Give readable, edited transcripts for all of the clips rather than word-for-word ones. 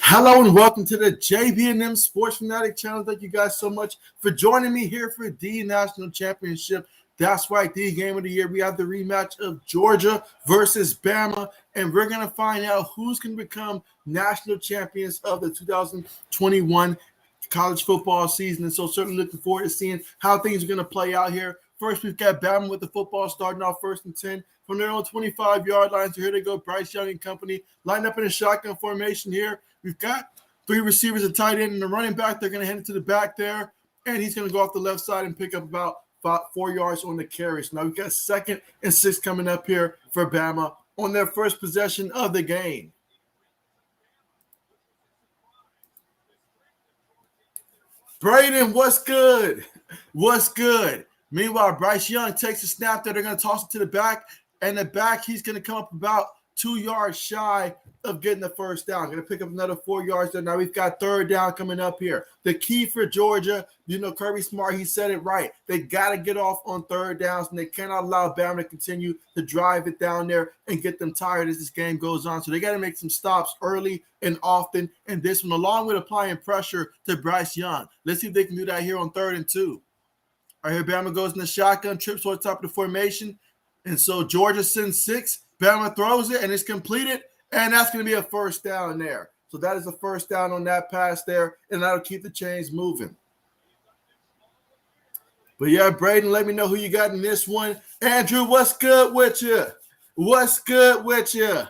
Hello and welcome to the JB&M Sports Fanatic channel. Thank you guys so much for joining me here for the National Championship. That's right, the game of the year. We have the rematch of Georgia versus Bama, and we're going to find out who's going to become national champions of the 2021 college football season. And so certainly looking forward to seeing how things are going to play out here. First, we've got Bama with the football starting off 1st and 10 from their own 25-yard line. So here they go, Bryce Young and company lined up in a shotgun formation here. We've got 3 receivers, a tight end, and a running back. They're going to hand it to the back there, and he's going to go off the left side and pick up about 4 yards on the carry. So now we've got 2nd and 6 coming up here for Bama on their first possession of the game. Braden, what's good? What's good? Meanwhile, Bryce Young takes a snap there. They're going to toss it to the back, and the back, he's going to come up about 2 yards shy of getting the first down. Going to pick up another 4 yards there. Now we've got 3rd down coming up here. The key for Georgia, Kirby Smart, he said it right. They got to get off on 3rd downs, and they cannot allow Bama to continue to drive it down there and get them tired as this game goes on. So they got to make some stops early and often in this one, along with applying pressure to Bryce Young. Let's see if they can do that here on 3rd and 2. All right, here Bama goes in the shotgun, trips towards the top of the formation. And so Georgia sends 6. Bama throws it, and it's completed, and that's going to be a first down there. So that is a first down on that pass there, and that'll keep the chains moving. But, yeah, Braden, let me know who you got in this one. Andrew, what's good with you? What's good with you?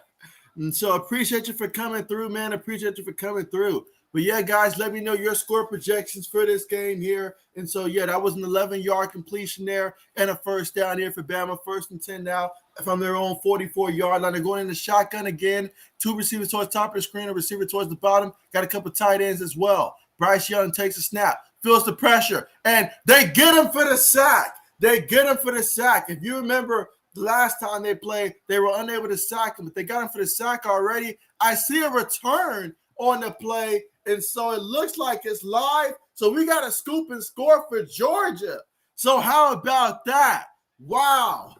And so appreciate you for coming through, man. Appreciate you for coming through. But, yeah, guys, let me know your score projections for this game here. And so, yeah, that was an 11-yard completion there and a first down here for Bama. 1st and 10 now from their own 44-yard line. They're going in the shotgun again. 2 receivers towards the top of the screen, a receiver towards the bottom. Got a couple tight ends as well. Bryce Young takes a snap, feels the pressure, and they get him for the sack. They get him for the sack. If you remember the last time they played, they were unable to sack him, but they got him for the sack already. I see a return on the play, and so it looks like it's live. So we got a scoop and score for Georgia. So how about that? Wow.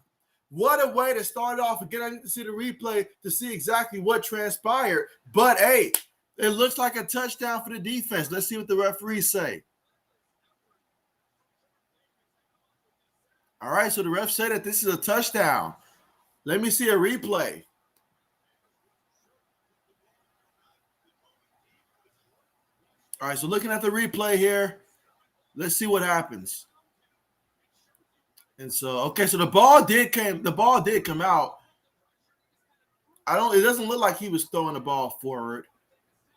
What a way to start off. Again, I need to see the replay to see exactly what transpired. But, hey, it looks like a touchdown for the defense. Let's see what the referees say. All right, so the refs say that this is a touchdown. Let me see a replay. All right, so looking at the replay here, let's see what happens. And so, okay, so the ball did come out. It doesn't look like he was throwing the ball forward.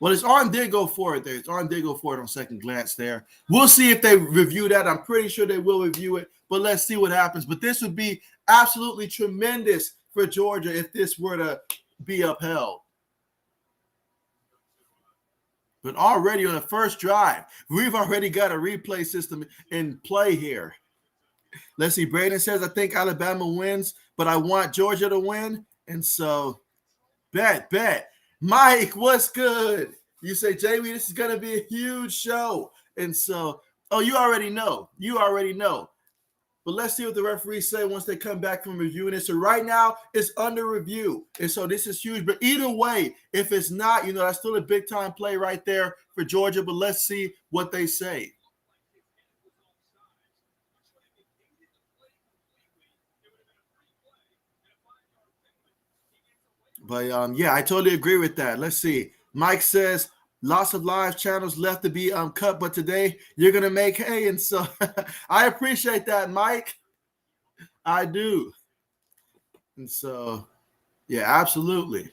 Well, his arm did go forward there. His arm did go forward on second glance there. We'll see if they review that. I'm pretty sure they will review it, but let's see what happens. But this would be absolutely tremendous for Georgia if this were to be upheld. But already on the first drive, we've already got a replay system in play here. Let's see. Braden says, I think Alabama wins, but I want Georgia to win. And so, bet. Mike, what's good? You say, JB, this is going to be a huge show. And so, you already know. But let's see what the referees say once they come back from reviewing it. So right now, it's under review. And so this is huge. But either way, if it's not, that's still a big-time play right there for Georgia. But let's see what they say. But, yeah, I totally agree with that. Let's see. Mike says, lots of live channels left to be cut, but today you're going to make hay. And so I appreciate that, Mike. I do. And so, yeah, absolutely.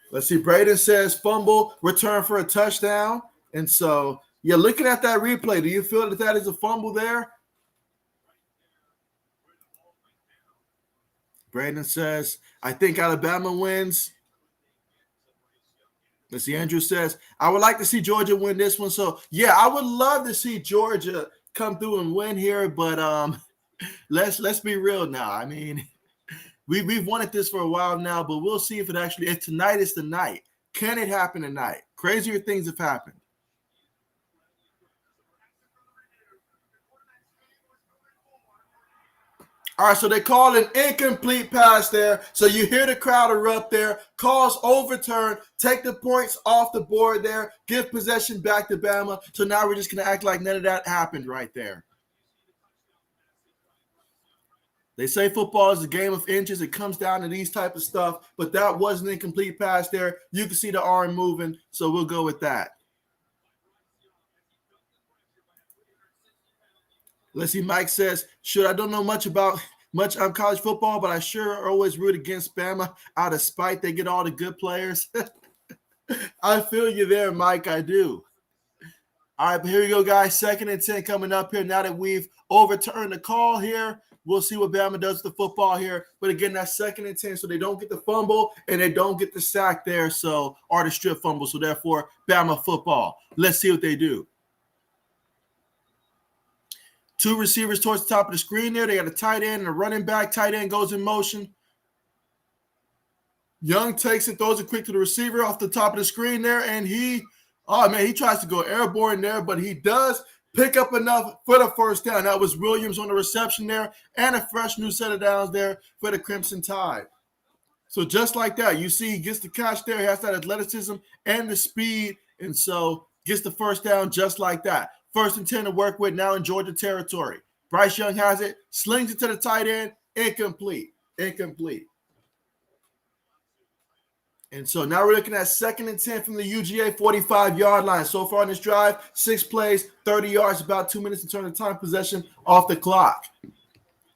Let's see. Braden says fumble, return for a touchdown. And so, yeah, looking at that replay, do you feel that that is a fumble there? Braden says, I think Alabama wins. Let's see. Andrew says, I would like to see Georgia win this one. So, yeah, I would love to see Georgia come through and win here. But let's be real now. I mean, we've wanted this for a while now, but we'll see if tonight is the night. Can it happen tonight? Crazier things have happened. All right, so they called an incomplete pass there. So you hear the crowd erupt there. Calls overturn. Take the points off the board there. Give possession back to Bama. So now we're just going to act like none of that happened right there. They say football is a game of inches. It comes down to these type of stuff. But that was an incomplete pass there. You can see the arm moving. So we'll go with that. Let's see, Mike says, sure, I don't know much on college football, but I sure always root against Bama out of spite. They get all the good players. I feel you there, Mike. I do. All right, but here we go, guys. 2nd and 10 coming up here. Now that we've overturned the call here, we'll see what Bama does with the football here. But again, that's 2nd and 10, so they don't get the fumble and they don't get the sack there, or the strip fumble. So therefore, Bama football. Let's see what they do. 2 receivers towards the top of the screen there. They got a tight end and a running back. Tight end goes in motion. Young takes it, throws it quick to the receiver off the top of the screen there, and he tries to go airborne there, but he does pick up enough for the first down. That was Williams on the reception there, and a fresh new set of downs there for the Crimson Tide. So just like that, you see he gets the catch there. He has that athleticism and the speed, and so gets the first down just like that. 1st and 10 to work with now in Georgia territory. Bryce Young has it, slings it to the tight end, incomplete. And so now we're looking at 2nd and 10 from the UGA 45-yard line. So far in this drive, 6 plays, 30 yards, about 2 minutes in terms of time possession off the clock.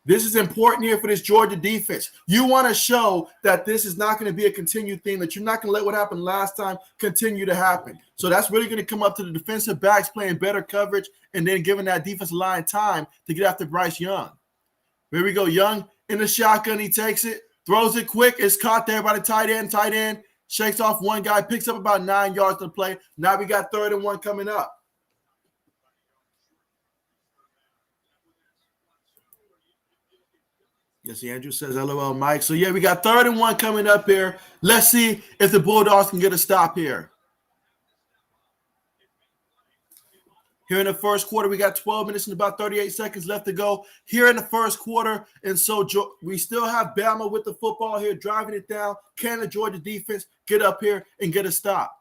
This is important here for this Georgia defense. You want to show that this is not going to be a continued thing, that you're not going to let what happened last time continue to happen. So that's really going to come up to the defensive backs playing better coverage and then giving that defensive line time to get after Bryce Young. Here we go. Young in the shotgun. He takes it, throws it quick. It's caught there by the tight end. Tight end shakes off one guy, picks up about 9 yards to the play. Now we got 3rd and 1 coming up. Yes, Andrew says, LOL, Mike. So, yeah, we got 3rd and 1 coming up here. Let's see if the Bulldogs can get a stop here. Here in the first quarter, we got 12 minutes and about 38 seconds left to go here in the first quarter. And so we still have Bama with the football here, driving it down. Can the Georgia defense get up here and get a stop?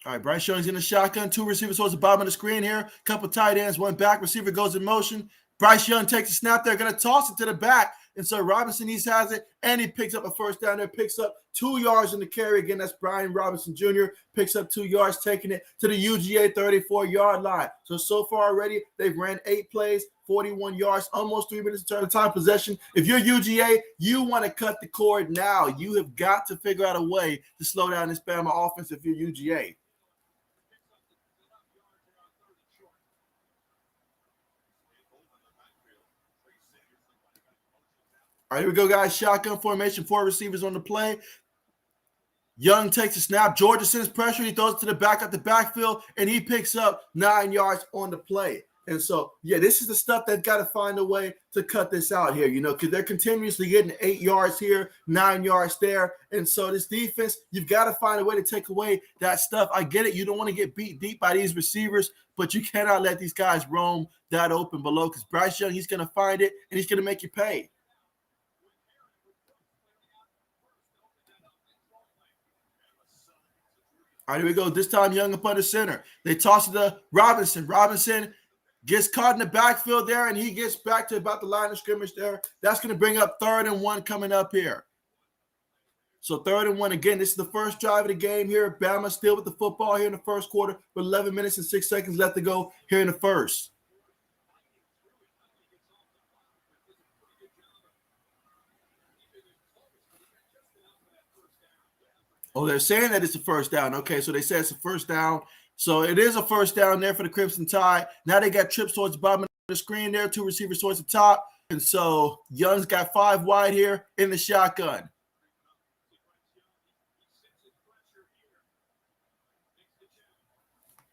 All right, Bryce Young's in the shotgun. 2 receivers towards the bottom of the screen here. Couple tight ends, 1 back. Receiver goes in motion. Bryce Young takes a snap there, going to toss it to the back. And so Robinson East has it, and he picks up a first down there, picks up 2 yards in the carry. Again, that's Brian Robinson Jr., picks up 2 yards, taking it to the UGA 34-yard line. So far already, they've ran 8 plays, 41 yards, almost 3 minutes in terms of time possession. If you're UGA, you want to cut the cord now. You have got to figure out a way to slow down this Bama offense if you're UGA. All right, here we go, guys. Shotgun formation, 4 receivers on the play. Young takes a snap. Georgia sends pressure. He throws it to the back at the backfield, and he picks up 9 yards on the play. And so, yeah, this is the stuff that's got to find a way to cut this out here, because they're continuously getting 8 yards here, 9 yards there. And so this defense, you've got to find a way to take away that stuff. I get it. You don't want to get beat deep by these receivers, but you cannot let these guys roam that open below because Bryce Young, he's going to find it, and he's going to make you pay. All right, here we go. This time, Young up under center. They toss it to Robinson. Robinson gets caught in the backfield there, and he gets back to about the line of scrimmage there. That's going to bring up 3rd and 1 coming up here. So 3rd and 1, again, this is the first drive of the game here. Bama still with the football here in the first quarter with 11 minutes and 6 seconds left to go here in the first. Oh, they're saying that it's a first down. Okay, so they say it's a first down. So it is a first down there for the Crimson Tide. Now they got trips towards the bottom of the screen there, 2 receivers towards the top. And so Young's got 5 wide here in the shotgun.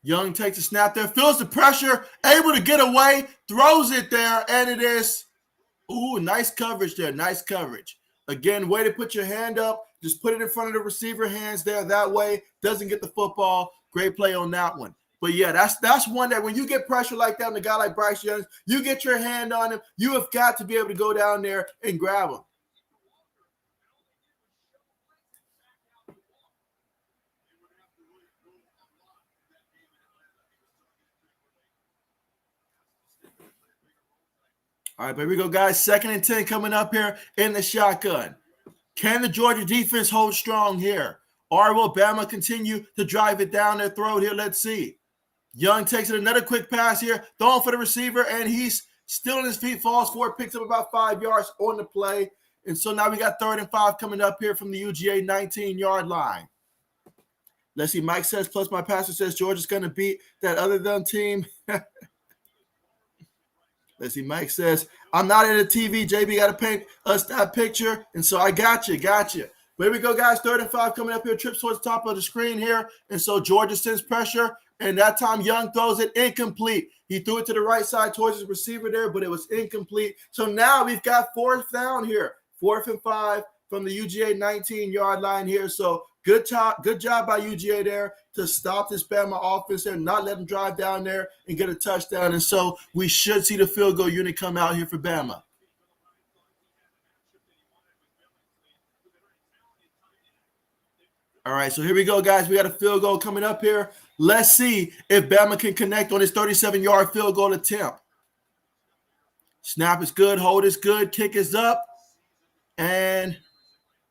Young takes a snap there, feels the pressure, able to get away, throws it there, and it is, nice coverage there, nice coverage. Again, way to put your hand up. Just put it in front of the receiver hands there. That way, doesn't get the football. Great play on that one. But yeah, that's one that when you get pressure like that on a guy like Bryce Young, you get your hand on him. You have got to be able to go down there and grab him. All right, here we go, guys. 2nd and 10 coming up here in the shotgun. Can the Georgia defense hold strong here? Or will Bama continue to drive it down their throat here? Let's see. Young takes it, another quick pass here, throwing for the receiver, and he's still on his feet, falls forward, picks up about 5 yards on the play. And so now we got 3rd and 5 coming up here from the UGA 19-yard line. Let's see, Mike says, plus my pastor says Georgia's going to beat that other dumb team. Let's see, Mike says, I'm not at a TV. JB got to paint us that picture. And so I got you. But here we go, guys. 3rd and 5 coming up here. Trips towards the top of the screen here. And so Georgia sends pressure. And that time Young throws it incomplete. He threw it to the right side towards his receiver there, but it was incomplete. So now we've got 4th down here. 4th and 5 from the UGA 19-yard line here. So good job by UGA there to stop this Bama offense there, not let them drive down there and get a touchdown. And so we should see the field goal unit come out here for Bama. All right, so here we go, guys. We got a field goal coming up here. Let's see if Bama can connect on his 37-yard field goal attempt. Snap is good. Hold is good. Kick is up. And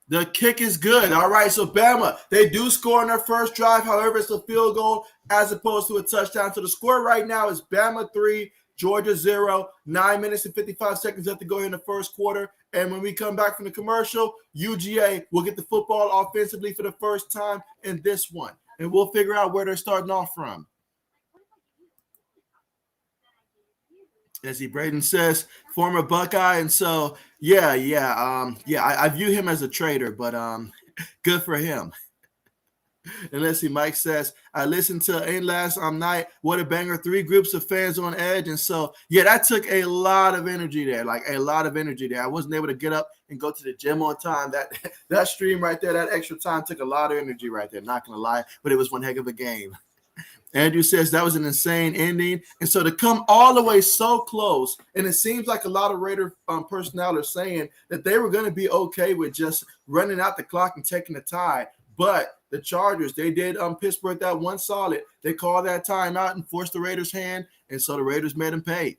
the kick is good. All right, so Bama, they do score on their first drive. However, it's a field goal as opposed to a touchdown. So the score right now is Bama 3, Georgia 0, 9 minutes and 55 seconds left to go in the first quarter. And when we come back from the commercial, UGA will get the football offensively for the first time in this one. And we'll figure out where they're starting off from. As Braden says, former Buckeye. And so, I view him as a traitor, but good for him. And let's see, Mike says, I listened to Ain't Last Night. What a banger. 3 groups of fans on edge. And so, that took a lot of energy there, I wasn't able to get up and go to the gym on time. That stream right there, that extra time took a lot of energy right there, not going to lie, but it was one heck of a game. Andrew says that was an insane ending. And so to come all the way so close, and it seems like a lot of Raider personnel are saying that they were going to be okay with just running out the clock and taking the tie. But the Chargers, they did Pittsburgh that one solid. They called that timeout and forced the Raiders' hand, and so the Raiders made them pay.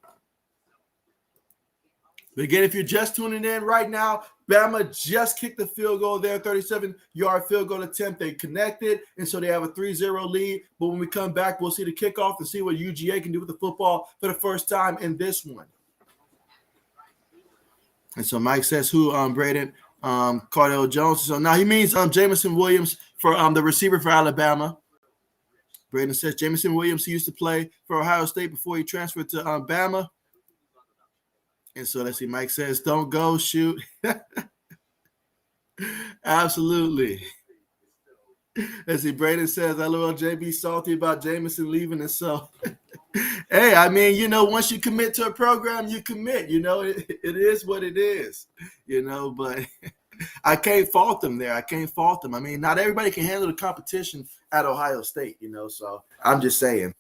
But again, if you're just tuning in right now, Bama just kicked the field goal there, 37-yard field goal attempt. They connected, and so they have a 3-0 lead. But when we come back, we'll see the kickoff and see what UGA can do with the football for the first time in this one. And so Mike says who, Braden, Cardell Jones. So now he means Jamison Williams for the receiver for Alabama. Braden says Jamison Williams, he used to play for Ohio State before he transferred to Bama. And so let's see, Mike says, don't go, shoot. Absolutely. Let's see, Braden says, LOL, JB salty about Jamison leaving. And so, hey, I mean, once you commit to a program, you commit. It is what it is, but I can't fault them there. I mean, not everybody can handle the competition at Ohio State, so I'm just saying.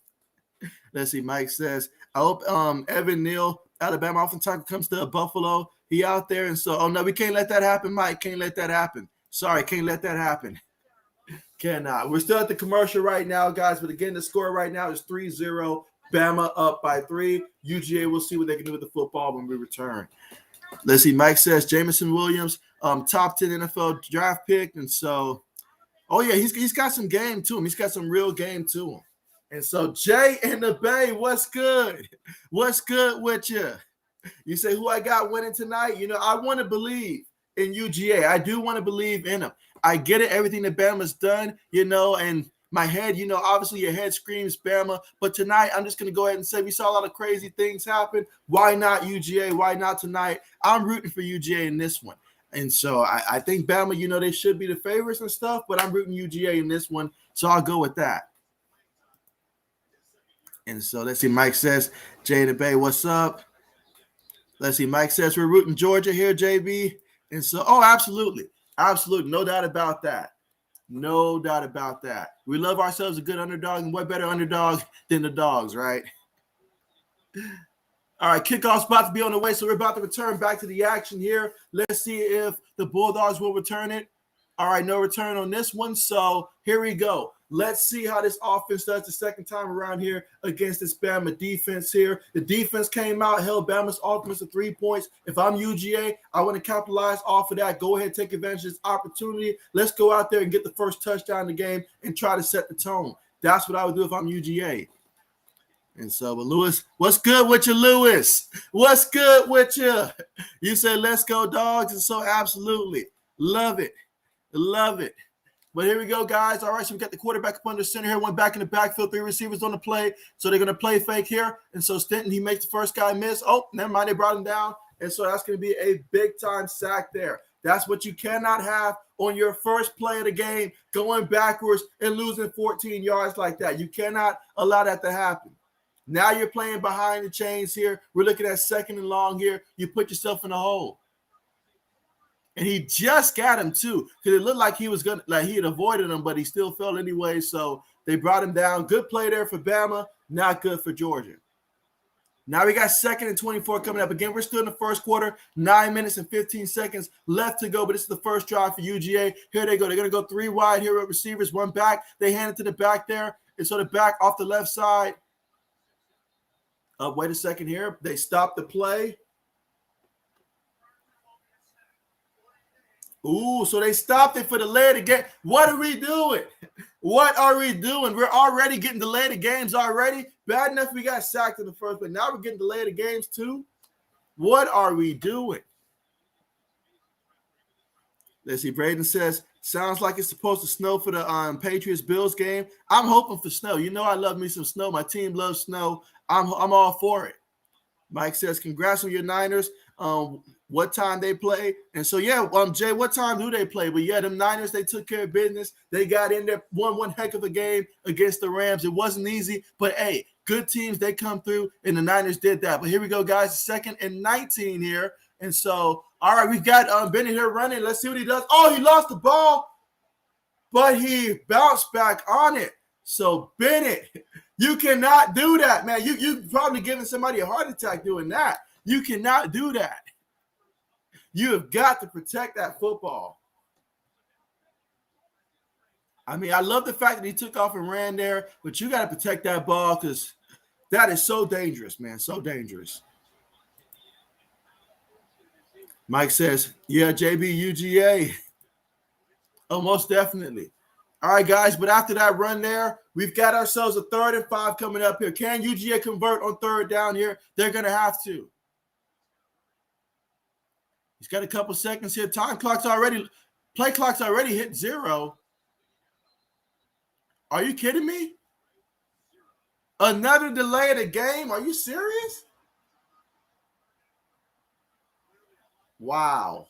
Let's see, Mike says, I hope Evan Neal, Alabama oftentimes comes to Buffalo. He out there. And so, no, we can't let that happen, Mike. Can't let that happen. Sorry, can't let that happen. Cannot. We're still at the commercial right now, guys. But again, the score right now is 3-0. Bama up by 3. UGA will see what they can do with the football when we return. Let's see. Mike says Jamison Williams, top 10 NFL draft pick. And so, he's got some game to him. He's got some real game to him. And so, Jay in the Bay, what's good? What's good with you? You say who I got winning tonight? I want to believe in UGA. I do want to believe in them. I get it, everything that Bama's done, and my head, obviously your head screams Bama. But tonight, I'm just going to go ahead and say we saw a lot of crazy things happen. Why not UGA? Why not tonight? I'm rooting for UGA in this one. And so I think Bama, they should be the favorites and stuff, but I'm rooting UGA in this one. So I'll go with that. And so let's see, Mike says, Jay in the Bay, what's up? Let's see, Mike says, we're rooting Georgia here, JB. And so, absolutely. Absolutely. No doubt about that. No doubt about that. We love ourselves a good underdog, and what better underdog than the Dogs, right? All right, kickoff's about to be on the way, so we're about to return back to the action here. Let's see if the Bulldogs will return it. All right, no return on this one, so here we go. Let's see how this offense does the second time around here against this Bama defense here. The defense came out, held Bama's offense to 3 points. If I'm UGA, I want to capitalize off of that. Go ahead, take advantage of this opportunity. Let's go out there and get the first touchdown in the game and try to set the tone. That's what I would do if I'm UGA. And so, but Lewis, what's good with you, Lewis? What's good with you? You say, let's go, Dogs. And so, absolutely. Love it. Love it. But here we go, guys. All right, so we got the quarterback up under center here. One back in the backfield, 3 receivers on the play. So they're going to play fake here. And so Stinton, he makes the first guy miss. Oh, never mind. They brought him down. And so that's going to be a big-time sack there. That's what you cannot have on your first play of the game, going backwards and losing 14 yards like that. You cannot allow that to happen. Now you're playing behind the chains here. We're looking at second and long here. You put yourself in a hole. And he just got him too, because it looked like he was gonna, like he had avoided him, but he still fell anyway. So they brought him down. Good play there for Bama, not good for Georgia. Now we got 2nd and 24 coming up. Again, we're still in the first quarter, 9 minutes and 15 seconds left to go, but this is the first drive for UGA. Here they go. They're going to go 3 wide here with receivers, 1 back. They hand it to the back there. And so the back off the left side. Wait a second here. They stop the play. Ooh, so they stopped it for the delay of the game. What are we doing? What are we doing? We're already getting delayed of games already. Bad enough we got sacked in the first, but now we're getting delayed of games too. What are we doing? Let's see. Braden says, sounds like it's supposed to snow for the Patriots-Bills game. I'm hoping for snow. You know I love me some snow. My team loves snow. I'm all for it. Mike says, congrats on your Niners. What time they play. And so, yeah, Jay, what time do they play? But, yeah, them Niners, they took care of business. They got in there, won one heck of a game against the Rams. It wasn't easy, but, hey, good teams, they come through, and the Niners did that. But here we go, guys, 2nd and 19 here. And so, all right, we've got Bennett here running. Let's see what he does. Oh, he lost the ball, but he bounced back on it. So, Bennett, you cannot do that, man. You probably giving somebody a heart attack doing that. You cannot do that. You have got to protect that football. I mean, I love the fact that he took off and ran there, but you got to protect that ball because that is so dangerous, man, so dangerous. Mike says, yeah, JB, UGA. Oh, most definitely. All right, guys, but after that run there, we've got ourselves a 3rd and 5 coming up here. Can UGA convert on 3rd down here? They're going to have to. He's got a couple seconds here. Play clock's already hit 0. Are you kidding me? Another delay of the game? Are you serious? Wow.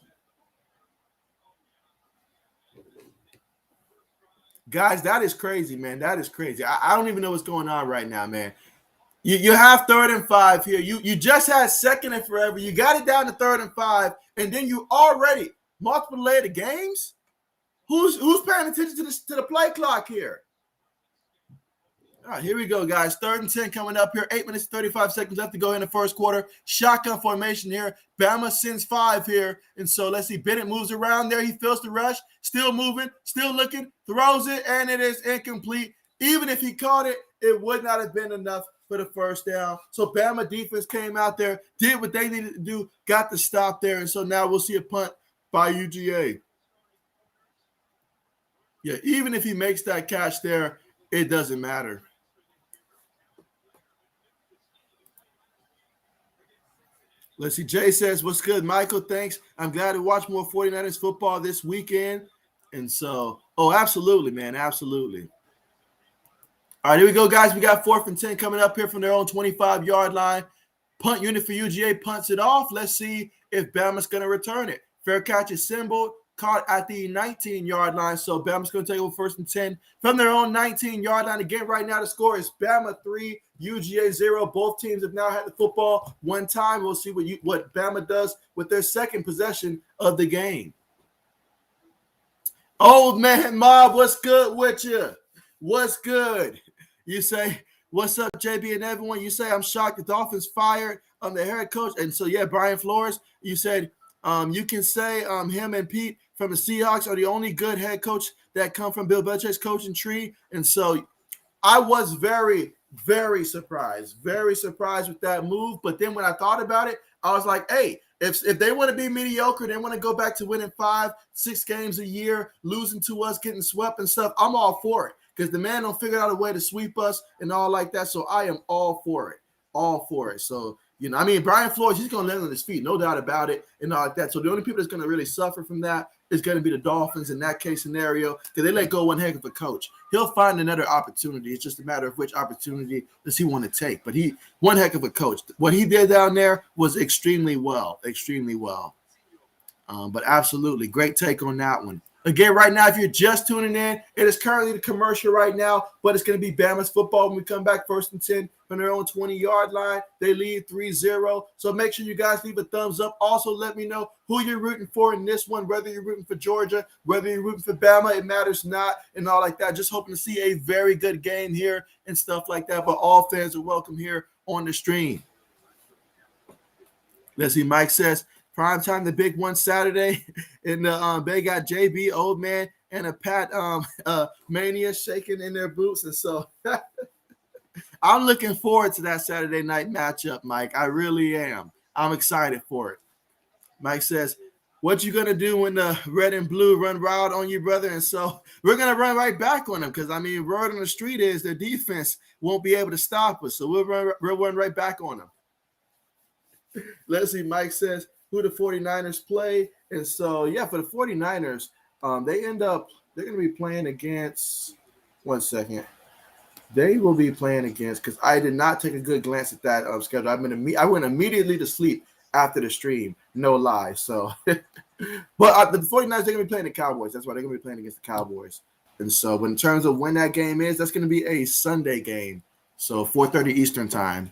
Guys, that is crazy, man. That is crazy. I don't even know what's going on right now, man. You have 3rd and 5 here. You just had 2nd and forever. You got it down to 3rd and 5, and then you already multiple delay the games. Who's paying attention to the play clock here? All right, here we go, guys. 3rd and 10 coming up here. 8 minutes, 35 seconds left to go in the first quarter. Shotgun formation here. Bama sends 5 here. And so let's see. Bennett moves around there. He feels the rush. Still moving. Still looking. Throws it, and it is incomplete. Even if he caught it, it would not have been enough for the first down. So Bama defense came out there, did what they needed to do, got the stop there. And so now we'll see a punt by UGA. Yeah, even if he makes that catch there, it doesn't matter. Let's see. Jay says, what's good, Michael? Thanks. I'm glad to watch more 49ers football this weekend. And so, oh, absolutely, man. Absolutely. All right, here we go, guys. We got 4th and 10 coming up here from their own 25-yard line. Punt unit for UGA punts it off. Let's see if Bama's going to return it. Fair catch is symbol, caught at the 19-yard line. So Bama's going to take over 1st and 10 from their own 19-yard line. Again, right now the score is Bama 3, UGA 0. Both teams have now had the football one time. We'll see what Bama does with their second possession of the game. Old man Mob, what's good with you? What's good? You say, what's up, JB and everyone? You say, I'm shocked the Dolphins fired the head coach. And so, yeah, Brian Flores, you said, you can say him and Pete from the Seahawks are the only good head coach that come from Bill Belichick's coaching tree. And so I was very, very surprised with that move. But then when I thought about it, I was like, hey, if they want to be mediocre, they want to go back to winning 5-6 games a year, losing to us, getting swept and stuff, I'm all for it. Because the man don't figure out a way to sweep us and all like that. So I am all for it. So, Brian Flores, he's going to land on his feet, no doubt about it, and all like that. So the only people that's going to really suffer from that is going to be the Dolphins in that case scenario, because they let go one heck of a coach. He'll find another opportunity. It's just a matter of which opportunity does he want to take. But he, one heck of a coach. What he did down there was extremely well. But absolutely, great take on that one. Again, right now, if you're just tuning in, it is currently the commercial right now, but it's going to be Bama's football when we come back 1st and 10 from their own 20-yard line. They lead 3-0. So make sure you guys leave a thumbs up. Also, let me know who you're rooting for in this one, whether you're rooting for Georgia, whether you're rooting for Bama, it matters not, and all like that. Just hoping to see a very good game here and stuff like that. But all fans are welcome here on the stream. Let's see, Mike says, prime time, the big one Saturday, and they got JB, old man, and a Pat Mania shaking in their boots, and so I'm looking forward to that Saturday night matchup, Mike. I really am. I'm excited for it. Mike says, what you gonna do when the red and blue run wild on you, brother? And so we're gonna run right back on them because word on the street is their defense won't be able to stop us, so we'll run right back on them. Let's see, Mike says, who the 49ers play. And so, yeah, for the 49ers, they're going to be playing against, one second. They will be playing against, because I did not take a good glance at that schedule. I went immediately to sleep after the stream, no lie. So, but the 49ers, they're going to be playing the Cowboys. That's why they're going to be playing against the Cowboys. And so, in terms of when that game is, that's going to be a Sunday game. So, 4:30 Eastern time.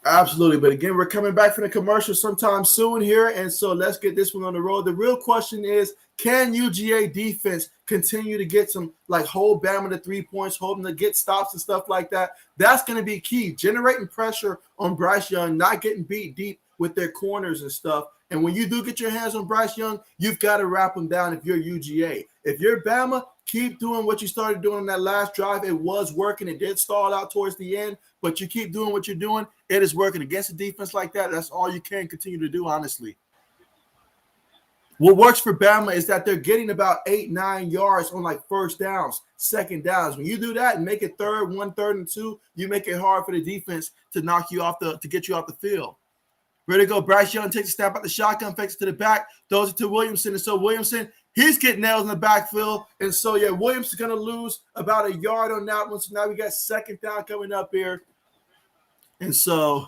Absolutely. But again, we're coming back from the commercial sometime soon here. And so let's get this one on the road. The real question is, can UGA defense continue to get some, hold Bama to 3 points, hold them to get stops and stuff like that? That's going to be key. Generating pressure on Bryce Young, not getting beat deep with their corners and stuff. And when you do get your hands on Bryce Young, you've got to wrap him down if you're UGA. If you're Bama, keep doing what you started doing on that last drive. It was working. It did stall out towards the end, but you keep doing what you're doing. It is working against a defense like that. That's all you can continue to do, honestly. What works for Bama is that they're getting about 8-9 yards on first downs, second downs. When you do that and make it 3rd and 2, you make it hard for the defense to knock you off to get you off the field. Ready to go. Bryce Young takes a snap out the shotgun, fakes it to the back, throws it to Williamson. And so Williamson, he's getting nails in the backfield. And so, yeah, Williams is going to lose about a yard on that one. So now we got second down coming up here. And so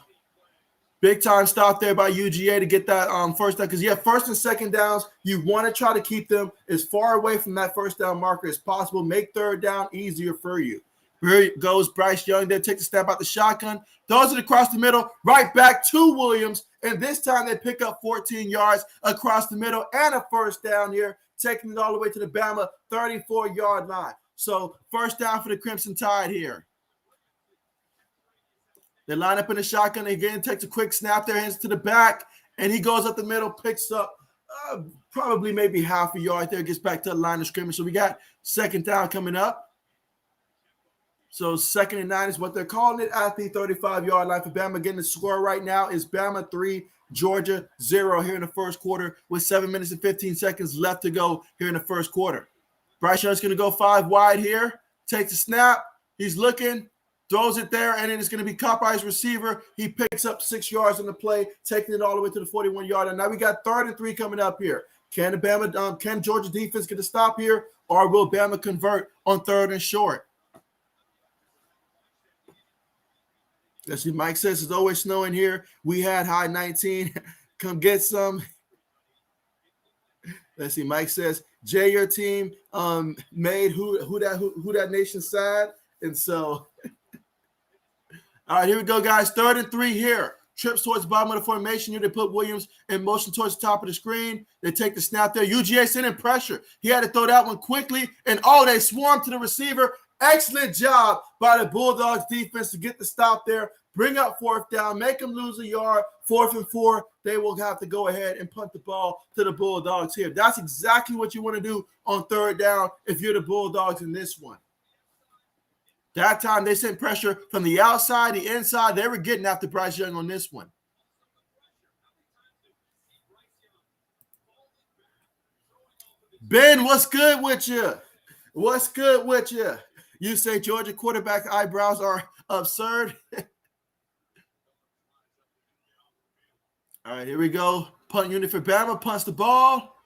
big time stop there by UGA to get that first down. Because, yeah, first and second downs, you want to try to keep them as far away from that first down marker as possible. Make third down easier for you. Here goes Bryce Young there, takes a step out the shotgun, throws it across the middle, right back to Williams. And this time they pick up 14 yards across the middle and a first down here, taking it all the way to the Bama 34-yard line. So first down for the Crimson Tide here. They line up in the shotgun again, takes a quick snap there, hands to the back, and he goes up the middle, picks up probably maybe half a yard there, gets back to the line of scrimmage. So we got second down coming up. So 2nd and 9 is what they're calling it at the 35-yard line for Bama. Getting the score right now is Bama 3, Georgia 0 here in the first quarter with 7 minutes and 15 seconds left to go here in the first quarter. Bryce Young's going to go 5 wide here, takes a snap. He's looking, throws it there, and then it's going to be caught by his receiver. He picks up 6 yards on the play, taking it all the way to the 41-yard line. Now we got 3rd and 3 coming up here. Can Georgia defense get a stop here, or will Bama convert on 3rd and short? Let's see, Mike says it's always snowing here. We had high 19. Come get some. Let's see, Mike says, Jay, your team made who that nation sad. And so, all right, here we go, guys. 3rd and 3 here. trips towards the bottom of the formation here. They put Williams in motion towards the top of the screen. They take the snap there. UGA sending pressure. He had to throw that one quickly, and they swarmed to the receiver. Excellent job by the Bulldogs defense to get the stop there, bring up fourth down, make them lose a yard. 4th and 4, they will have to go ahead and punt the ball to the Bulldogs here. That's exactly what you want to do on 3rd down if you're the Bulldogs in this one. That time they sent pressure from the outside, the inside. They were getting after Bryce Young on this one. Ben, what's good with you? What's good with you? You say Georgia quarterback eyebrows are absurd. All right, here we go. Punt unit for Bama. Punts the ball.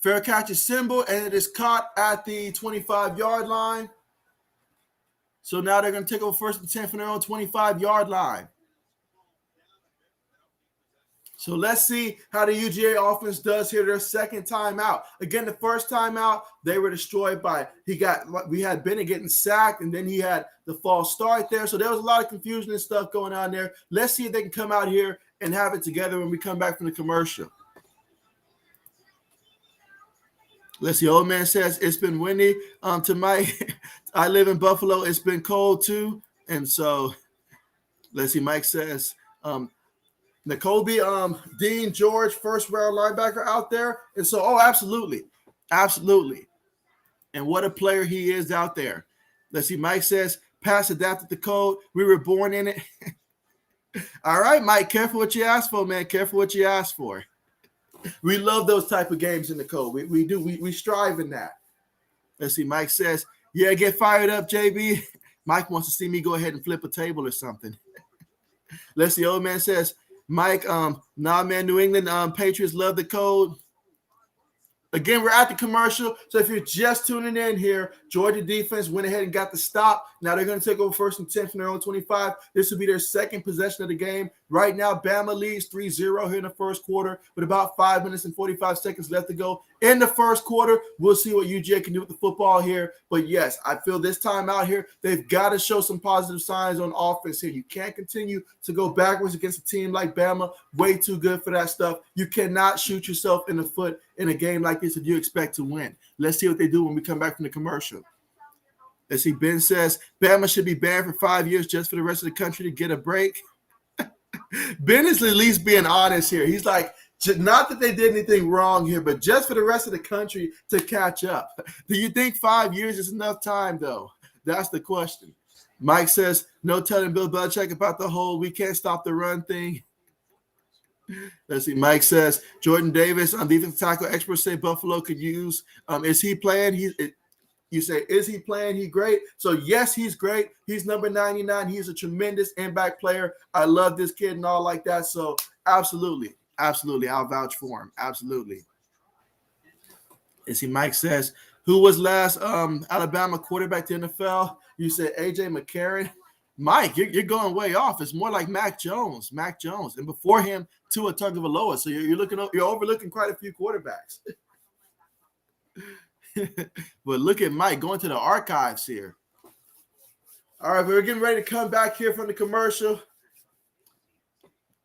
Fair catch is symbol, and it is caught at the 25-yard line. So now they're going to take over 1st and 10 from their own 25-yard line. So let's see how the UGA offense does here. Their second timeout. Again, the first timeout, they were destroyed by we had Bennett getting sacked, and then he had the false start there. So there was a lot of confusion and stuff going on there. Let's see if they can come out here and have it together when we come back from the commercial. Let's see. Old man says it's been windy. To Mike, I live in Buffalo. It's been cold too, and so let's see. Mike says. N'Kobe, Dean George, first-round linebacker out there. And so, absolutely. Absolutely. And what a player he is out there. Let's see. Mike says, pass adapted to code. We were born in it. All right, Mike, careful what you ask for, man. Careful what you ask for. We love those type of games in the code. We do. We strive in that. Let's see. Mike says, yeah, get fired up, JB. Mike wants to see me go ahead and flip a table or something. Let's see. Old man says, Mike, man, New England Patriots love the code. Again, we're at the commercial. So if you're just tuning in here, Georgia defense went ahead and got the stop. Now they're going to take over 1st and 10 from their own 25. This will be their second possession of the game. Right now, Bama leads 3-0 here in the first quarter with about 5 minutes and 45 seconds left to go. In the first quarter, we'll see what UGA can do with the football here. But, yes, I feel this time out here, they've got to show some positive signs on offense here. You can't continue to go backwards against a team like Bama. Way too good for that stuff. You cannot shoot yourself in the foot in a game like this if you expect to win. Let's see what they do when we come back from the commercial. Let's see. Ben says, Bama should be banned for 5 years just for the rest of the country to get a break. Ben is at least being honest here. He's like, not that they did anything wrong here, but just for the rest of the country to catch up. Do you think 5 years is enough time, though? That's the question. Mike says, no telling Bill Belichick about the whole we can't stop the run thing. Let's see. Mike says, Jordan Davis, defensive tackle experts say Buffalo could use. Is he playing? You say, is he playing? He great. So, yes, he's great. He's number 99. He's a tremendous impact player. I love this kid and all like that. So, absolutely. Absolutely. I'll vouch for him. Absolutely. And see, Mike says, who was last Alabama quarterback to NFL? You said A.J. McCarron. Mike, you're going way off. It's more like Mac Jones. And before him, Tua Tagovailoa. So you're overlooking quite a few quarterbacks. But look at Mike going to the archives here. All right, we're getting ready to come back here from the commercial.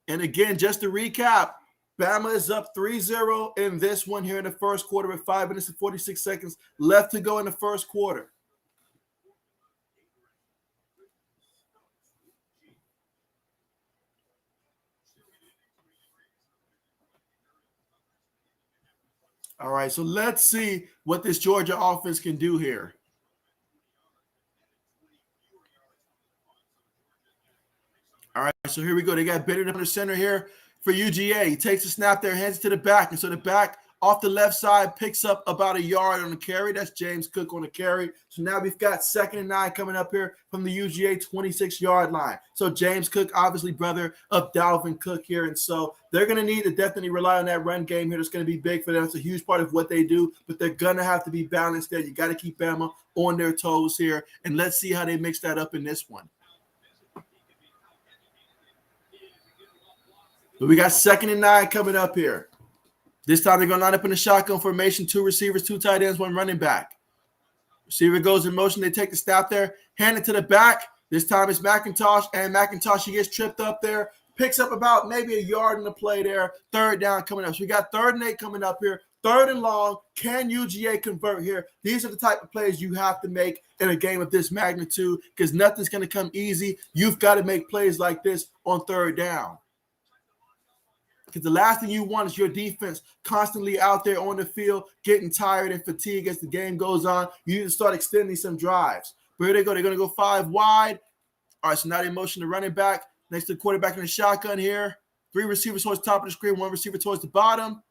And again, just to recap, Bama is up 3-0 in this one here in the first quarter with 5 minutes and 46 seconds left to go in the first quarter. All right, so let's see what this Georgia offense can do here. All right, so here we go. They got Bennett under center here for UGA. He takes a snap there, hands it to the back. And so the back off the left side picks up about a yard on the carry. That's James Cook on the carry. So now we've got 2nd and 9 coming up here from the UGA 26-yard line. So James Cook, obviously brother of Dalvin Cook here. And so they're going to need to definitely rely on that run game here. That's going to be big for them. It's a huge part of what they do, but they're going to have to be balanced there. You got to keep Bama on their toes here. And let's see how they mix that up in this one. But we got 2nd and 9 coming up here. This time they're going to line up in the shotgun formation, 2 receivers, 2 tight ends, 1 running back. Receiver goes in motion. They take the snap there, hand it to the back. This time it's McIntosh, and McIntosh, he gets tripped up there. picks up about maybe a yard in the play there. Third down coming up. So we got 3rd and 8 coming up here. 3rd and long. Can UGA convert here? These are the type of plays you have to make in a game of this magnitude because nothing's going to come easy. You've got to make plays like this on 3rd down. Because the last thing you want is your defense constantly out there on the field, getting tired and fatigued as the game goes on. You need to start extending some drives. But here they go. They're going to go 5 wide. All right, so now they motion the running back next to the quarterback in the shotgun here. 3 receivers towards the top of the screen, 1 receiver towards the bottom.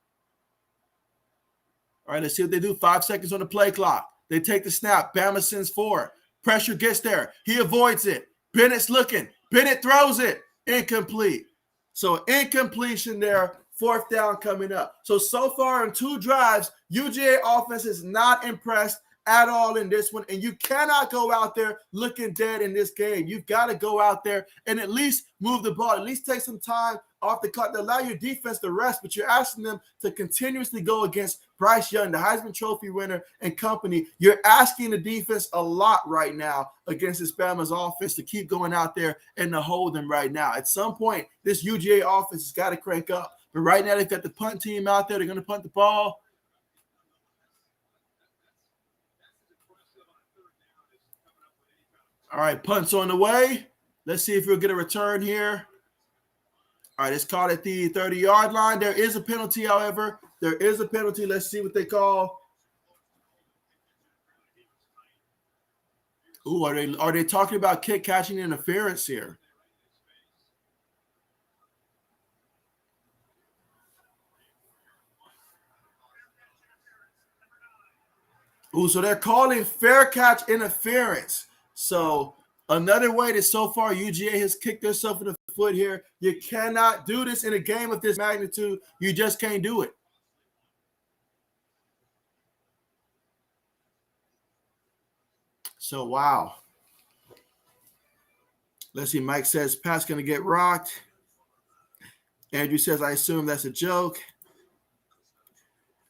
All right, let's see what they do. 5 seconds on the play clock. They take the snap. Bama sends 4. Pressure gets there. He avoids it. Bennett's looking. Bennett throws it. Incomplete. So incompletion there. 4th down coming up. So far in 2 drives, UGA offense is not impressed at all in this one. And you cannot go out there looking dead in this game. You've got to go out there and at least move the ball, at least take some time off the clock to allow your defense to rest, but you're asking them to continuously go against Bryce Young, the Heisman Trophy winner and company. You're asking the defense a lot right now against this Bama's offense to keep going out there and to hold them right now. At some point, this UGA offense has got to crank up. But right now, they've got the punt team out there. They're going to punt the ball. All right, punt's on the way. Let's see if we'll get a return here. All right, it's caught at the 30-yard line. There is a penalty, however. There is a penalty. Let's see what they call. Ooh, are they talking about kick catching interference here? Ooh, so they're calling fair catch interference. So another way that so far UGA has kicked themselves in the foot here. You cannot do this in a game of this magnitude. You just can't do it. So, wow. Let's see. Mike says, pass going to get rocked. Andrew says, I assume that's a joke.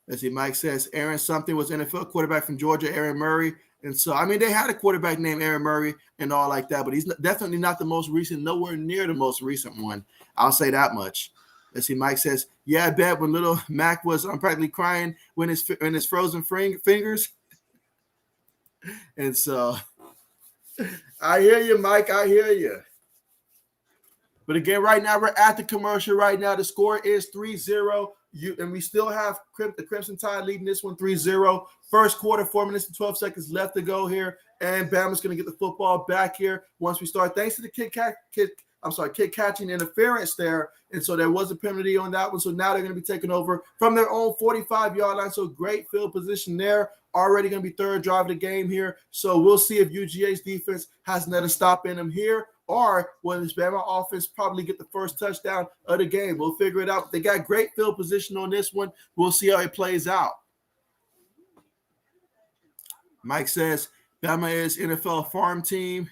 Let's see. Mike says, Aaron something was NFL quarterback from Georgia, Aaron Murray. And so, I mean, they had a quarterback named Aaron Murray and all like that, but he's definitely not the most recent, nowhere near the most recent one. I'll say that much. Let's see. Mike says, yeah, I bet when little Mac was practically crying when his frozen fingers. And so, I hear you, Mike. I hear you. But again, right now, we're at the commercial right now. The score is 3-0. And we still have the Crimson Tide leading this one 3-0. First quarter, 4 minutes and 12 seconds left to go here. And Bama's going to get the football back here once we start. Thanks to the kick catching interference there. And so there was a penalty on that one. So now they're going to be taking over from their own 45-yard line. So great field position there. Already going to be 3rd drive of the game here. So we'll see if UGA's defense has another stop in them here. Or will this Bama offense probably get the first touchdown of the game? We'll figure it out. They got great field position on this one. We'll see how it plays out. Mike says, Bama is NFL farm team.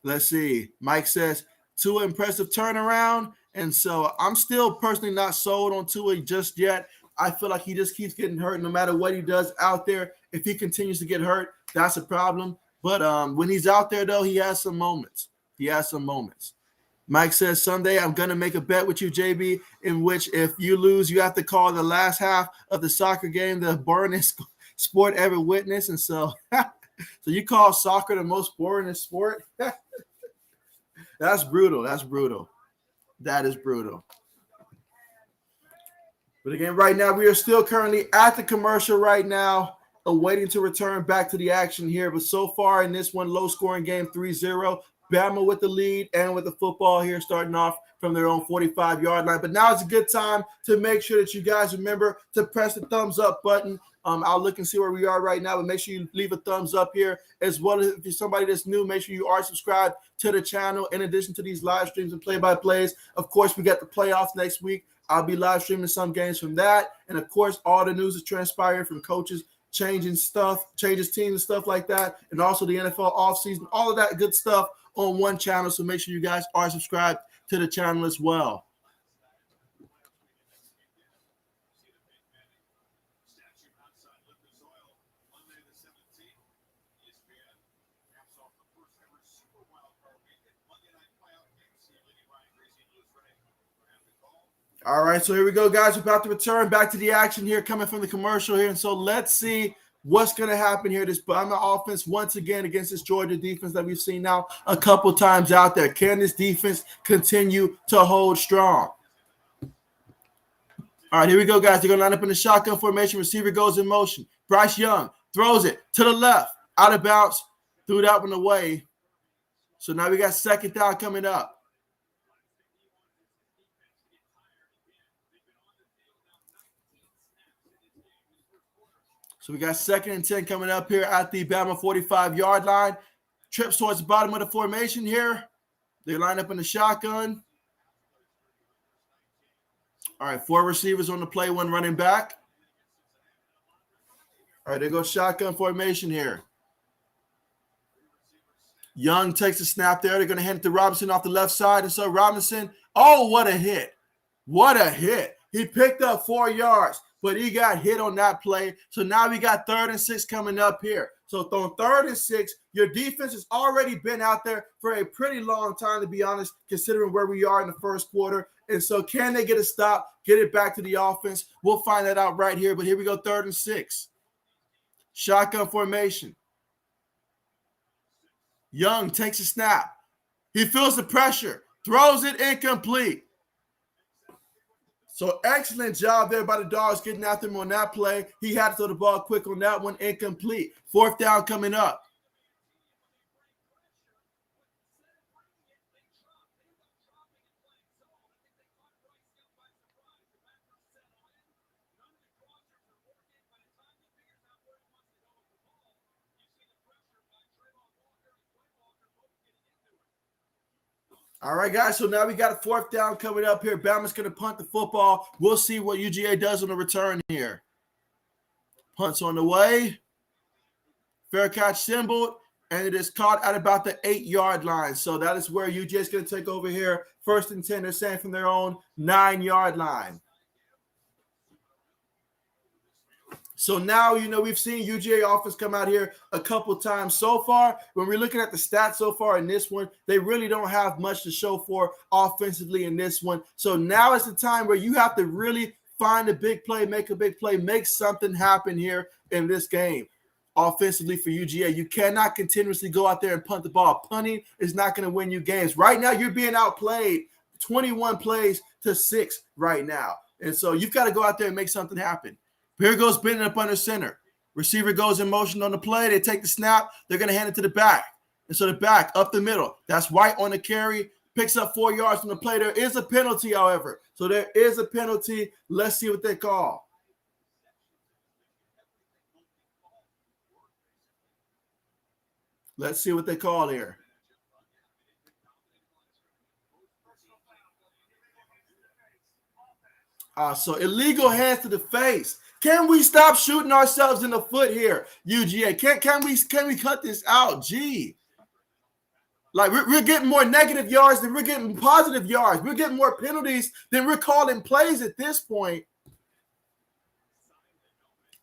Let's see. Mike says, Tua impressive turnaround. And so I'm still personally not sold on Tua just yet. I feel like he just keeps getting hurt no matter what he does out there. If he continues to get hurt, that's a problem. But when he's out there, though, he has some moments. Mike says, someday I'm going to make a bet with you, JB, in which if you lose, you have to call the last half of the soccer game the boringest sport ever witnessed. And so, so you call soccer the most boringest sport? That's brutal. That is brutal. But again, right now, we are still currently at the commercial right now, awaiting to return back to the action here. But so far in this one, low-scoring game, 3-0. Bama with the lead and with the football here, starting off from their own 45-yard line. But now it's a good time to make sure that you guys remember to press the thumbs up button. I'll look and see where we are right now, but make sure you leave a thumbs up here. As well as if you're somebody that's new, make sure you are subscribed to the channel. In addition to these live streams and play-by-plays, of course, we got the playoffs next week. I'll be live streaming some games from that. And, of course, all the news is transpiring from coaches changes teams and stuff like that, and also the NFL offseason, all of that good stuff on one channel. So make sure you guys are subscribed to the channel as well. All right, so here we go, guys. We're about to return back to the action here, coming from the commercial here. And so let's see what's going to happen here. This Bama offense, once again, against this Georgia defense that we've seen now a couple times out there. Can this defense continue to hold strong? All right, here we go, guys. They're going to line up in the shotgun formation. Receiver goes in motion. Bryce Young throws it to the left, out of bounds, threw that one away. So now we got second down coming up. So we got 2nd and 10 coming up here at the Bama 45-yard line. Trips towards the bottom of the formation here. They line up in the shotgun. All right, 4 receivers on the play, 1 running back. All right, there goes shotgun formation here. Young takes a snap there. They're going to hand it to Robinson off the left side. And so Robinson, oh, what a hit. What a hit. He picked up 4 yards, but he got hit on that play. So now we got 3rd and 6 coming up here. So on 3rd and 6, your defense has already been out there for a pretty long time, to be honest, considering where we are in the first quarter. And so can they get a stop, get it back to the offense? We'll find that out right here. But here we go, 3rd and 6. Shotgun formation. Young takes a snap. He feels the pressure, throws it incomplete. So excellent job there by the Dogs getting after him on that play. He had to throw the ball quick on that one, incomplete. 4th down coming up. All right, guys, so now we got a 4th down coming up here. Bama's going to punt the football. We'll see what UGA does on the return here. Punt's on the way. Fair catch symboled, and it is caught at about the 8-yard line. So that is where UGA is going to take over here. 1st and 10, they're saying from their own 9-yard line. So now, we've seen UGA offense come out here a couple times so far. When we're looking at the stats so far in this one, they really don't have much to show for offensively in this one. So now is the time where you have to really find a big play, make a big play, make something happen here in this game. Offensively for UGA, you cannot continuously go out there and punt the ball. Punting is not going to win you games. Right now, you're being outplayed 21 plays to 6 right now. And so you've got to go out there and make something happen. Here goes Bennett up under center. Receiver goes in motion on the play. They take the snap. They're going to hand it to the back. And so the back up the middle. That's White on the carry. Picks up 4 yards from the play. There is a penalty, however. So there is a penalty. Let's see what they call. Let's see what they call here. So illegal hands to the face. Can we stop shooting ourselves in the foot here, UGA? Can we cut this out? Gee. Like, we're getting more negative yards than we're getting positive yards. We're getting more penalties than we're calling plays at this point.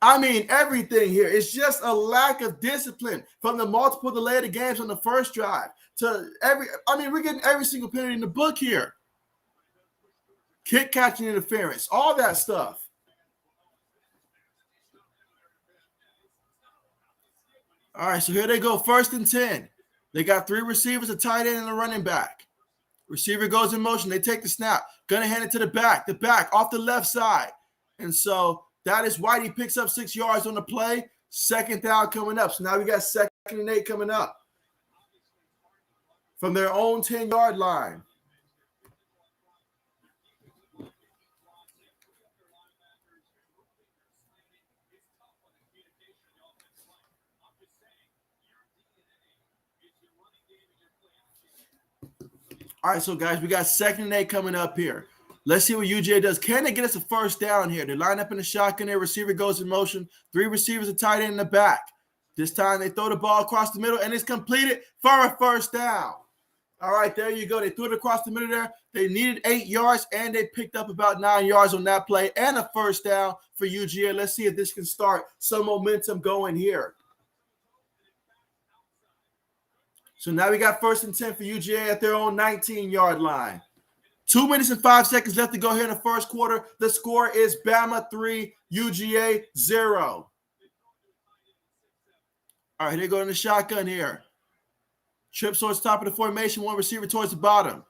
I mean, everything here. It's just a lack of discipline from the multiple delay of the games on the first drive to we're getting every single penalty in the book here. Kick catching interference, all that stuff. All right, so here they go, 1st and 10. They got 3 receivers, a tight end, and a running back. Receiver goes in motion. They take the snap. Gonna hand it to the back off the left side. And so that is White. He picks up 6 yards on the play. 2nd down coming up. So now we got 2nd and 8 coming up from their own 10-yard line. All right, so guys, we got 2nd and 8 coming up here. Let's see what UGA does. Can they get us a 1st down here? They line up in the shotgun there. Receiver goes in motion. 3 receivers, a tight end in the back. This time they throw the ball across the middle, and it's completed for a 1st down. All right, there you go. They threw it across the middle there. They needed 8 yards, and they picked up about 9 yards on that play and a 1st down for UGA. Let's see if this can start some momentum going here. So now we got 1st and 10 for UGA at their own 19-yard line. 2 minutes and 5 seconds left to go here in the first quarter. The score is Bama 3, UGA 0. All right, they go in the shotgun here. Trips towards the top of the formation, one receiver towards the bottom.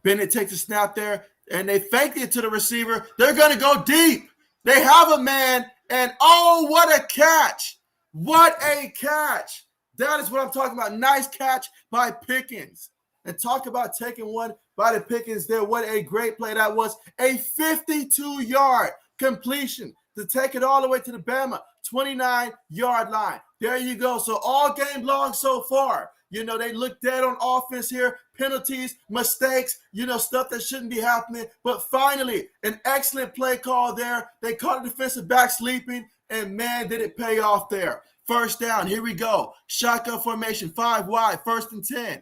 Bennett takes a snap there, and they fake it to the receiver. They're going to go deep. They have a man, and oh, what a catch. What a catch. That is what I'm talking about. Nice catch by Pickens. And talk about taking one by the Pickens there. What a great play that was. A 52-yard completion to take it all the way to the Bama 29-yard line. There you go. So all game long so far, you know, they look dead on offense here. Penalties, mistakes, you know, stuff that shouldn't be happening. But finally, an excellent play call there. They caught a defensive back sleeping, and man, did it pay off there. First down, here we go. Shotgun formation, 5 wide, 1st and 10.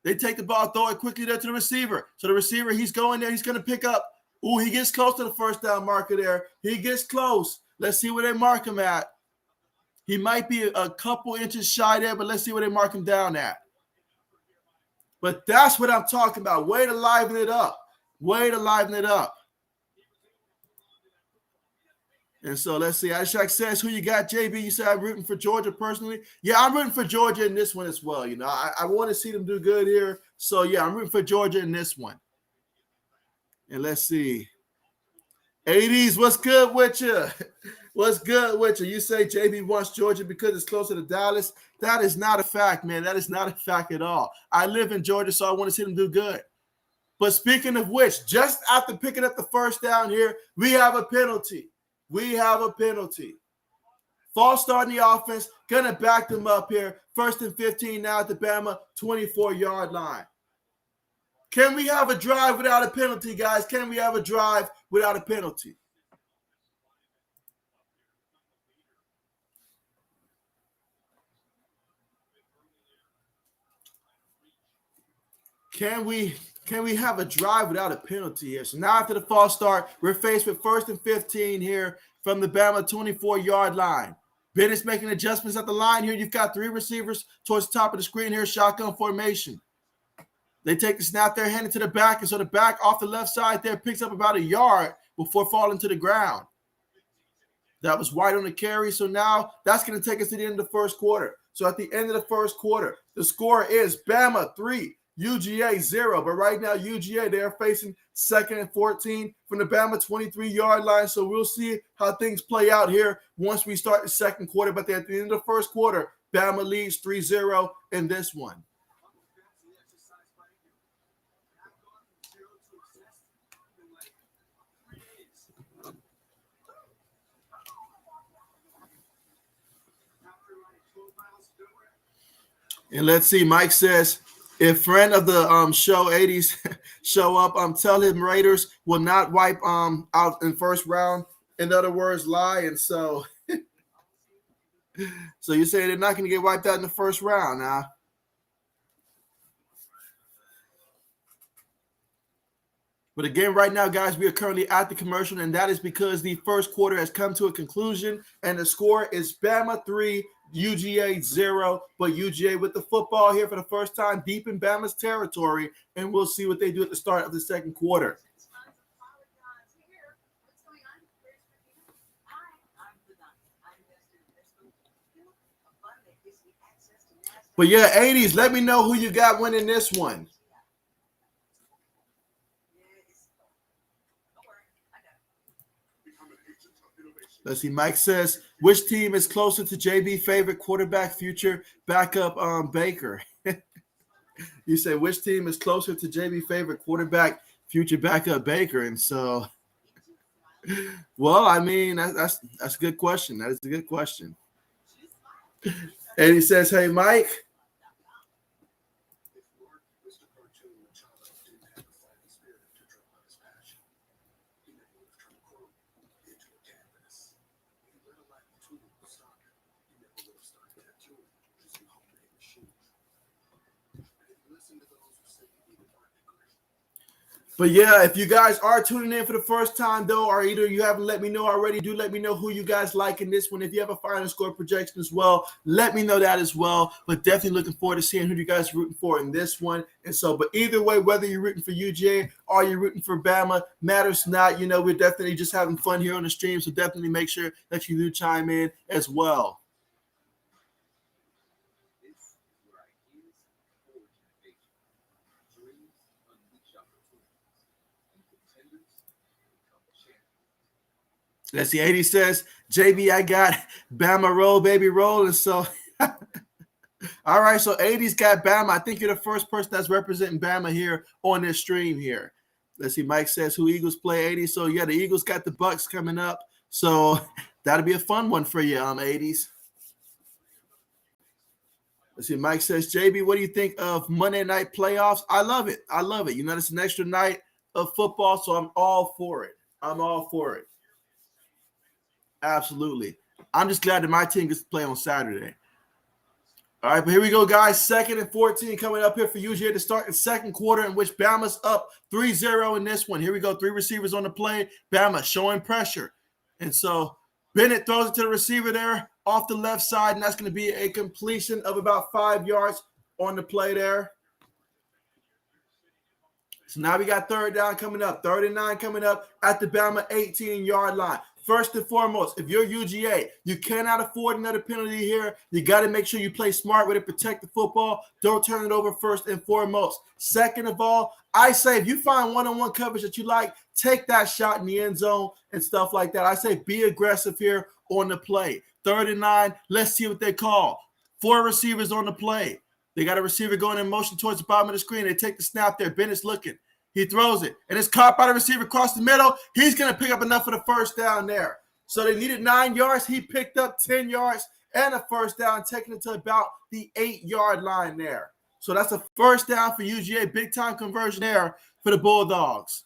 They take the ball, throw it quickly there to the receiver. So the receiver, he's going there. He's going to pick up. Ooh, he gets close to the first down marker there. He gets close. Let's see where they mark him at. He might be a couple inches shy there, but let's see where they mark him down at. But that's what I'm talking about. Way to liven it up. Way to liven it up. And so let's see. Ishak says, who you got, JB? You said I'm rooting for Georgia personally. Yeah, I'm rooting for Georgia in this one as well. You know, I want to see them do good here. So, yeah, I'm rooting for Georgia in this one. And let's see. 80s, what's good with you? What's good with you? You say JB wants Georgia because it's closer to Dallas. That is not a fact, man. That is not a fact at all. I live in Georgia, so I want to see them do good. But speaking of which, just after picking up the first down here, we have a penalty. We have a penalty. False start in the offense. Going to back them up here. 1st and 15 now at the Bama 24-yard line. Can we have a drive without a penalty, guys? Can we have a drive without a penalty? Can we have a drive without a penalty here? So now after the false start, we're faced with 1st and 15 here from the Bama 24-yard line. Bennett's making adjustments at the line here. You've got 3 receivers towards the top of the screen here, shotgun formation. They take the snap there, hand it to the back, and so the back off the left side there picks up about a yard before falling to the ground. That was White on the carry, so now that's going to take us to the end of the first quarter. So at the end of the first quarter, the score is Bama 3, UGA 0. But right now, UGA, they are facing 2nd and 14 from the Bama 23-yard line. So we'll see how things play out here once we start the second quarter. But at the end of the first quarter, Bama leads 3-0 in this one. And let's see, Mike says, if friend of the show 80s show up, tell him Raiders will not wipe out in first round. In other words, lie. And so, so you say they're not going to get wiped out in the first round, huh? But again, right now, guys, we are currently at the commercial, and that is because the first quarter has come to a conclusion, and the score is Bama 3, UGA 0. But UGA with the football here for the first time deep in Bama's territory, and we'll see what they do at the start of the second quarter. But yeah, 80s, let me know who you got winning this one. Let's see. Mike says, which team is closer to JB favorite quarterback, future backup Baker? You say, which team is closer to JB favorite quarterback, future backup Baker? And so, well, I mean, that's a good question. That is a good question. And he says, hey, Mike. But yeah, if you guys are tuning in for the first time, though, or either you haven't let me know already, do let me know who you guys like in this one. If you have a final score projection as well, let me know that as well. But definitely looking forward to seeing who you guys are rooting for in this one. And so, but either way, whether you're rooting for UGA or you're rooting for Bama, matters not. You know, we're definitely just having fun here on the stream. So definitely make sure that you do chime in as well. Let's see. 80 says, JB, I got Bama roll, baby roll. And so, all right. So 80's got Bama. I think you're the first person that's representing Bama here on this stream here. Let's see. Mike says, who Eagles play 80. So, yeah, the Eagles got the Bucks coming up. So that'll be a fun one for you, 80s. Let's see. Mike says, JB, what do you think of Monday night playoffs? I love it. I love it. You know, it's an extra night of football, so I'm all for it. I'm all for it. Absolutely. I'm just glad that my team gets to play on Saturday. All right, but here we go, guys. 2nd and 14 coming up here for UGA to start the second quarter, in which Bama's up 3-0 in this one. Here we go. 3 receivers on the play. Bama showing pressure. And so Bennett throws it to the receiver there off the left side, and that's going to be a completion of about 5 yards on the play there. So now we got 3rd down coming up. 3rd and 9 coming up at the Bama 18-yard line. First and foremost, if you're UGA, you cannot afford another penalty here. You got to make sure you play smart with it, protect the football. Don't turn it over first and foremost. Second of all, I say if you find one-on-one coverage that you like, take that shot in the end zone and stuff like that. I say be aggressive here on the play. 3rd and 9, let's see what they call. 4 receivers on the play. They got a receiver going in motion towards the bottom of the screen. They take the snap there. Bennett's looking. He throws it, and it's caught by the receiver across the middle. He's going to pick up enough for the first down there. So they needed 9 yards. He picked up 10 yards and a first down, taking it to about the 8-yard line there. So that's a first down for UGA. Big-time conversion there for the Bulldogs.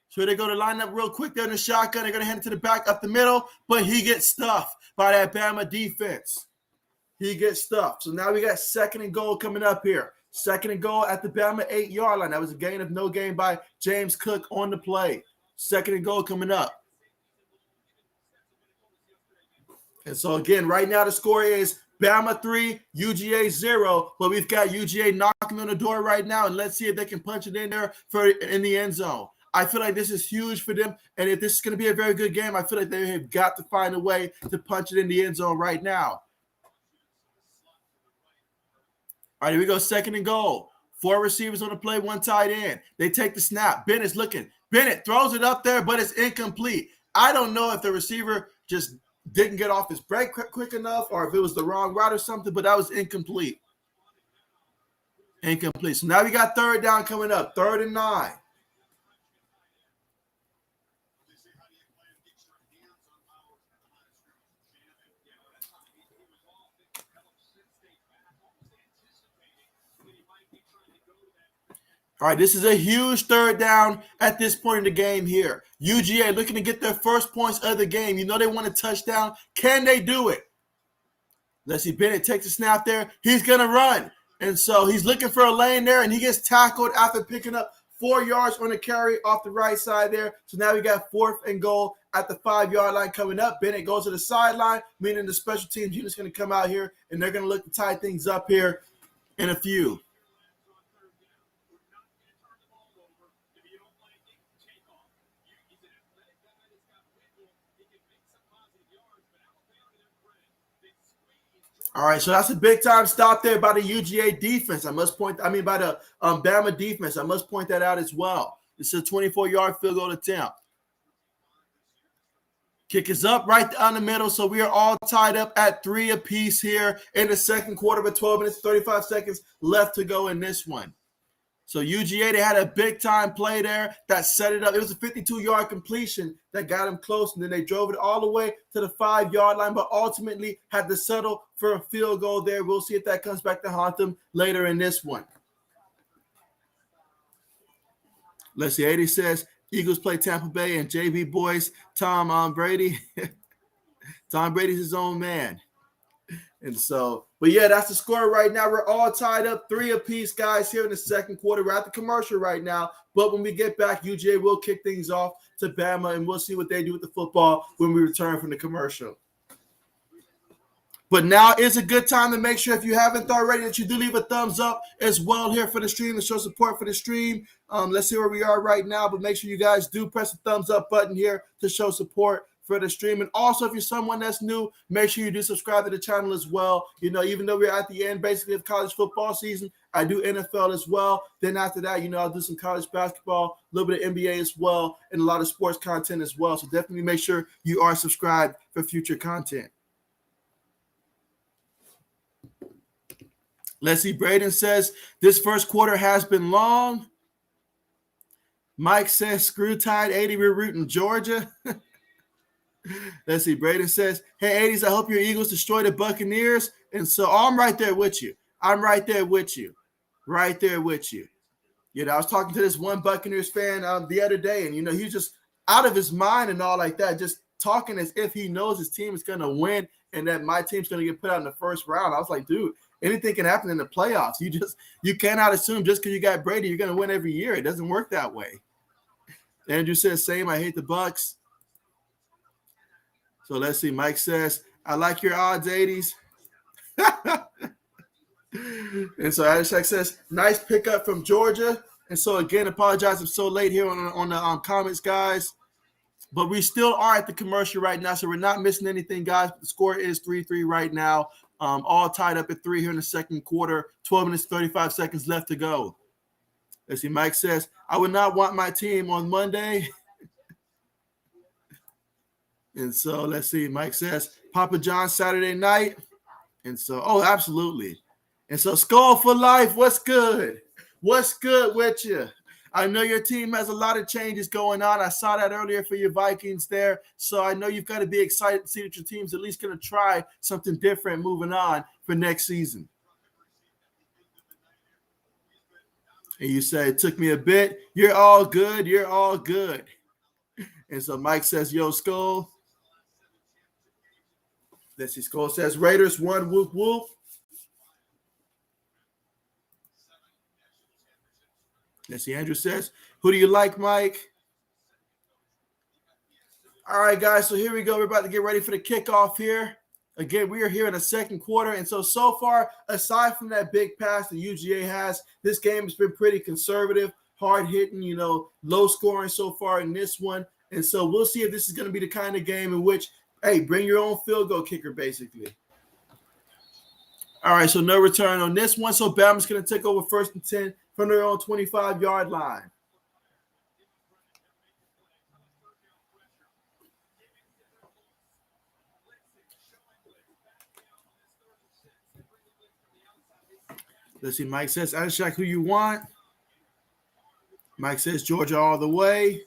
So they go to line up real quick there in the shotgun. They're going to hand it to the back up the middle, but he gets stuffed by that Bama defense. He gets stuffed. So now we got 2nd and goal coming up here. 2nd and goal at the Bama 8-yard line. That was a gain of no gain by James Cook on the play. 2nd and goal coming up. And so, again, right now the score is Bama 3, UGA 0. But we've got UGA knocking on the door right now, and let's see if they can punch it in there in the end zone. I feel like this is huge for them, and if this is going to be a very good game, I feel like they have got to find a way to punch it in the end zone right now. All right, here we go, 2nd and goal. 4 receivers on the play, 1 tight end. They take the snap. Bennett's looking. Bennett throws it up there, but it's incomplete. I don't know if the receiver just didn't get off his break quick enough or if it was the wrong route or something, but that was incomplete. Incomplete. So now we got 3rd down coming up, 3rd and 9. All right, this is a huge 3rd down at this point in the game here. UGA looking to get their first points of the game. You know they want a touchdown. Can they do it? Let's see. Bennett takes a snap there. He's going to run. And so he's looking for a lane there, and he gets tackled after picking up 4 yards on the carry off the right side there. So now we got 4th and goal at the 5-yard line coming up. Bennett goes to the sideline, meaning the special teams unit's going to come out here, and they're going to look to tie things up here in a few. All right, so that's a big-time stop there by the UGA defense. By the Bama defense. I must point that out as well. It's a 24-yard field goal attempt. Kick is up right down the middle, so we are all tied up at 3 apiece here in the second quarter, with 12 minutes, 35 seconds left to go in this one. So UGA, they had a big-time play there that set it up. It was a 52-yard completion that got them close, and then they drove it all the way to the 5-yard line, but ultimately had to settle for a field goal there. We'll see if that comes back to haunt them later in this one. Let's see. 80 says, Eagles play Tampa Bay and JB boys, Tom Brady. Tom Brady's his own man. And so, But yeah, that's the score right now. We're all tied up 3 apiece, guys, here in the second quarter. We're at the commercial right now. But when we get back, UGA will kick things off to Bama, and we'll see what they do with the football when we return from the commercial. But now is a good time to make sure, if you haven't already, that you do leave a thumbs up as well here for the stream to show support for the stream. Let's see where we are right now, but make sure you guys do press the thumbs up button here to show support for the stream. And also, if you're someone that's new, make sure you do subscribe to the channel as well. You know, even though we're at the end basically of college football season, I do NFL as well. Then after that, you know, I'll do some college basketball, a little bit of NBA as well, and a lot of sports content as well. So definitely make sure you are subscribed for future content. Let's see. Braden says, this first quarter has been long. Mike says, screw Tide 80, we're rooting Georgia. Let's see. Braden says, hey, 80s, I hope your Eagles destroy the Buccaneers. And so I'm right there with you. I'm right there with you. Right there with you. You know, I was talking to this one Buccaneers fan the other day, and, you know, he's just out of his mind and all like that, just talking as if he knows his team is going to win and that my team's going to get put out in the first round. I was like, dude, anything can happen in the playoffs. You cannot assume just because you got Brady, you're going to win every year. It doesn't work that way. Andrew says, same, I hate the Bucs. So let's see. Mike says, I like your odds, 80s. And so Adishak says, nice pickup from Georgia. And so again, apologize I'm so late here on the comments, guys. But we still are at the commercial right now, so we're not missing anything, guys. The score is 3-3 right now. All tied up at 3 here in the second quarter. 12 minutes, 35 seconds left to go. Let's see. Mike says, I would not want my team on Monday. And so let's see. Mike says, Papa John Saturday night. And so, oh, absolutely. And so, Skull for life. What's good? What's good with you? I know your team has a lot of changes going on. I saw that earlier for your Vikings there. So I know you've got to be excited to see that your team's at least going to try something different moving on for next season. And you say, it took me a bit. You're all good. You're all good. And so Mike says, yo, Skull. Let's see. Skull says, Raiders won, whoop, whoop. Let's see. Andrew says, who do you like, Mike? All right, guys. So here we go. We're about to get ready for the kickoff here. Again, we are here in the second quarter. And so far, aside from that big pass that UGA has, this game has been pretty conservative, hard hitting, you know, low scoring so far in this one. And so we'll see if this is going to be the kind of game in which, hey, bring your own field goal kicker, basically. All right, so no return on this one. So Bama's going to take over 1st and 10 from their own 25-yard line. Let's see. Mike says, Adishak, who you want? Mike says, Georgia all the way.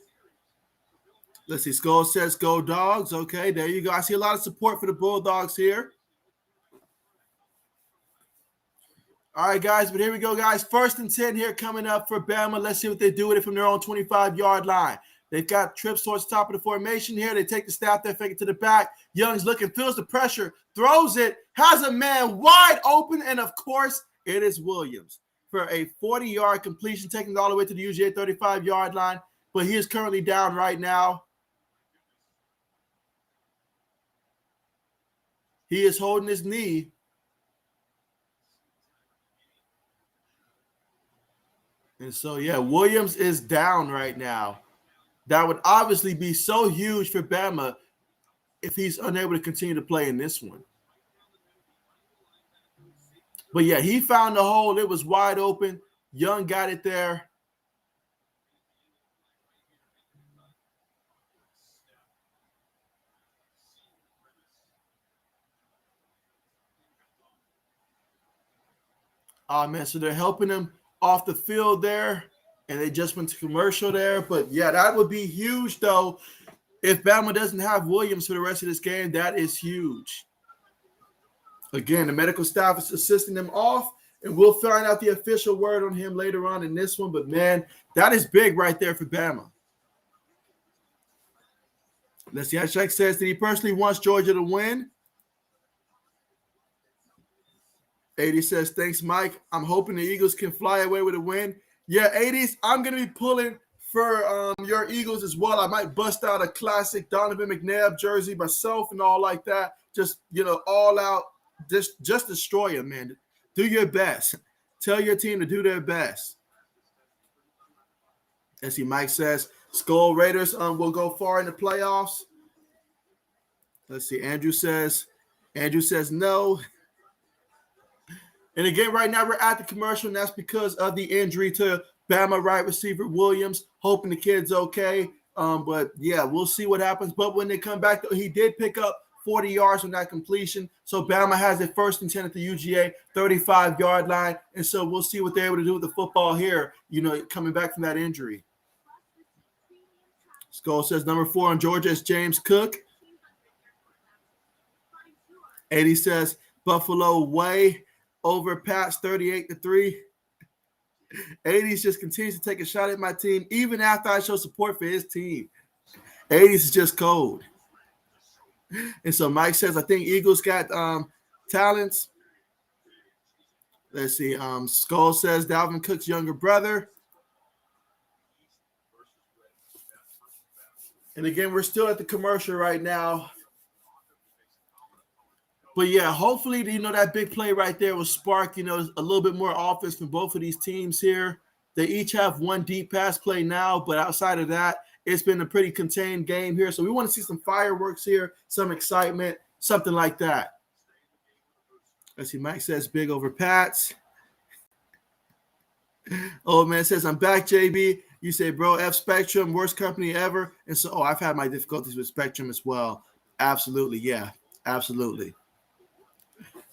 Let's see. Skull says, go Dogs. Okay, there you go. I see a lot of support for the Bulldogs here. All right, guys, but here we go, guys. 1st and 10 here coming up for Bama. Let's see what they do with it from their own 25-yard line. They've got trips towards the top of the formation here. They take the snap, they fake it to the back. Young's looking, feels the pressure, throws it, has a man wide open, and, of course, it is Williams for a 40-yard completion, taking it all the way to the UGA 35-yard line. But he is currently down right now. He is holding his knee. And so, yeah, Williams is down right now. That would obviously be so huge for Bama if he's unable to continue to play in this one. But, yeah, he found the hole. It was wide open. Young got it there. Oh, man, so they're helping him off the field there, and they just went to commercial there. But, yeah, that would be huge, though. If Bama doesn't have Williams for the rest of this game, that is huge. Again, the medical staff is assisting them off, and we'll find out the official word on him later on in this one. But, man, that is big right there for Bama. Let's see. Ashak says that he personally wants Georgia to win. 80 says, thanks, Mike. I'm hoping the Eagles can fly away with a win. Yeah, 80s, I'm going to be pulling for your Eagles as well. I might bust out a classic Donovan McNabb jersey myself and all like that. Just, all out, just destroy them, man. Do your best. Tell your team to do their best. Let's see, Mike says, Skull Raiders will go far in the playoffs. Let's see, Andrew says no. And again, right now we're at the commercial, and that's because of the injury to Bama wide receiver Williams. Hoping the kid's okay. But yeah, we'll see what happens. But when they come back, he did pick up 40 yards on that completion. So Bama has it 1st and 10 at the UGA 35-yard line. And so we'll see what they're able to do with the football here, coming back from that injury. Skull says number 4 on Georgia is James Cook. 80 says Buffalo way over Pats 38-3. 80s just continues to take a shot at my team, even after I show support for his team. 80s is just cold. And so Mike says, I think Eagles got talents. Let's see. Skull says Dalvin Cook's younger brother. And again, we're still at the commercial right now. But yeah, hopefully, that big play right there will spark, a little bit more offense from both of these teams here. They each have one deep pass play now, but outside of that, it's been a pretty contained game here. So we want to see some fireworks here, some excitement, something like that. Let's see, Mike says big over Pats. Old man says, I'm back, JB. You say, bro, F Spectrum, worst company ever. And so, I've had my difficulties with Spectrum as well. Absolutely, yeah, absolutely.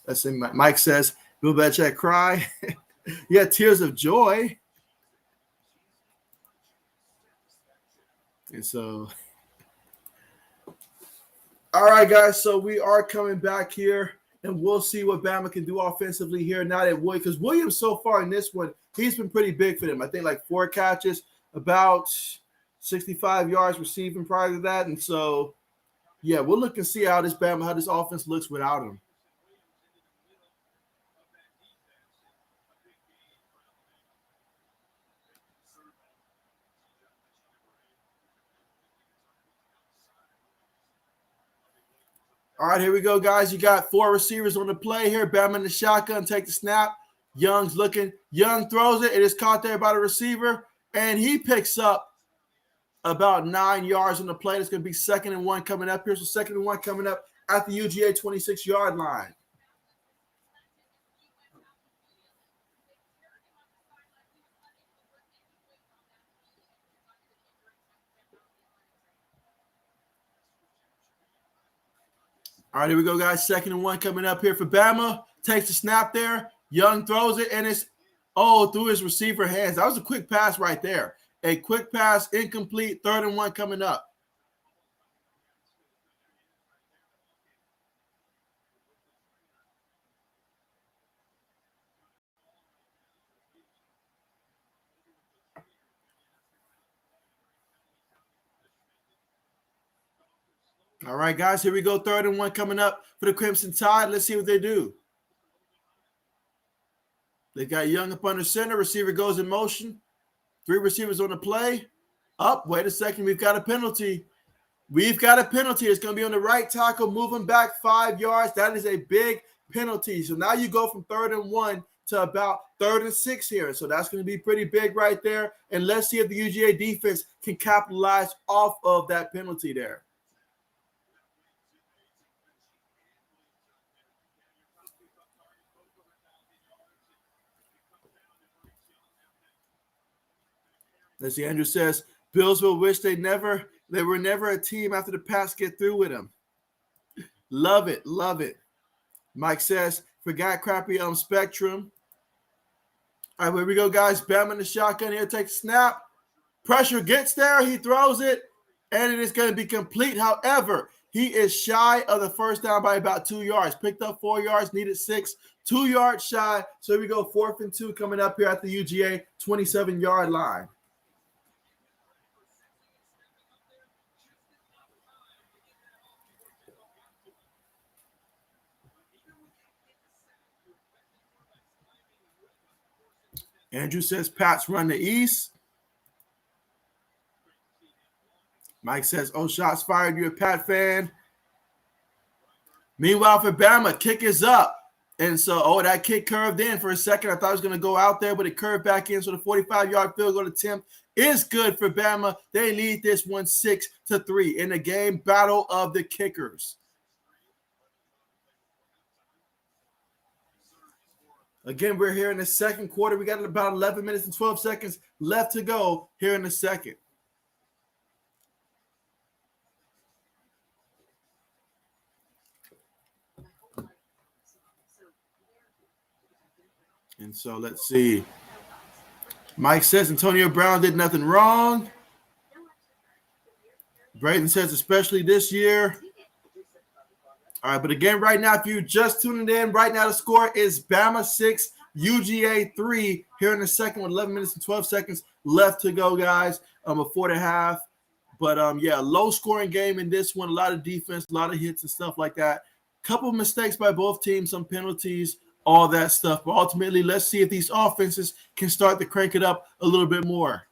Let's see, Mike says, Bill Belichick cry. Yeah, tears of joy. And so, all right, guys. So we are coming back here, and we'll see what Bama can do offensively here. Now that because Williams so far in this one, he's been pretty big for them. I think like 4 catches, about 65 yards receiving prior to that. And so, yeah, we'll look and see how this offense looks without him. All right, here we go, guys. You got 4 receivers on the play here. Bama in the shotgun, take the snap. Young's looking. Young throws it. It is caught there by the receiver, and he picks up about 9 yards on the play. It's going to be 2nd and 1 coming up here. So 2nd and 1 coming up at the UGA 26-yard line. All right, here we go, guys. 2nd and 1 coming up here for Bama. Takes the snap there. Young throws it, and it's, through his receiver hands. That was a quick pass right there. A quick pass, incomplete, 3rd and 1 coming up. All right, guys, here we go. 3rd and 1 coming up for the Crimson Tide. Let's see what they do. They got Young up under center. Receiver goes in motion. 3 receivers on the play. Wait a second. We've got a penalty. It's going to be on the right tackle, moving back 5 yards. That is a big penalty. So now you go from 3rd and 1 to about 3rd and 6 here. So that's going to be pretty big right there. And let's see if the UGA defense can capitalize off of that penalty there. Let's see, Andrew says, Bills will wish they were never a team after the Pats get through with them. Love it. Mike says, forgot crappy Spectrum. All right, here we go, guys. Bama in the shotgun here. Take a snap. Pressure gets there. He throws it, and it is going to be complete. However, he is shy of the first down by about 2 yards. Picked up 4 yards, needed 6. 2 yards shy. So here we go, 4th and 2 coming up here at the UGA 27-yard line. Andrew says Pats run the East. Mike says, oh, shots fired. You're a Pat fan. Meanwhile, for Bama, kick is up. And so, that kick curved in for a second. I thought it was going to go out there, but it curved back in. So the 45-yard field goal attempt is good for Bama. They lead this one 6-3 in the game battle of the kickers. Again, we're here in the second quarter. We got about 11 minutes and 12 seconds left to go here in the second. And so let's see. Mike says Antonio Brown did nothing wrong. Braden says especially this year. All right, but again, right now, if you just tuning in, right now the score is Bama 6, UGA 3 here in the second with 11 minutes and 12 seconds left to go, guys. Before the half. But, low-scoring game in this one. A lot of defense, a lot of hits and stuff like that. Couple of mistakes by both teams, some penalties, all that stuff. But ultimately, let's see if these offenses can start to crank it up a little bit more.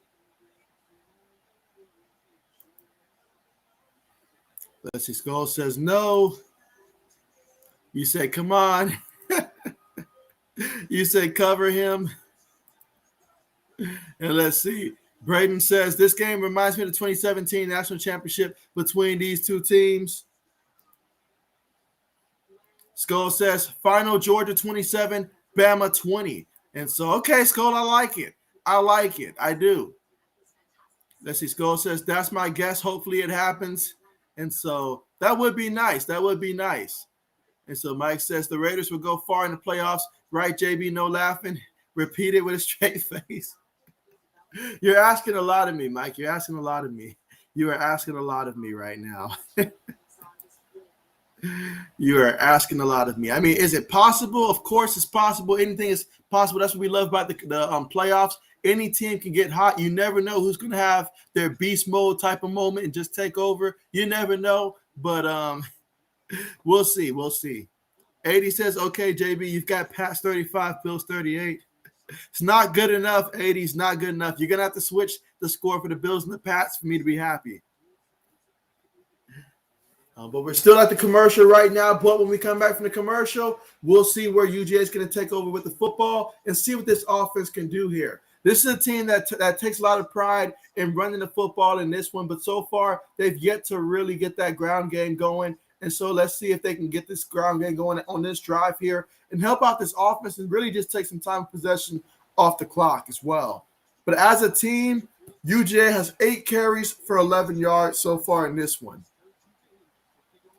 Let's see. Skull says no. You say, come on. You say, cover him. And let's see. Braden says, this game reminds me of the 2017 National Championship between these two teams. Skull says, final Georgia 27, Bama 20. And so, okay, Skull, I like it. I like it. I do. Let's see. Skull says, that's my guess. Hopefully it happens. And so that would be nice. That would be nice. And so Mike says the Raiders will go far in the playoffs. Right, JB? No laughing. Repeat it with a straight face. You're asking a lot of me, Mike. You're asking a lot of me. You are asking a lot of me right now. You are asking a lot of me. I mean, is it possible? Of course it's possible. Anything is possible. That's what we love about the playoffs. Any team can get hot. You never know who's going to have their beast mode type of moment and just take over. You never know. But we'll see. We'll see. 80 says, okay, JB, you've got Pats 35, Bills 38. It's not good enough, 80. It's not good enough. You're going to have to switch the score for the Bills and the Pats for me to be happy. But we're still at the commercial right now. But when we come back from the commercial, we'll see where UGA is going to take over with the football and see what this offense can do here. This is a team that takes a lot of pride in running the football in this one. But so far, they've yet to really get that ground game going. And so let's see if they can get this ground game going on this drive here and help out this offense and really just take some time of possession off the clock as well. But as a team, UGA has 8 carries for 11 yards so far in this one.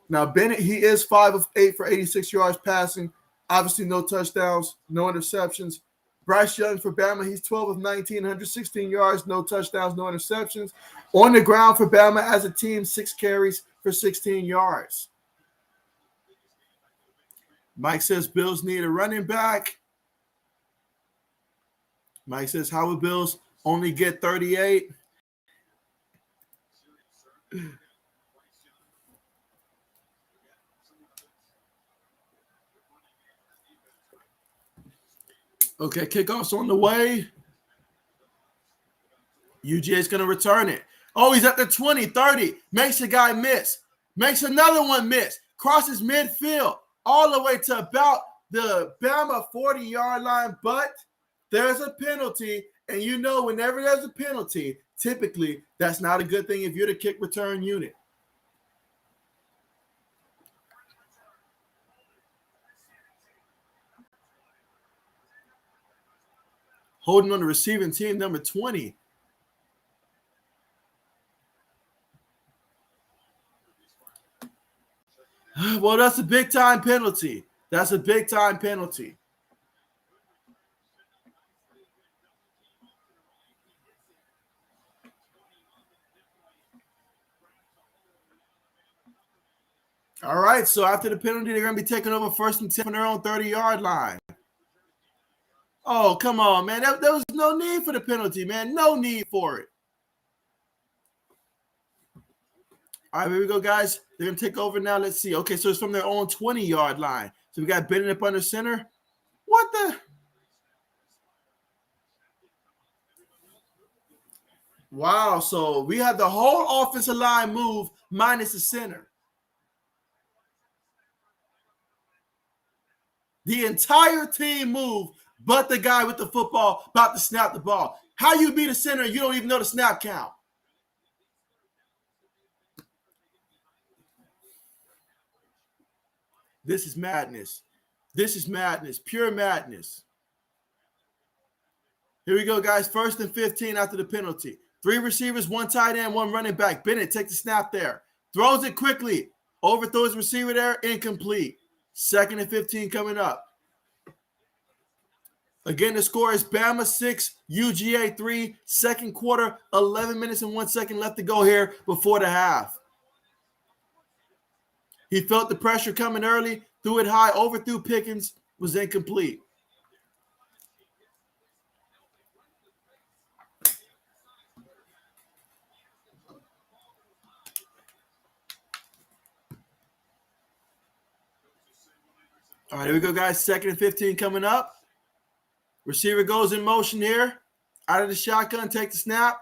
Now, Bennett, he is 5 of 8 for 86 yards passing. Obviously, no touchdowns, no interceptions. Bryce Young for Bama, he's 12 of 19, 116 yards, no touchdowns, no interceptions. On the ground for Bama as a team, 6 carries for 16 yards. Mike says Bills need a running back. Mike says, how would Bills only get 38? Okay, kickoff's on the way. UGA is going to return it. Oh, he's at the 20, 30. Makes a guy miss. Makes another one miss. Crosses midfield all the way to about the Bama 40-yard line. But there's a penalty. And you know whenever there's a penalty, typically that's not a good thing if you're the kick return unit. Holding on the receiving team, number 20. Well, that's a big-time penalty. That's a big-time penalty. All right, so after the penalty, they're going to be taking over 1st and 10 on their own 30-yard line. Oh, come on, man. There was no need for the penalty, man. No need for it. All right, here we go, guys. They're going to take over now. Let's see. Okay, so it's from their own 20-yard line. So we got Bennett up under center. What the? Wow, so we had the whole offensive line move minus the center. The entire team moved, but the guy with the football about to snap the ball. How you be the center and you don't even know the snap count? This is madness. This is madness. Pure madness. Here we go, guys. 1st and 15 after the penalty. 3 receivers, 1 tight end, 1 running back. Bennett takes the snap there. Throws it quickly. Overthrows the receiver there. Incomplete. 2nd and 15 coming up. Again, the score is Bama 6, UGA 3. Second quarter, 11 minutes and 1 second left to go here before the half. He felt the pressure coming early, threw it high, overthrew Pickens, was incomplete. All right, here we go, guys. 2nd and 15 coming up. Receiver goes in motion here. Out of the shotgun, take the snap.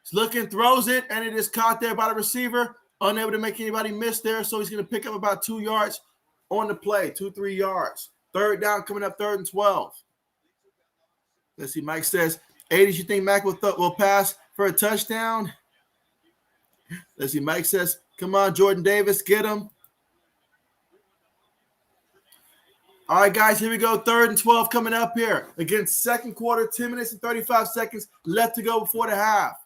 He's looking, throws it, and it is caught there by the receiver. Unable to make anybody miss there, so he's going to pick up about 2 yards on the play, 2-3 yards. 3rd down coming up, 3rd and 12. Let's see, Mike says, 80s, you think Mac will pass for a touchdown? Let's see, Mike says, come on, Jordan Davis, get him. All right, guys, here we go. 3rd and 12 coming up here. Again, second quarter, 10 minutes and 35 seconds left to go before the half.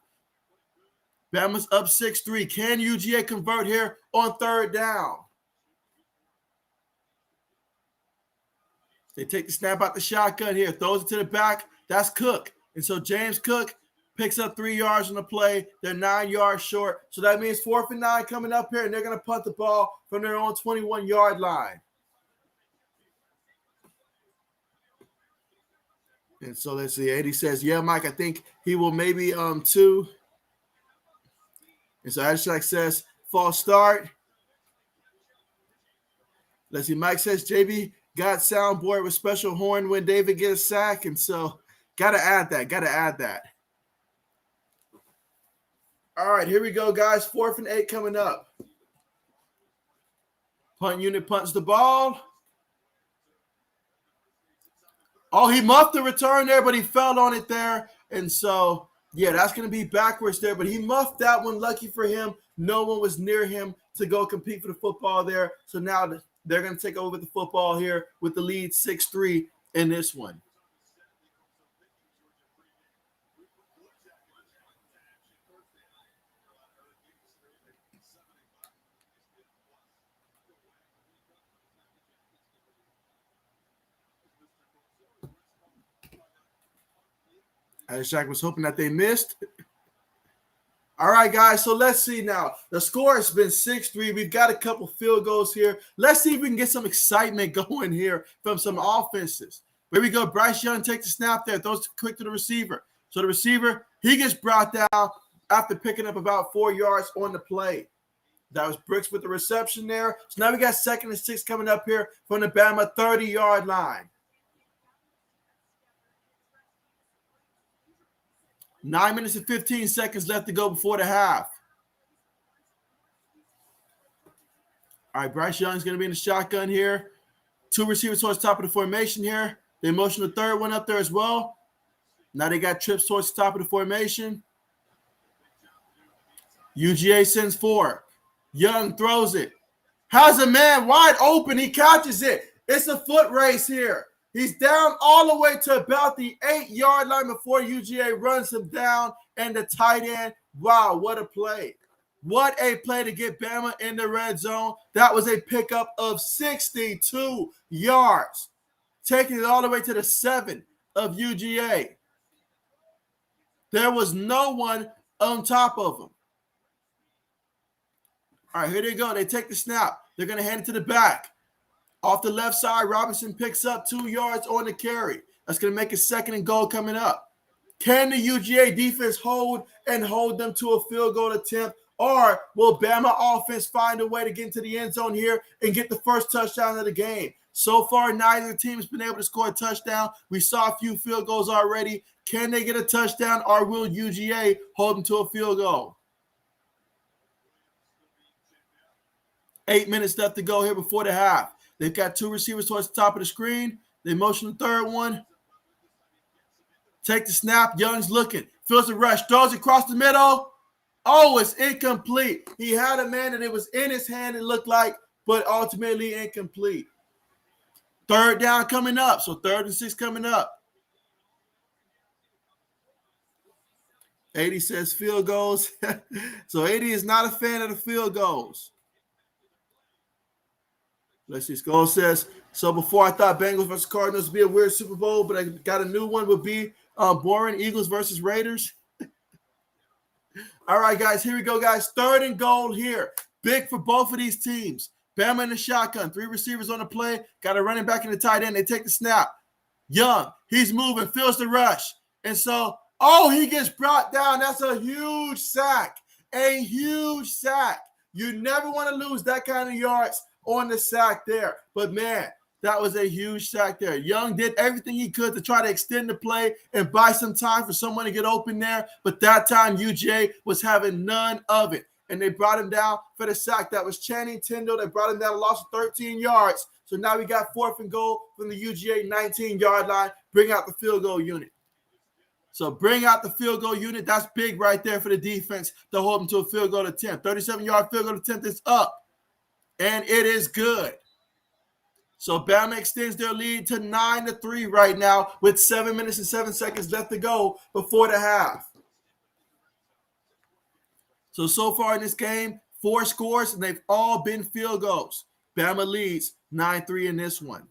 Bama's up 6-3. Can UGA convert here on 3rd down? They take the snap out the shotgun here, throws it to the back. That's Cook. And so James Cook picks up 3 yards on the play. They're 9 yards short. So that means 4th and 9 coming up here, and they're going to punt the ball from their own 21-yard line. And so let's see. Eddie says, yeah, Mike, I think he will maybe 2. And so Ashak says, false start. Let's see. Mike says, JB got soundboard with special horn when David gets sacked. And so got to add that. All right, here we go, guys. 4th and 8 coming up. Punt unit punts the ball. Oh, he muffed the return there, but he fell on it there. And so, yeah, that's going to be backwards there. But he muffed that one. Lucky for him, no one was near him to go compete for the football there. So now they're going to take over the football here with the lead 6-3 in this one. Shaq was hoping that they missed. All right, guys, so let's see now. The score has been 6-3. We've got a couple field goals here. Let's see if we can get some excitement going here from some offenses. Here we go. Bryce Young takes the snap there, throws it quick to the receiver. So the receiver, he gets brought down after picking up about 4 yards on the play. That was Brooks with the reception there. So now we got 2nd and 6 coming up here from the Bama 30-yard line. 9 minutes and 15 seconds left to go before the half. All right, Bryce Young's going to be in the shotgun here. 2 receivers towards the top of the formation here. They motion the 3rd one up there as well. Now they got trips towards the top of the formation. UGA sends 4. Young throws it. Has a man wide open. He catches it. It's a foot race here. He's down all the way to about the 8-yard line before UGA runs him down, and the tight end, wow, what a play. What a play to get Bama in the red zone. That was a pickup of 62 yards, taking it all the way to the 7 of UGA. There was no one on top of him. All right, here they go. They take the snap. They're going to hand it to the back. Off the left side, Robinson picks up 2 yards on the carry. That's going to make a 2nd and goal coming up. Can the UGA defense hold them to a field goal attempt? Or will Bama offense find a way to get into the end zone here and get the first touchdown of the game? So far, neither team has been able to score a touchdown. We saw a few field goals already. Can they get a touchdown, or will UGA hold them to a field goal? 8 minutes left to go here before the half. They've got two receivers towards the top of the screen. They motion the third one. Take the snap. Young's looking. Feels the rush. Throws across the middle. Oh, it's incomplete. He had a man that it was in his hand, it looked like, but ultimately incomplete. Third down coming up. So 3rd and 6 coming up. 80 says field goals. So 80 is not a fan of the field goals. Let's see. Skull says, so before I thought Bengals versus Cardinals would be a weird Super Bowl, but I got a new one would be boring Eagles versus Raiders. All right, guys, here we go, guys. 3rd and goal here. Big for both of these teams. Bama in the shotgun. 3 receivers on the play. Got a running back in the tight end. They take the snap. Young, he's moving, feels the rush. And so, he gets brought down. That's a huge sack. A huge sack. You never want to lose that kind of yards on the sack there. But, man, that was a huge sack there. Young did everything he could to try to extend the play and buy some time for someone to get open there. But that time, UGA was having none of it. And they brought him down for the sack. That was Channing Tindall. They brought him down, lost 13 yards. So now we got 4th and goal from the UGA 19-yard line. Bring out the field goal unit. So bring out the field goal unit. That's big right there for the defense to hold them to a field goal attempt. 37-yard field goal attempt is up. And it is good. So Bama extends their lead to 9-3 right now with 7 minutes and 7 seconds left to go before the half. So far in this game, 4 scores, and they've all been field goals. Bama leads 9-3 in this one.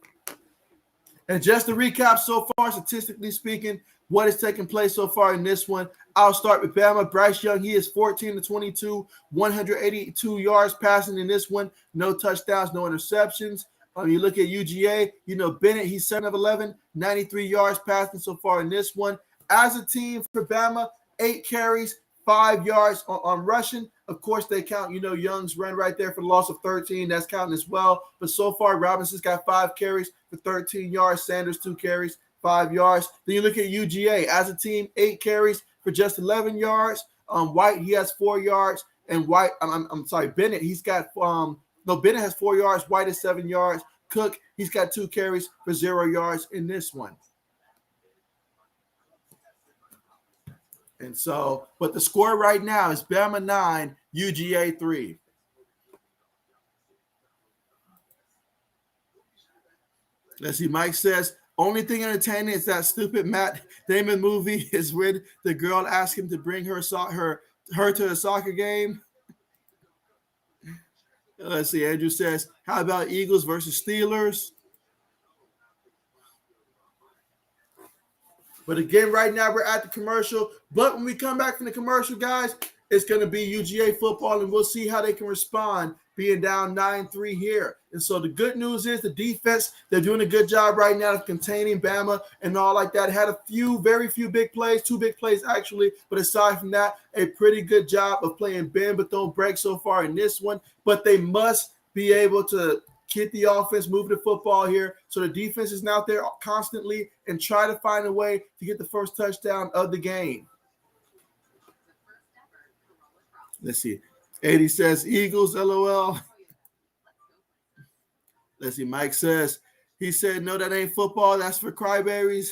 And just to recap so far, statistically speaking, what is taking place so far in this one, I'll start with Bama. Bryce Young, he is 14-22, 182 yards passing in this one. No touchdowns, no interceptions. You look at UGA, Bennett, he's 7 of 11, 93 yards passing so far in this one. As a team for Bama, 8 carries, 5 yards on rushing. Of course, they count, Young's run right there for the loss of 13. That's counting as well. But so far, Robinson's got 5 carries for 13 yards. Sanders, 2 carries, 5 yards. Then you look at UGA. As a team, 8 carries for just 11 yards. White, he has 4 yards. And Bennett, he's got Bennett has 4 yards. White is 7 yards. Cook, he's got 2 carries for 0 yards in this one. And so, but the score right now is Bama 9, UGA 3. Let's see, Mike says, only thing entertaining is that stupid Matt Damon movie is when the girl asked him to bring her to a soccer game. Let's see, Andrew says, how about Eagles versus Steelers? But again, right now we're at the commercial. But when we come back from the commercial, guys, it's going to be UGA football, and we'll see how they can respond being down 9-3 here. And so the good news is the defense, they're doing a good job right now of containing Bama and all like that. Had very few big plays, 2 big plays actually. But aside from that, a pretty good job of playing bend but don't break so far in this one. But they must be able to get the offense, move the football here. So the defense is out there constantly and try to find a way to get the first touchdown of the game. Let's see. 80 says Eagles, LOL. Let's see. Mike says, he said, no, that ain't football. That's for crybabies.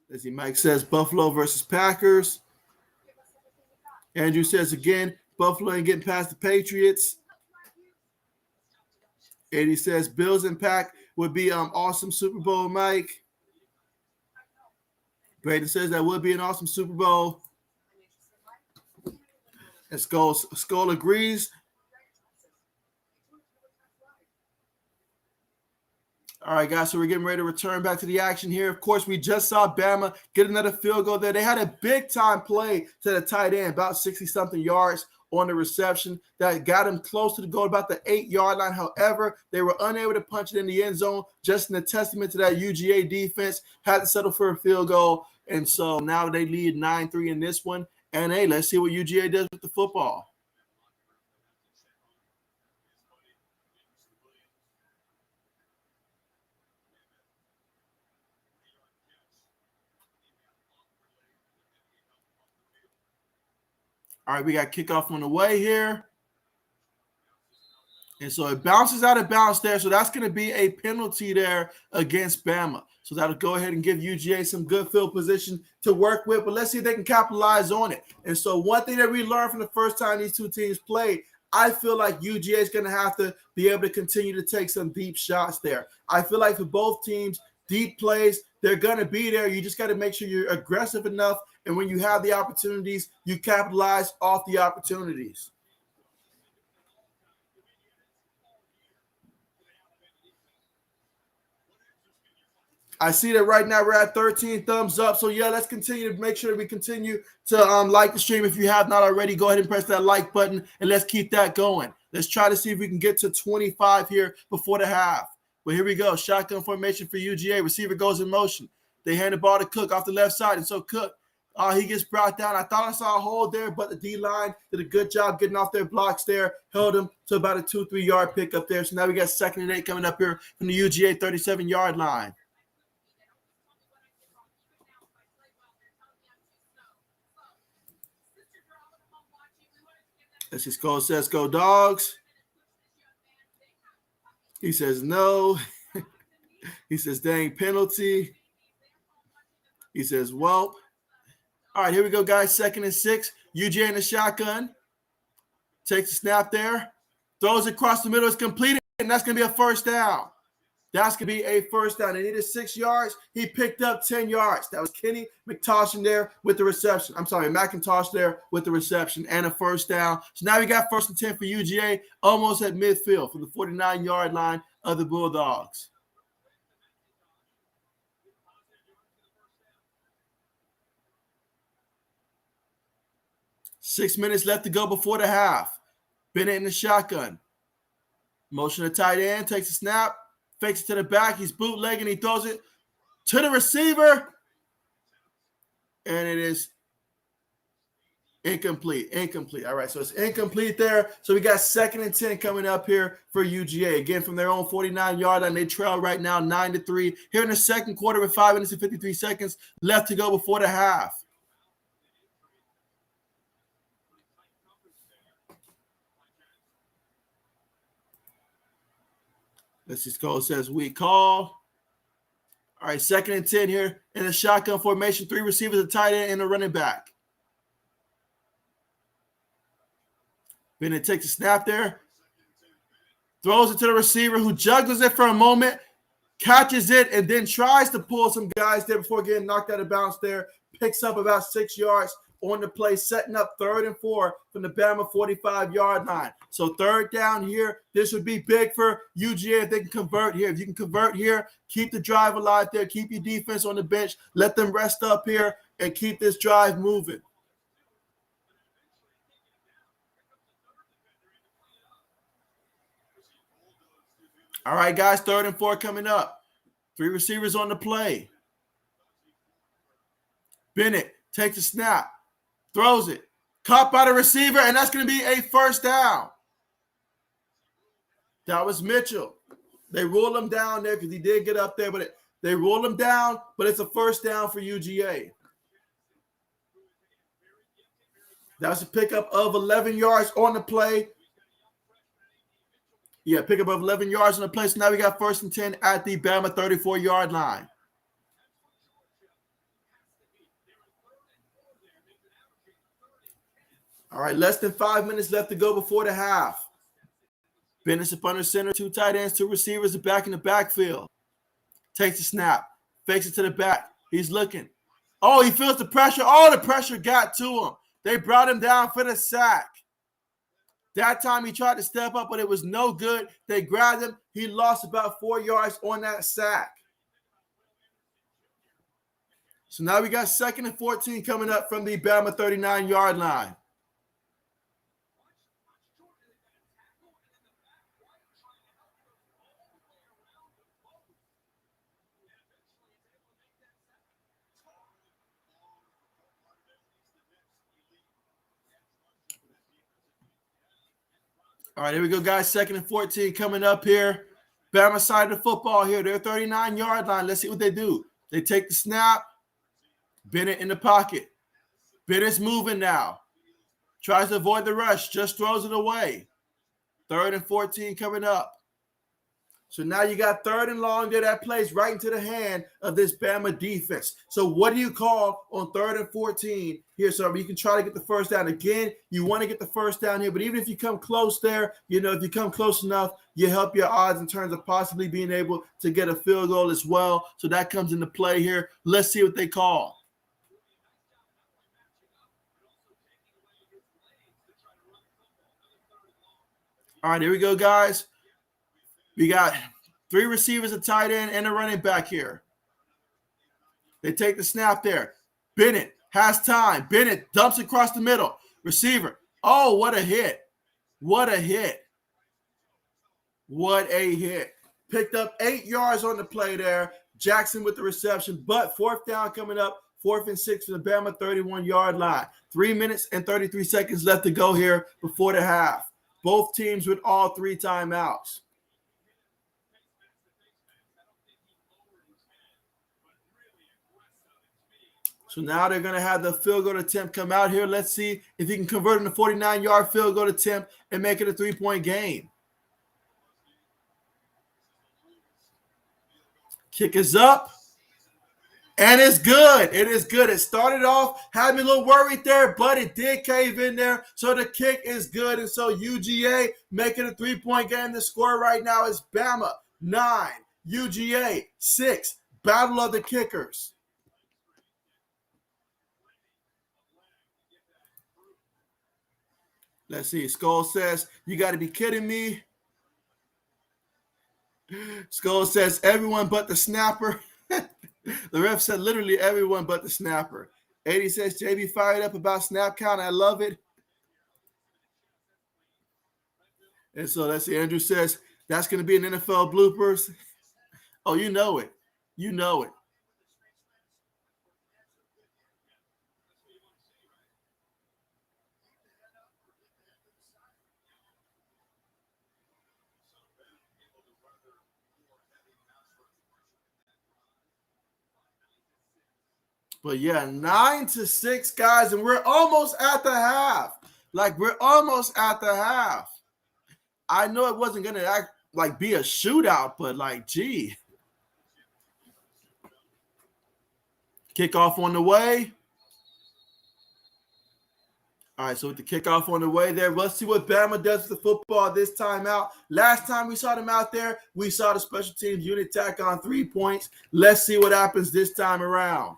Let's see. Mike says Buffalo versus Packers. Andrew says again, Buffalo ain't getting past the Patriots. 80 says Bills and Pack would be awesome Super Bowl, Mike. Brayden says that would be an awesome Super Bowl. And Skull agrees. All right, guys, so we're getting ready to return back to the action here. Of course, we just saw Bama get another field goal there. They had a big-time play to the tight end, about 60-something yards on the reception that got him close to the goal, about the 8-yard line. However, they were unable to punch it in the end zone, just in a testament to that UGA defense. Had to settle for a field goal, and so now they lead 9-3 in this one. And, hey, let's see what UGA does with the football. All right, we got kickoff on the way here. And so it bounces out of bounds there. So that's going to be a penalty there against Bama. So that'll go ahead and give UGA some good field position to work with. But let's see if they can capitalize on it. And so one thing that we learned from the first time these two teams played, I feel like UGA is going to have to be able to continue to take some deep shots there. I feel like for both teams, deep plays, they're going to be there. You just got to make sure you're aggressive enough. And when you have the opportunities, you capitalize off the opportunities. I see that right now we're at 13 thumbs up. So, yeah, let's continue to make sure we continue to like the stream. If you have not already, go ahead and press that like button, and let's keep that going. Let's try to see if we can get to 25 here before the half. Well, here we go. Shotgun formation for UGA. Receiver goes in motion. They hand the ball to Cook off the left side, and so Cook, he gets brought down. I thought I saw a hold there, but the D-line did a good job getting off their blocks there, held him to about a 2-3 yard pickup there. So now we got 2nd and 8 coming up here from the UGA 37-yard line. Let's just go. Says go Dogs. He says no. He says dang penalty. He says whelp. All right, here we go, guys. 2nd and 6. UGA in the shotgun. Takes a snap there. Throws it across the middle. It's completed, and that's going to be a first down. That's going to be a first down. They needed 6 yards. He picked up 10 yards. That was Kenny McTosh there with the reception. I'm sorry, McIntosh there with the reception and a first down. So now we got 1st and 10 for UGA, almost at midfield from the 49-yard line of the Bulldogs. Six minutes left to go before the half. Bennett in the shotgun. Motion to tight end, takes a snap. Fakes it to the back. He's bootlegging. He throws it to the receiver. And it is incomplete. All right, so it's incomplete there. So we got 2nd and 10 coming up here for UGA. Again, from their own 49-yard line. They trail right now 9-3. Here in the second quarter with 5 minutes and 53 seconds left to go before the half. Let's just go. It says we call. All right, 2nd and 10 here in a shotgun formation. 3 receivers, a tight end, and a running back. Bennett takes a snap there. Throws it to the receiver who juggles it for a moment, catches it, and then tries to pull some guys there before getting knocked out of bounds there. Picks up about 6 yards on the play, setting up 3rd and 4 from the Bama 45-yard line. So 3rd down here, this would be big for UGA if they can convert here. If you can convert here, keep the drive alive there, keep your defense on the bench, let them rest up here, and keep this drive moving. All right, guys, 3rd and 4 coming up. 3 receivers on the play. Bennett takes a snap. Throws it. Caught by the receiver, and that's going to be a first down. That was Mitchell. They ruled him down there because he did get up there, but they ruled him down, but it's a first down for UGA. That was a pickup of 11 yards on the play. Yeah, pickup of 11 yards on the play. So now we got 1st and 10 at the Bama 34-yard line. All right, less than 5 minutes left to go before the half. Bennett's up under center, 2 tight ends, 2 receivers, are back in the backfield. Takes a snap, fakes it to the back. He's looking. Oh, he feels the pressure. Oh, the pressure got to him. They brought him down for the sack. That time he tried to step up, but it was no good. They grabbed him. He lost about 4 yards on that sack. So now we got 2nd and 14 coming up from the Bama 39-yard line. All right, here we go, guys. 2nd and 14 coming up here. Bama side of the football here. They're 39-yard line. Let's see what they do. They take the snap. Bennett in the pocket. Bennett's moving now. Tries to avoid the rush, just throws it away. 3rd and 14 coming up. So now you got 3rd and long there that plays right into the hand of this Bama defense. So what do you call on 3rd and 14 here? So you can try to get the first down. Again, you want to get the first down here, but even if you come close there, if you come close enough, you help your odds in terms of possibly being able to get a field goal as well. So that comes into play here. Let's see what they call. All right, here we go, guys. We got 3 receivers, a tight end, and a running back here. They take the snap there. Bennett has time. Bennett dumps across the middle. Receiver. Oh, what a hit. What a hit. What a hit. Picked up 8 yards on the play there. Jackson with the reception, but 4th down coming up. 4th and 6 for the Bama 31-yard line. 3 minutes and 33 seconds left to go here before the half. Both teams with all 3 timeouts. So now they're going to have the field goal attempt come out here. Let's see if he can convert in a 49-yard field goal attempt and make it a 3-point game. Kick is up. And it's good. It is good. It started off, had me a little worried there, but it did cave in there. So the kick is good. And so UGA making a 3-point game. The score right now is Bama 9, UGA 6. Battle of the kickers. Let's see. Skull says, you got to be kidding me. Skull says, everyone but the snapper. The ref said literally everyone but the snapper. 80 says, JB fired up about snap count. I love it. And so let's see. Andrew says, that's going to be an NFL bloopers. Oh, you know it. You know it. But yeah, 9-6, guys, and we're almost at the half. We're almost at the half. I know it wasn't gonna act be a shootout, but gee. Kickoff on the way. All right, so with the kickoff on the way there, let's see what Bama does with the football this time out. Last time we saw them out there, we saw the special teams unit tack on 3 points. Let's see what happens this time around.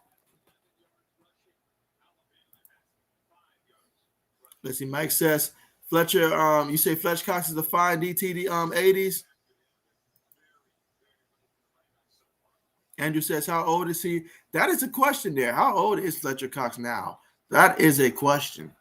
Let's see. Mike says, Fletcher, you say Fletch Cox is a fine DT 80s. Andrew says, how old is he? That is a question there. How old is Fletcher Cox now? That is a question.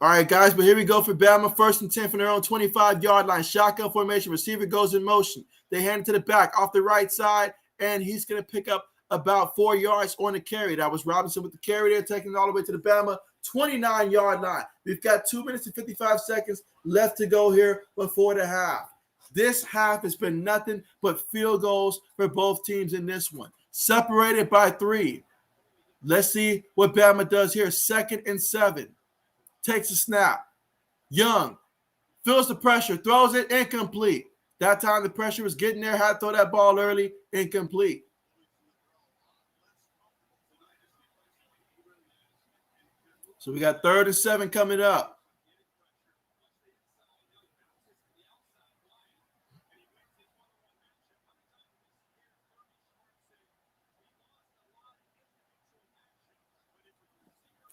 All right, guys, but here we go for Bama. 1st and 10 from their own 25-yard line. Shotgun formation. Receiver goes in motion. They hand it to the back off the right side, and he's going to pick up about 4 yards on the carry. That was Robinson with the carry there, taking it all the way to the Bama 29-yard line. We've got 2 minutes and 55 seconds left to go here before the half. This half has been nothing but field goals for both teams in this one. Separated by 3. Let's see what Bama does here. 2nd and 7. Takes a snap. Young feels the pressure, throws it, incomplete. That time the pressure was getting there. Had to throw that ball early, incomplete. So we got 3rd and 7 coming up.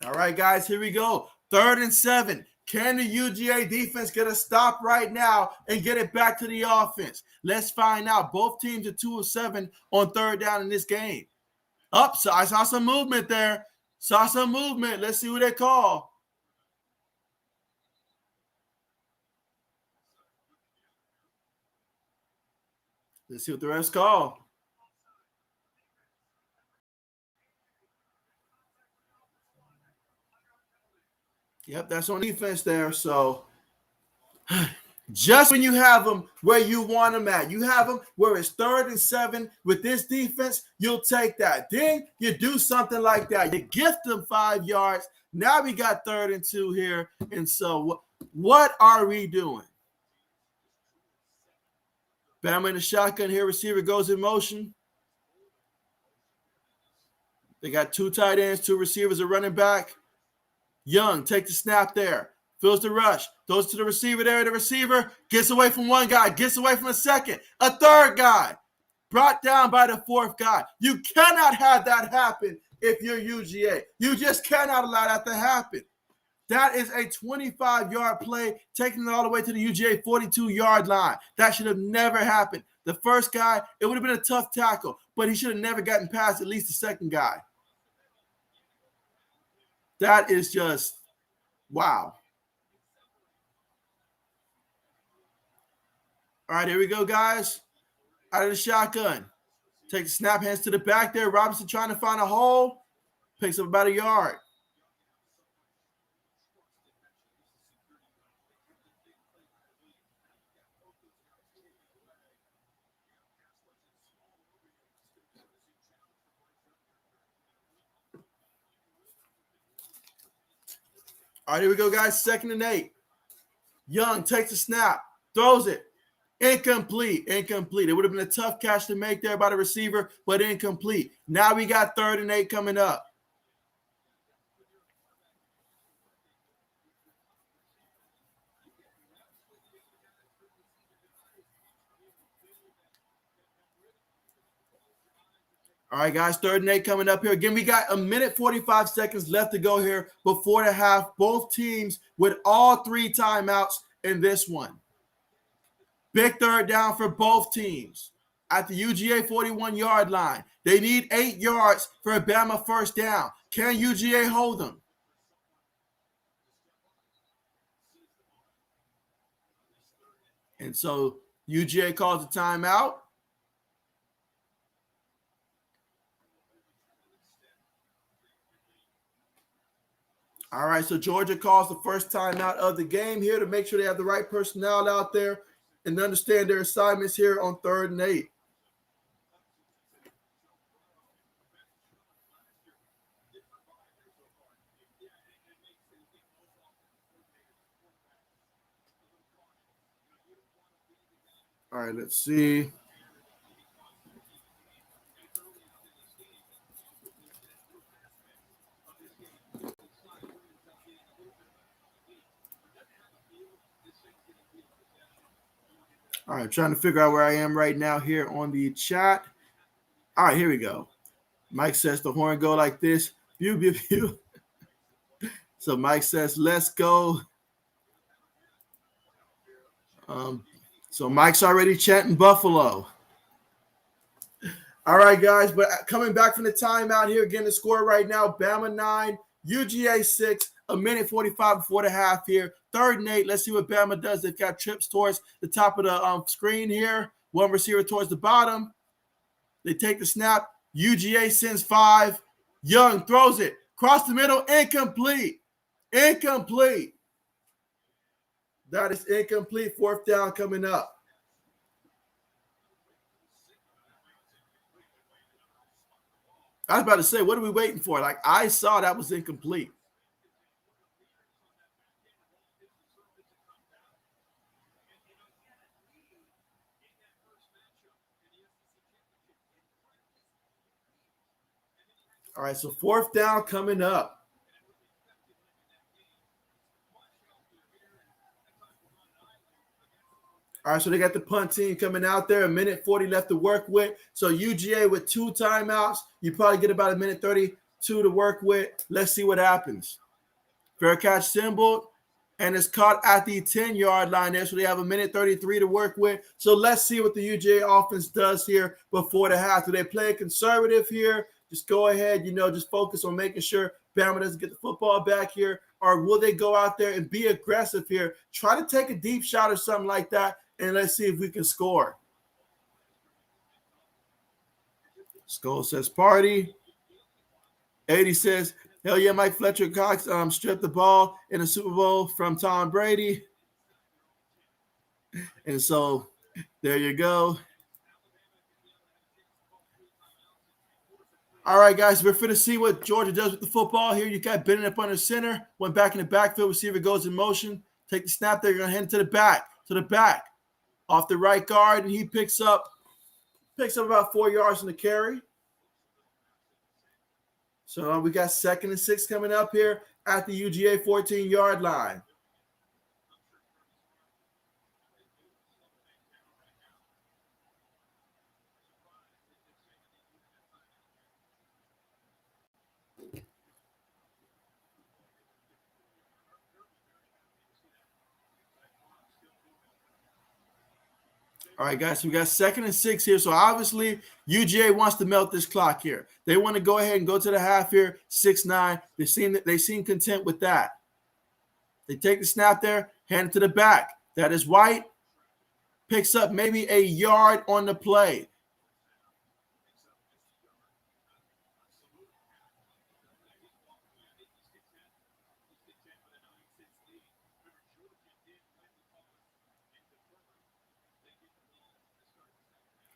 All right, guys, here we go. 3rd and 7. Can the UGA defense get a stop right now and get it back to the offense? Let's find out. Both teams are 2 of 7 on 3rd down in this game. So I saw some movement there. Saw some movement. Let's see what they call. Let's see what the refs call. Yep, that's on defense there. So Just when you have them where you want them at, you have them where it's 3rd and 7 with this defense, you'll take that. Then you do something like that. You gift them 5 yards. Now we got 3rd and 2 here. And so what are we doing? Bama in the shotgun here. Receiver goes in motion. They got 2 tight ends, 2 receivers, a running back. Young, take the snap there. Feels the rush. Goes to the receiver there. The receiver gets away from 1 guy, gets away from a 2nd, a 3rd guy. Brought down by the 4th guy. You cannot have that happen if you're UGA. You just cannot allow that to happen. That is a 25-yard play, taking it all the way to the UGA 42-yard line. That should have never happened. The first guy, it would have been a tough tackle, but he should have never gotten past at least the 2nd guy. That is just, wow. All right, here we go, guys. Out of the shotgun. Take the snap, hands to the back there. Robinson trying to find a hole. Picks up about a yard. All right, here we go, guys. 2nd and 8. Young takes the snap, throws it. Incomplete. It would have been a tough catch to make there by the receiver, but incomplete. Now we got 3rd and 8 coming up. All right, guys, 3rd and 8 coming up here. Again, we got 1 minute 45 seconds left to go here before the half. Both teams with all 3 timeouts in this one. Big 3rd down for both teams at the UGA 41-yard line. They need 8 yards for a Bama 1st down. Can UGA hold them? And so UGA calls a timeout. All right, so Georgia calls the first timeout of the game here to make sure they have the right personnel out there and understand their assignments here on 3rd and 8. All right, let's see. All right, trying to figure out where I am right now here on the chat. All right, here we go. Mike says the horn go like this. Pew, pew, pew. So Mike says, let's go. So Mike's already chanting Buffalo. All right, guys, but coming back from the timeout here, again, the score right now, Bama 9, UGA 6, 1 minute 45 before the half here. 3rd and 8, let's see what Bama does. They've got trips towards the top of the screen here. 1 receiver towards the bottom. They take the snap. UGA sends 5. Young throws it. Cross the middle, incomplete. Incomplete. That is incomplete. 4th down coming up. I was about to say, what are we waiting for? Like, I saw that was incomplete. All right, so 4th down coming up. All right, so they got the punt team coming out there. 1 minute 40 left to work with. So UGA with 2 timeouts. You probably get about 1 minute 32 to work with. Let's see what happens. Fair catch symbol, and it's caught at the 10-yard line there. So they have 1 minute 33 to work with. So let's see what the UGA offense does here before the half. Do they play conservative here? Just go ahead, just focus on making sure Bama doesn't get the football back here. Or will they go out there and be aggressive here? Try to take a deep shot or something like that. And let's see if we can score. Skull says party. 80 says, hell yeah, Mike Fletcher Cox stripped the ball in the Super Bowl from Tom Brady. And so there you go. All right, guys, we're finna see what Georgia does with the football here. You got Bennett up under center, went back in the backfield, receiver goes in motion, take the snap there, you're gonna hand it to the back, off the right guard, and he picks up about 4 yards in the carry. So we got 2nd and 6 coming up here at the UGA 14-yard line. All right, guys, so we got 2nd and 6 here. So obviously, UGA wants to melt this clock here. They want to go ahead and go to the half here, 6-9. They seem content with that. They take the snap there, hand it to the back. That is White. Picks up maybe a yard on the play.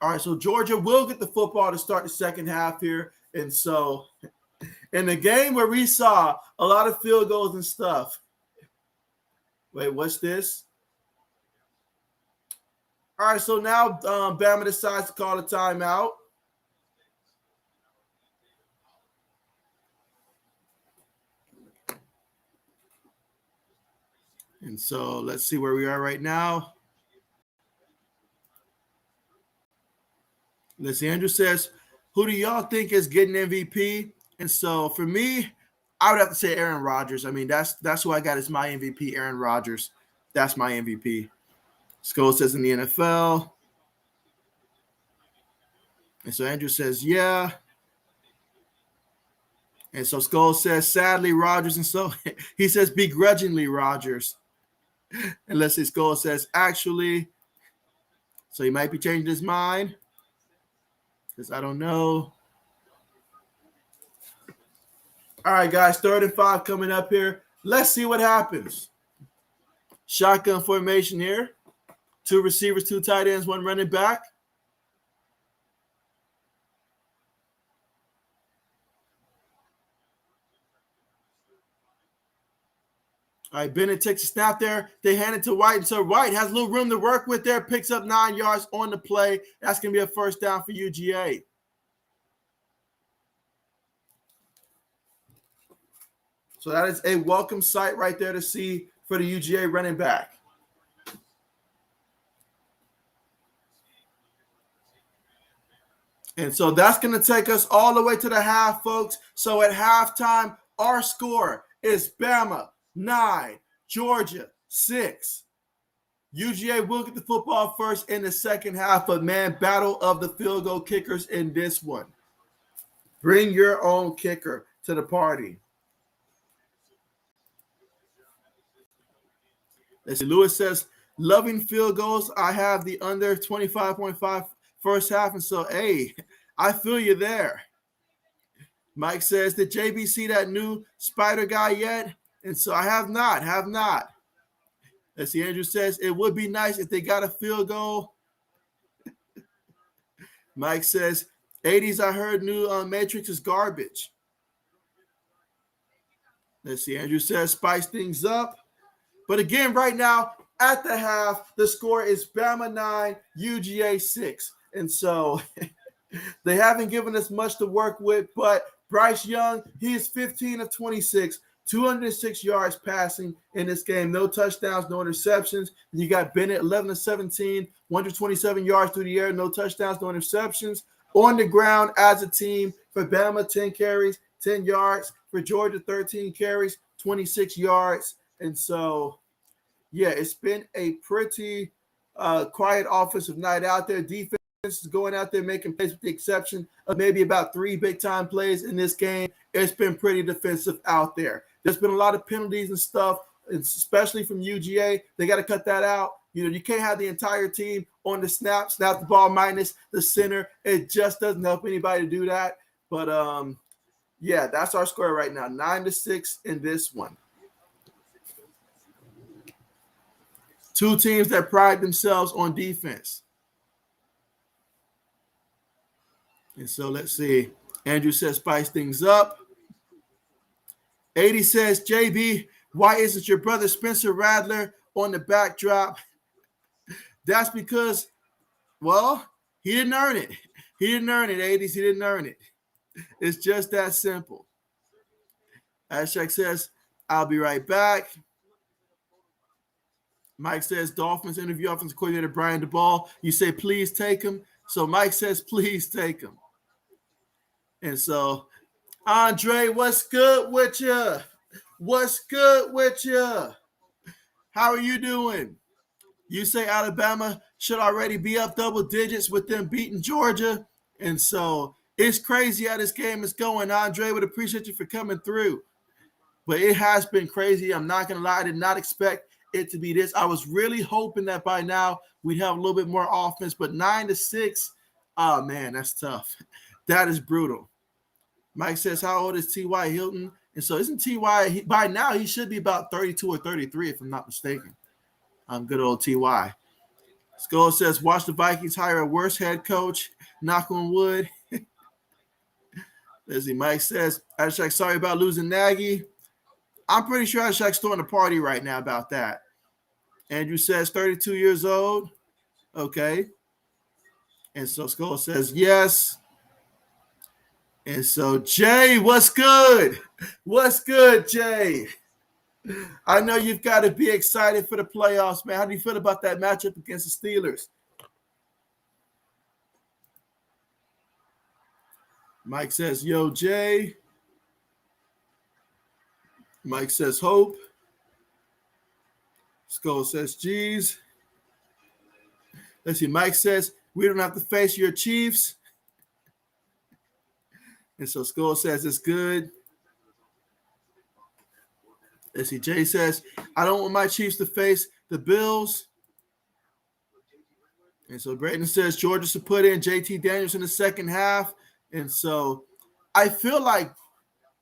All right, so Georgia will get the football to start the second half here. And so in the game where we saw a lot of field goals and stuff. Wait, what's this? All right, so now Bama decides to call a timeout. And so let's see where we are right now. Let's see, Andrew says, who do y'all think is getting MVP? And so for me, I would have to say Aaron Rodgers. I mean, that's who I got as my MVP, Aaron Rodgers. That's my MVP. Skull says in the NFL. And so Andrew says, yeah. And so Skull says, sadly, Rodgers. And so he says, begrudgingly, Rodgers. And let's see, Skull says, actually. So he might be changing his mind. Because I don't know. All right, guys, 3rd and 5 coming up here. Let's see what happens. Shotgun formation here. 2 receivers, 2 tight ends, 1 running back. All right, Bennett takes a snap there. They hand it to White. So White has a little room to work with there. Picks up 9 yards on the play. That's going to be a first down for UGA. So that is a welcome sight right there to see for the UGA running back. And so that's going to take us all the way to the half, folks. So at halftime, our score is Bama 9, Georgia 6. UGA will get the football first in the second half, but man, battle of the field goal kickers in this one. Bring your own kicker to the party. Let's see, Lewis says, loving field goals. I have the under 25.5 first half, and so, hey, I feel you there. Mike says, did JB see that new spider guy yet? And so I have not. Let's see, Andrew says, it would be nice if they got a field goal. Mike says, 80s, I heard new Matrix is garbage. Let's see, Andrew says, spice things up. But again, right now, at the half, the score is Bama 9, UGA 6. And so they haven't given us much to work with, but Bryce Young, he is 15 of 26, 206 yards passing in this game. No touchdowns, no interceptions. And you got Bennett, 11 of 17, 127 yards through the air, no touchdowns, no interceptions. On the ground as a team for Bama, 10 carries, 10 yards. For Georgia, 13 carries, 26 yards. And so, yeah, it's been a pretty quiet offensive night out there. Defense is going out there making plays with the exception of maybe about 3 big-time plays in this game. It's been pretty defensive out there. There's been a lot of penalties and stuff, especially from UGA. They got to cut that out. You know, you can't have the entire team on the snap the ball minus the center. It just doesn't help anybody to do that. But, yeah, that's our score right now, 9-6 in this one. Two teams that pride themselves on defense. And so let's see. Andrew says spice things up. 80 says, JB, why isn't your brother Spencer Radler on the backdrop? That's because, well, he didn't earn it. He didn't earn it, 80s. He didn't earn it. It's just that simple. Ashak says, I'll be right back. Mike says, Dolphins interview offensive coordinator Brian DeBall. You say, please take him. So Mike says, please take him. And so, Andre, what's good with you? What's good with you? How are you doing? You say Alabama should already be up double digits with them beating Georgia. And so it's crazy how this game is going. Andre, would appreciate you for coming through. But it has been crazy. I'm not going to lie. I did not expect it to be this. I was really hoping that by now we'd have a little bit more offense. But 9-6, oh, man, that's tough. That is brutal. Mike says, how old is T.Y. Hilton? And so isn't T.Y. by now he should be about 32 or 33 if I'm not mistaken. Good old T.Y. Skull says, watch the Vikings hire a worse head coach. Knock on wood. Let's see. Mike says, Ashak, sorry about losing Nagy. I'm pretty sure Ashak's throwing a party right now about that. Andrew says, 32 years old. Okay. And so Skull says, yes. And so, Jay, what's good? What's good, Jay? I know you've got to be excited for the playoffs, man. How do you feel about that matchup against the Steelers? Mike says, yo, Jay. Mike says, hope. Skull says, geez. Let's see. Mike says, we don't have to face your Chiefs. And so Skull says, it's good. Let's see. Jay says, I don't want my Chiefs to face the Bills. And so Brayton says, Georgia should put in JT Daniels in the second half. And so I feel like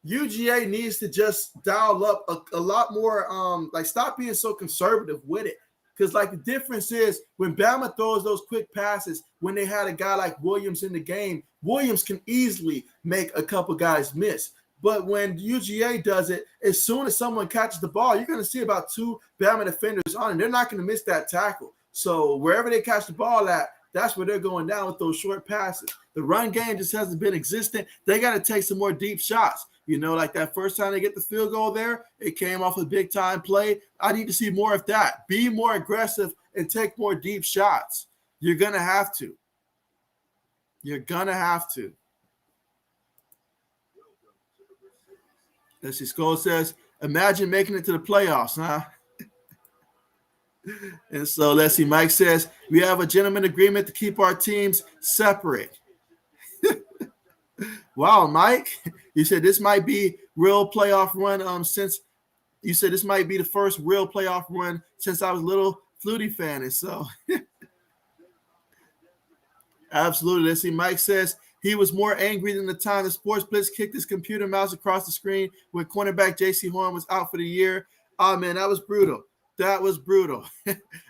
UGA needs to just dial up a lot more, stop being so conservative with it. Because, the difference is when Bama throws those quick passes, when they had a guy like Williams in the game, Williams can easily make a couple guys miss. But when UGA does it, as soon as someone catches the ball, you're going to see about two Bama defenders on, and they're not going to miss that tackle. So wherever they catch the ball at, that's where they're going down with those short passes. The run game just hasn't been existent. They got to take some more deep shots. Like that first time they get the field goal there, it came off a big-time play. I need to see more of that. Be more aggressive and take more deep shots. You're going to have to. You're going to have to. Let's see. Skull says, imagine making it to the playoffs, huh? And so let's see. Mike says, we have a gentleman agreement to keep our teams separate. Wow, Mike, you said this might be real playoff run since you said this might be the first real playoff run since I was a little Flutie fan. And so absolutely. Let's see. Mike says he was more angry than the time the Sports Blitz kicked his computer mouse across the screen when cornerback J.C. Horn was out for the year. Oh, man, that was brutal. That was brutal.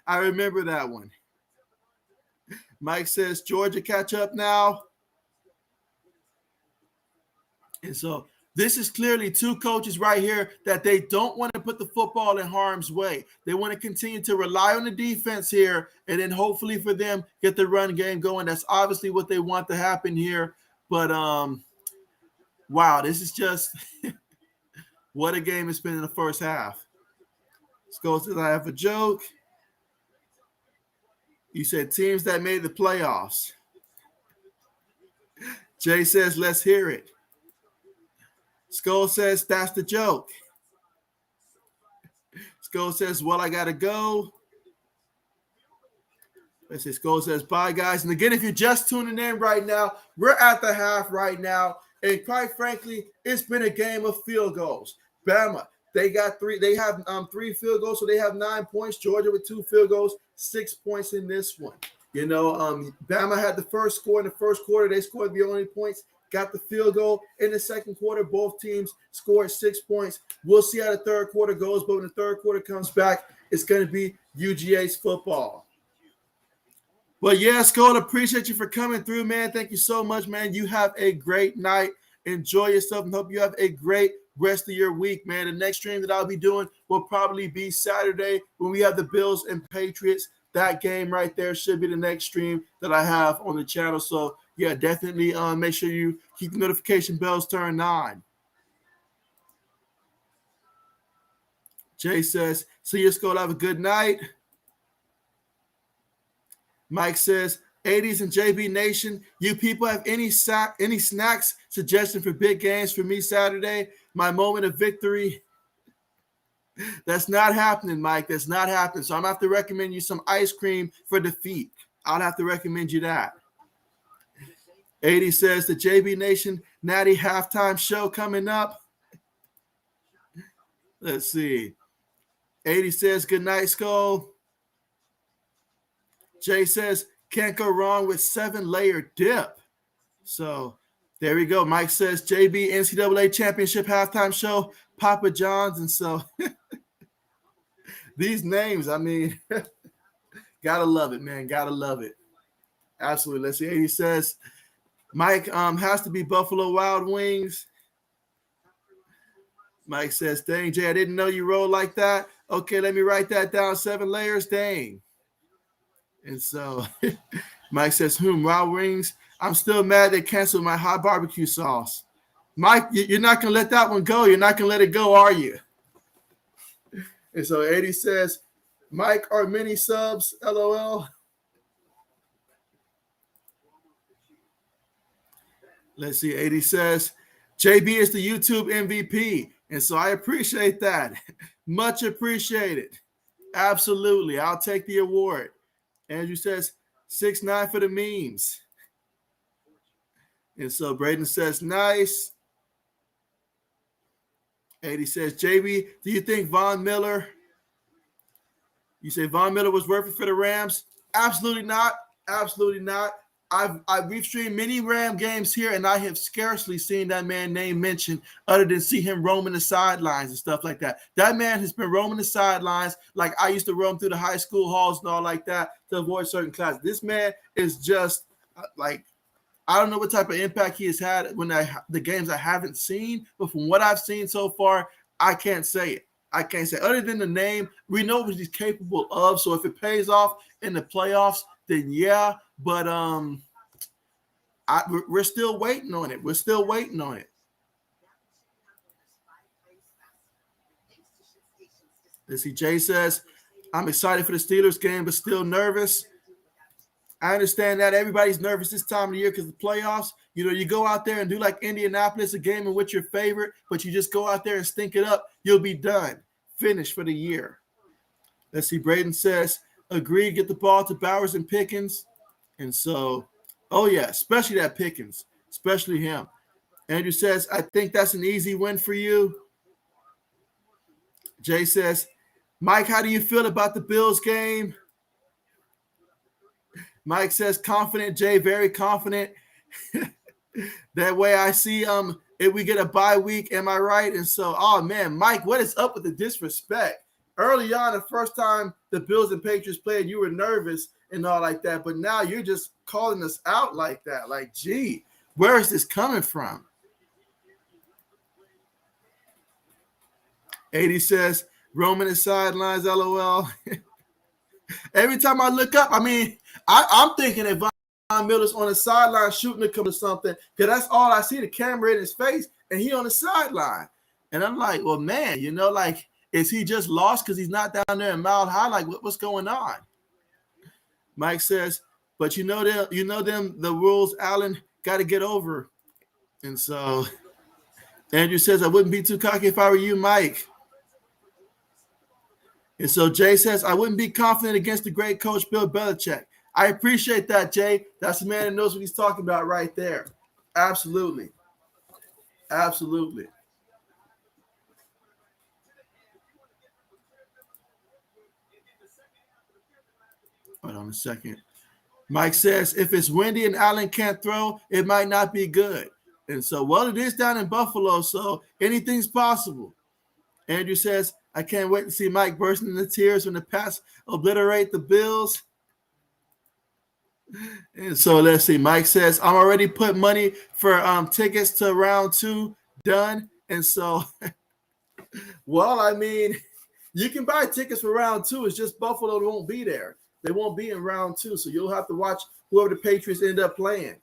I remember that one. Mike says, Georgia catch up now. And so this is clearly two coaches right here that they don't want to put the football in harm's way. They want to continue to rely on the defense here and then hopefully for them get the run game going. That's obviously what they want to happen here. But, wow, this is just what a game it's been in the first half. Skull says, I have a joke. You said teams that made the playoffs. Jay says, let's hear it. Skull says, that's the joke. Skull says, well, I got to go. Let's see. Skull says, bye, guys. And again, if you're just tuning in right now, we're at the half right now. And quite frankly, it's been a game of field goals. Bama, they got three. They have 3 field goals, so they have 9 points. Georgia with 2 field goals, 6 points in this one. Bama had the first score in the first quarter. They scored the only points. Got the field goal in the second quarter. Both teams scored 6 points. We'll see how the third quarter goes, but when the third quarter comes back, it's going to be UGA's football. Well, yeah, Skull, appreciate you for coming through, man. Thank you so much, man. You have a great night. Enjoy yourself and hope you have a great rest of your week, man. The next stream that I'll be doing will probably be Saturday when we have the Bills and Patriots. That game right there should be the next stream that I have on the channel. So, yeah, definitely make sure you keep the notification bells turned on. Jay says, see you, Skull. Have a good night. Mike says, 80s and JB Nation, you people have any snacks suggestion for big games for me Saturday? My moment of victory. That's not happening, Mike. That's not happening. So I'm going to have to recommend you some ice cream for defeat. I'll have to recommend you that. 80 says, the JB Nation Natty halftime show coming up. Let's see. 80 says, good night, Skull. Jay says, can't go wrong with 7-layer dip. So there we go. Mike says, JB NCAA Championship halftime show, Papa John's. And so these names, I mean, gotta love it, man. Gotta love it. Absolutely. Let's see. He says, Mike has to be Buffalo Wild Wings. Mike says, dang, Jay, I didn't know you rolled like that. Okay, let me write that down. 7 layers, dang. And so Mike says, Wild Wings. I'm still mad they canceled my hot barbecue sauce. Mike, you're not going to let that one go. You're not going to let it go, are you? And so Eddie says, Mike, are mini subs, LOL. Let's see. Eddie says, JB is the YouTube MVP. And so I appreciate that. Much appreciated. Absolutely. I'll take the award. Andrew says, 6'9" for the memes. And so Braden says, nice. 80 says, JB, do you think Von Miller? You say Von Miller was worth it for the Rams? Absolutely not. Absolutely not. We've streamed many Ram games here, and I have scarcely seen that man name mentioned other than see him roaming the sidelines and stuff like that. That man has been roaming the sidelines like I used to roam through the high school halls and all like that to avoid certain classes. This man is just like, I don't know what type of impact he has had when the games I haven't seen, but from what I've seen so far, I can't say it. I can't say other than the name. We know what he's capable of. So if it pays off in the playoffs, then yeah. But we're still waiting on it. We're still waiting on it. Let's see. Jay says, I'm excited for the Steelers game, but still nervous. I understand that everybody's nervous this time of the year because of the playoffs. You know, you go out there and do like Indianapolis, a game in which your favorite, but you just go out there and stink it up. You'll be done. Finished for the year. Let's see. Braden says, agreed, get the ball to Bowers and Pickens. And so, oh, yeah, especially that Pickens, especially him. Andrew says, I think that's an easy win for you. Jay says, Mike, how do you feel about the Bills game? Mike says, confident. Jay, very confident. That way I see if we get a bye week, am I right? And so, oh, man, Mike, what is up with the disrespect? Early on, the first time the Bills and Patriots played, you were nervous and all like that. But now you're just calling us out like that. Like, gee, where is this coming from? 80 says, roaming the sidelines, LOL. Every time I look up, I mean, I'm thinking if Von Miller's on the sideline shooting a couple or something, because that's all I see, the camera in his face, and he on the sideline. And I'm like, well, man, you know, like, is he just lost because he's not down there in Mile High? Like, what's going on? Mike says, but you know them, the rules, Allen, got to get over. And so Andrew says, I wouldn't be too cocky if I were you, Mike. And so Jay says, I wouldn't be confident against the great coach, Bill Belichick. I appreciate that, Jay. That's the man that knows what he's talking about right there. Absolutely. Absolutely. Hold on a second. Mike says, if it's windy and Allen can't throw, it might not be good. And so, well, it is down in Buffalo, so anything's possible. Andrew says, I can't wait to see Mike bursting into tears when the Pats obliterate the Bills. And so let's see. Mike says, I'm already put money for tickets to round 2 done. And so, well, I mean, you can buy tickets for round 2. It's just Buffalo won't be there. They won't be in round 2. So you'll have to watch whoever the Patriots end up playing.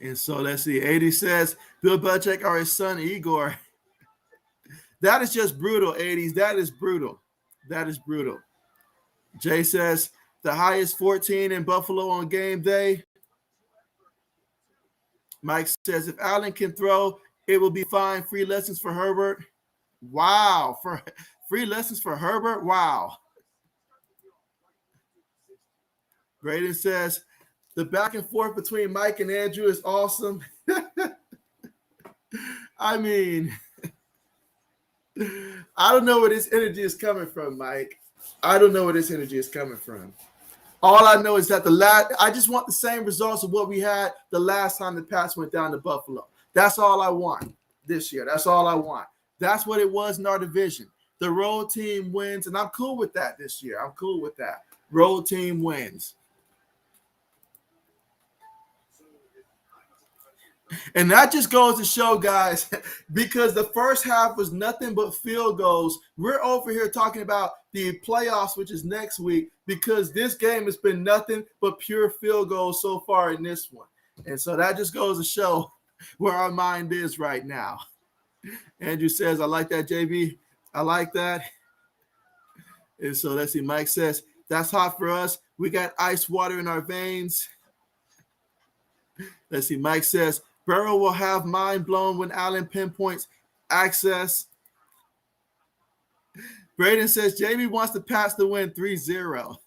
And so let's see. 80 says, Bill Belichick or his son Igor. That is just brutal, 80s. That is brutal. That is brutal. Jay says, the highest 14 in Buffalo on game day. Mike says, if Allen can throw, it will be fine. Free lessons for Herbert. Wow. For free lessons for Herbert? Wow. Braden says, the back and forth between Mike and Andrew is awesome. I mean, I don't know where this energy is coming from, Mike. I don't know where this energy is coming from. All I know is that I just want the same results of what we had the last time the Pats went down to Buffalo. That's all I want this year. That's all I want. That's what it was in our division. The road team wins, and I'm cool with that this year. I'm cool with that. Road team wins. And that just goes to show, guys, because the first half was nothing but field goals. We're over here talking about the playoffs, which is next week, because this game has been nothing but pure field goals so far in this one. And so that just goes to show where our mind is right now. Andrew says, I like that, JB. I like that. And so let's see. Mike says, that's hot for us. We got ice water in our veins. Let's see. Mike says, Burrow will have mind blown when Allen pinpoints access. Braden says, JB wants the Pats to win 3-0.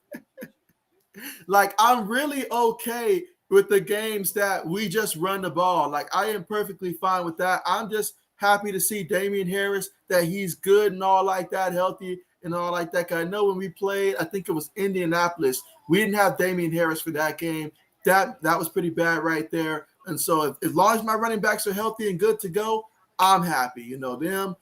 Like, I'm really okay with the games that we just run the ball. Like, I am perfectly fine with that. I'm just happy to see Damian Harris, that he's good and all like that, healthy and all like that. I know when we played, I think it was Indianapolis, we didn't have Damian Harris for that game. That was pretty bad right there. And so as long as my running backs are healthy and good to go, I'm happy. You know, them.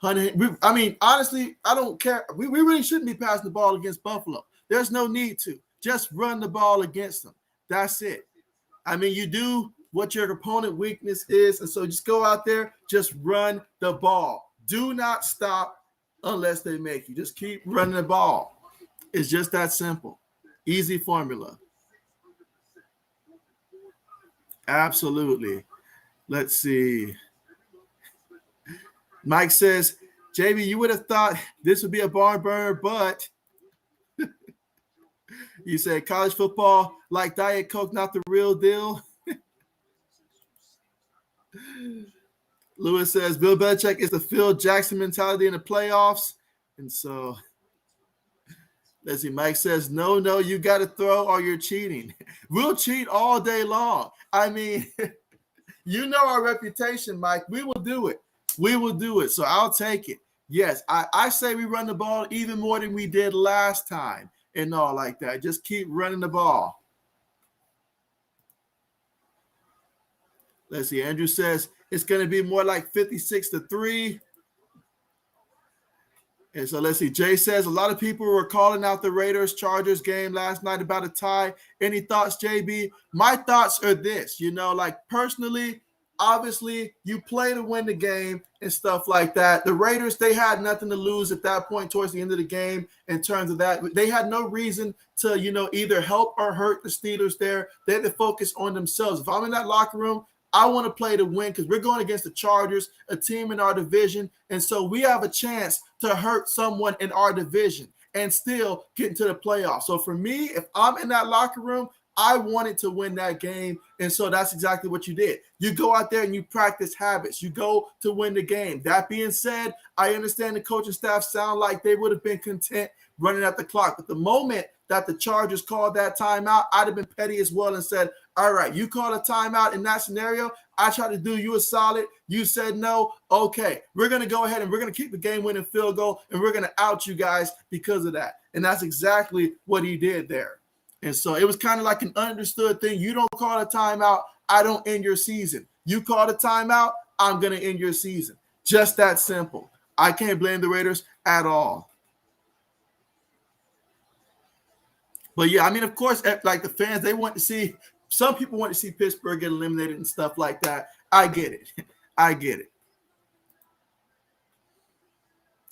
I mean, honestly, I don't care. We really shouldn't be passing the ball against Buffalo. There's no need to. Just run the ball against them. That's it. I mean, you do what your opponent weakness is, and so just go out there, just run the ball. Do not stop unless they make you. Just keep running the ball. It's just that simple. Easy formula. Absolutely. Let's see. Mike says, JB, you would have thought this would be a barn burner, but you said college football like Diet Coke, not the real deal. Lewis says, Bill Belichick is the Phil Jackson mentality in the playoffs. And so, let's see. Mike says, no, you got to throw or you're cheating. We'll cheat all day long. I mean, you know our reputation, Mike. We will do it. We will do it. So I'll take it. Yes, I say we run the ball even more than we did last time and all like that. Just keep running the ball. Let's see. Andrew says it's going to be more like 56-3. And so let's see. Jay says a lot of people were calling out the Raiders-Chargers game last night about a tie. Any thoughts, JB? My thoughts are this, like personally, obviously you play to win the game and stuff like that. The Raiders, they had nothing to lose at that point towards the end of the game in terms of that. They had no reason to, either help or hurt the Steelers there. They had to focus on themselves. If I'm in that locker room, I want to play to win because we're going against the Chargers, a team in our division. And so we have a chance to hurt someone in our division and still get into the playoffs. So for me, if I'm in that locker room, I wanted to win that game. And so that's exactly what you did. You go out there and you practice habits. You go to win the game. That being said, I understand the coaching staff sound like they would have been content running at the clock. But the moment that the Chargers called that timeout, I'd have been petty as well and said, all right, you call a timeout in that scenario. I tried to do you a solid. You said no. Okay, we're going to go ahead and we're going to keep the game-winning field goal, and we're going to out you guys because of that. And that's exactly what he did there. And so it was kind of like an understood thing. You don't call a timeout, I don't end your season. You call the timeout, I'm going to end your season. Just that simple. I can't blame the Raiders at all. But yeah, I mean, of course, like the fans, they want to see, some people want to see Pittsburgh get eliminated and stuff like that. I get it. I get it.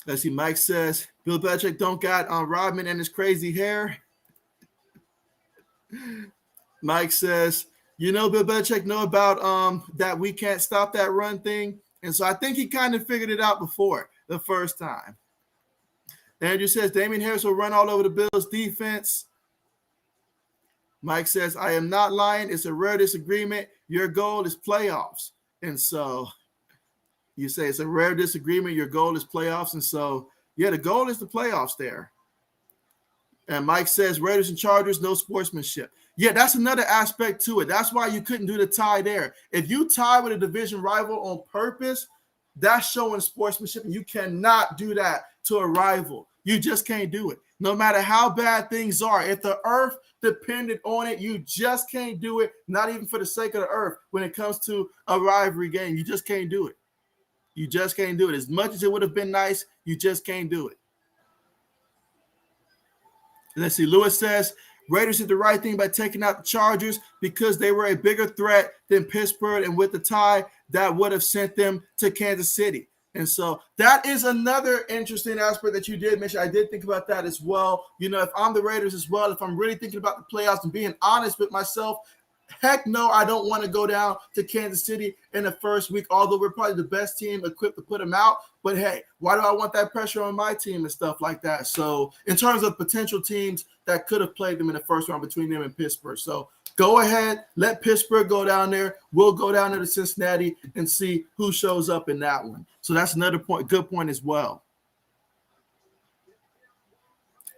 Let's see, Mike says, Bill Belichick don't got on Rodman and his crazy hair. Mike says, you know, Bill Belichick know about that we can't stop that run thing. And so I think he kind of figured it out before the first time. Andrew says, Damian Harris will run all over the Bills defense. Mike says, I am not lying. It's a rare disagreement. Your goal is playoffs. And so you say it's a rare disagreement. Your goal is playoffs. And so, yeah, the goal is the playoffs there. And Mike says, Raiders and Chargers, no sportsmanship. Yeah, that's another aspect to it. That's why you couldn't do the tie there. If you tie with a division rival on purpose, that's showing sportsmanship. And you cannot do that to a rival. You just can't do it. No matter how bad things are. If the earth depended on it, you just can't do it, not even for the sake of the earth when it comes to a rivalry game. You just can't do it. You just can't do it. As much as it would have been nice, you just can't do it. Let's see. Lewis says, Raiders did the right thing by taking out the Chargers because they were a bigger threat than Pittsburgh, and with the tie, that would have sent them to Kansas City. And so that is another interesting aspect that you did mention. I did think about that as well. You know, if I'm the Raiders as well, if I'm really thinking about the playoffs and being honest with myself, heck no, I don't want to go down to Kansas City in the first week, although we're probably the best team equipped to put them out. But hey, why do I want that pressure on my team and stuff like that? So in terms of potential teams that could have played them in the first round between them and Pittsburgh. So go ahead, let Pittsburgh go down there. We'll go down there to Cincinnati and see who shows up in that one. So that's another point, good point as well.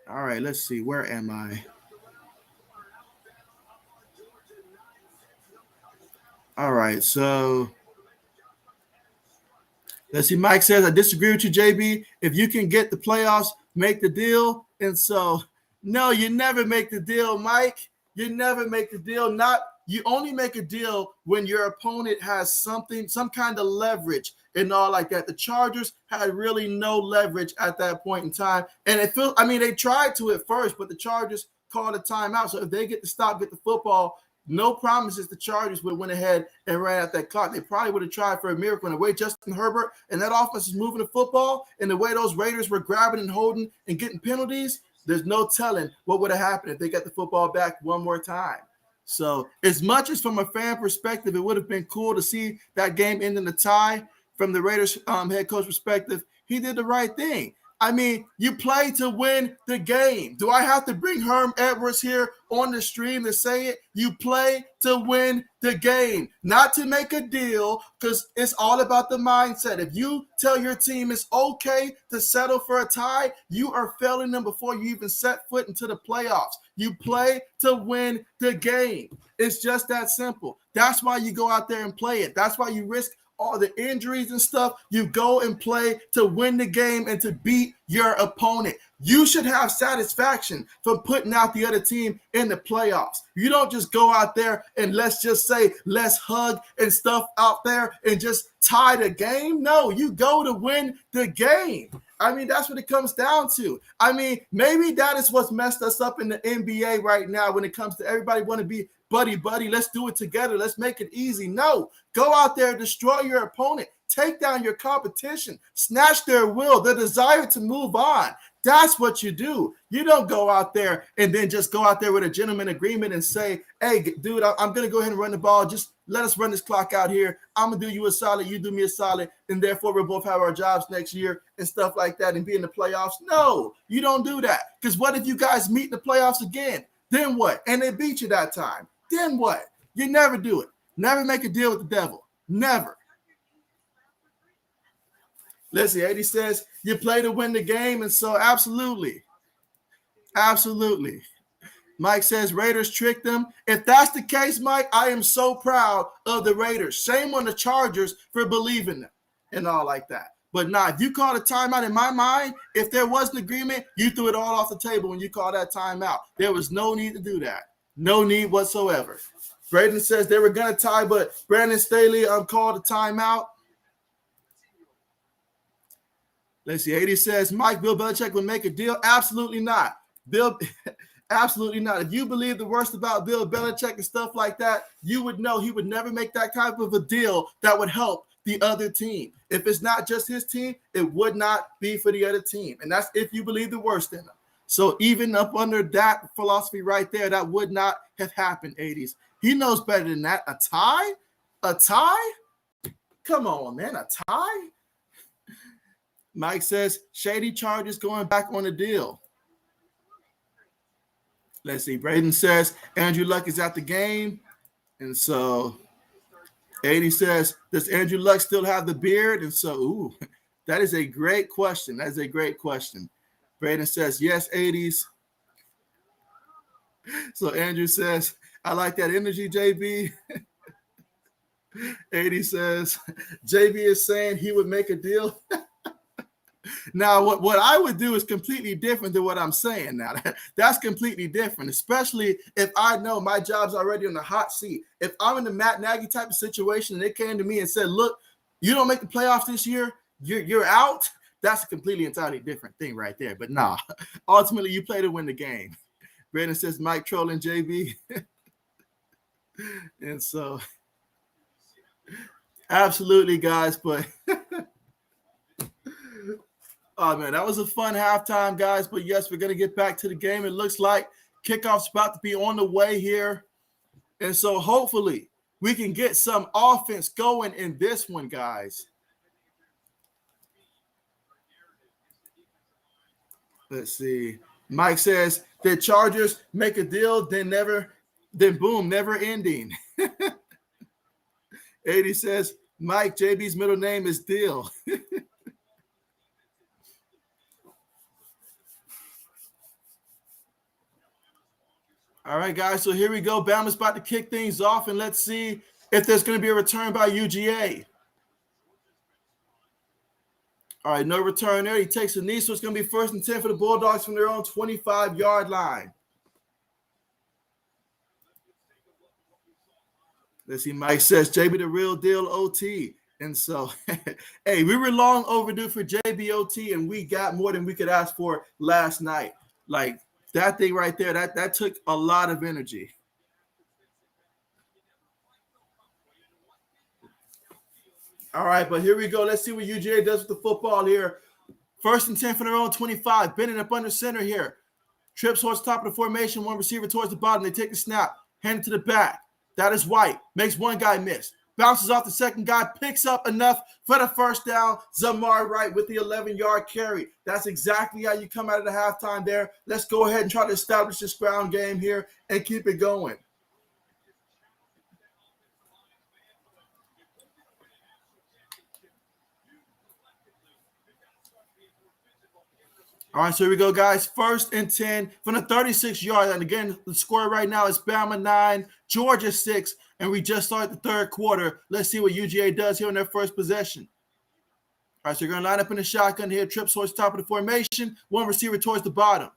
All right, let's see. Where am I? All right, so let's see. Mike says, I disagree with you, JB. If you can get the playoffs, make the deal. And so, no, you never make the deal, Mike. You never make the deal. You only make a deal when your opponent has some kind of leverage and all like that. The Chargers had really no leverage at that point in time. And they tried to at first, but the Chargers called a timeout. So if they get the football, no promises the Chargers would have went ahead and ran out that clock. They probably would have tried for a miracle. And the way Justin Herbert and that offense is moving the football and the way those Raiders were grabbing and holding and getting penalties, there's no telling what would have happened if they got the football back one more time. So as much as from a fan perspective, it would have been cool to see that game end in a tie, from the Raiders head coach perspective, he did the right thing. I mean, you play to win the game. Do I have to bring Herm Edwards here on the stream to say it? You play to win the game, not to make a deal, because it's all about the mindset. If you tell your team it's okay to settle for a tie, you are failing them before you even set foot into the playoffs. You play to win the game. It's just that simple. That's why you go out there and play it. That's why you risk all the injuries and stuff. You go and play to win the game and to beat your opponent. You should have satisfaction from putting out the other team in the playoffs. You don't just go out there and let's hug and stuff out there and just tie the game. No, you go to win the game. I mean, that's what it comes down to. I mean, maybe that is what's messed us up in the NBA right now when it comes to everybody want to be buddy. Let's do it together. Let's make it easy. No, go out there, destroy your opponent, take down your competition, snatch their will, their desire to move on. That's what you do. You don't go out there and then just go out there with a gentleman agreement and say, hey, dude, I'm going to go ahead and run the ball. Just let us run this clock out here. I'm going to do you a solid. You do me a solid. And therefore, we'll both have our jobs next year and stuff like that and be in the playoffs. No, you don't do that. Because what if you guys meet in the playoffs again? Then what? And they beat you that time. Then what? You never do it. Never make a deal with the devil. Never. Let's see. Eddie says you play to win the game. And so absolutely. Absolutely. Mike says Raiders tricked them. If that's the case, Mike, I am so proud of the Raiders. Shame on the Chargers for believing them and all like that. But nah, if you call a timeout, in my mind, if there was an agreement, you threw it all off the table when you called that timeout. There was no need to do that. No need whatsoever. Braden says they were going to tie, but Brandon Staley called a timeout. Let's see. 80 says, Mike, Bill Belichick would make a deal. Absolutely not. Absolutely not. If you believe the worst about Bill Belichick and stuff like that, you would know he would never make that type of a deal that would help the other team. If it's not just his team, it would not be for the other team. And that's if you believe the worst in him. So even up under that philosophy right there, that would not have happened, 80s. He knows better than that. A tie? A tie? Come on, man. A tie? Mike says, shady charges going back on the deal. Let's see. Braden says, Andrew Luck is at the game. And so 80 says, does Andrew Luck still have the beard? And so, ooh, that is a great question. That is a great question. Braden says, yes, 80s. So Andrew says, I like that energy, JB. 80 says, JB is saying he would make a deal. Now, what I would do is completely different than what I'm saying now. That's completely different, especially if I know my job's already on the hot seat. If I'm in the Matt Nagy type of situation and they came to me and said, look, you don't make the playoffs this year, you're out, that's a completely entirely different thing right there. But nah, ultimately you play to win the game. Brandon says Mike trolling JB. And so, absolutely, guys, but oh, man, that was a fun halftime, guys. But, yes, we're going to get back to the game. It looks like kickoff's about to be on the way here. And so, hopefully, we can get some offense going in this one, guys. Let's see. Mike says, the Chargers make a deal, then boom, never ending. 80 says, Mike, JB's middle name is Deal. All right, guys, so here we go. Bama's about to kick things off, and let's see if there's going to be a return by UGA. All right, no return there. He takes a knee, so it's going to be 1st and 10 for the Bulldogs from their own 25-yard line. Let's see, Mike says, JB the real deal OT. And so, hey, we were long overdue for JBOT, and we got more than we could ask for last night. Like, that thing right there, that took a lot of energy. All right, but here we go. Let's see what UGA does with the football here. 1st and 10 for their own 25. Bennett up under center here. Trips towards the top of the formation. One receiver towards the bottom. They take the snap. Hand it to the back. That is White. Makes one guy miss. Bounces off the second guy. Picks up enough for the first down. Zamar Wright with the 11-yard carry. That's exactly how you come out of the halftime there. Let's go ahead and try to establish this ground game here and keep it going. All right, so here we go, guys. 1st and 10 from the 36-yard line. And again, the score right now is Bama 9, Georgia 6, and we just started the third quarter. Let's see what UGA does here on their first possession. All right, so you're going to line up in the shotgun here. Trips towards the top of the formation. One receiver towards the bottom.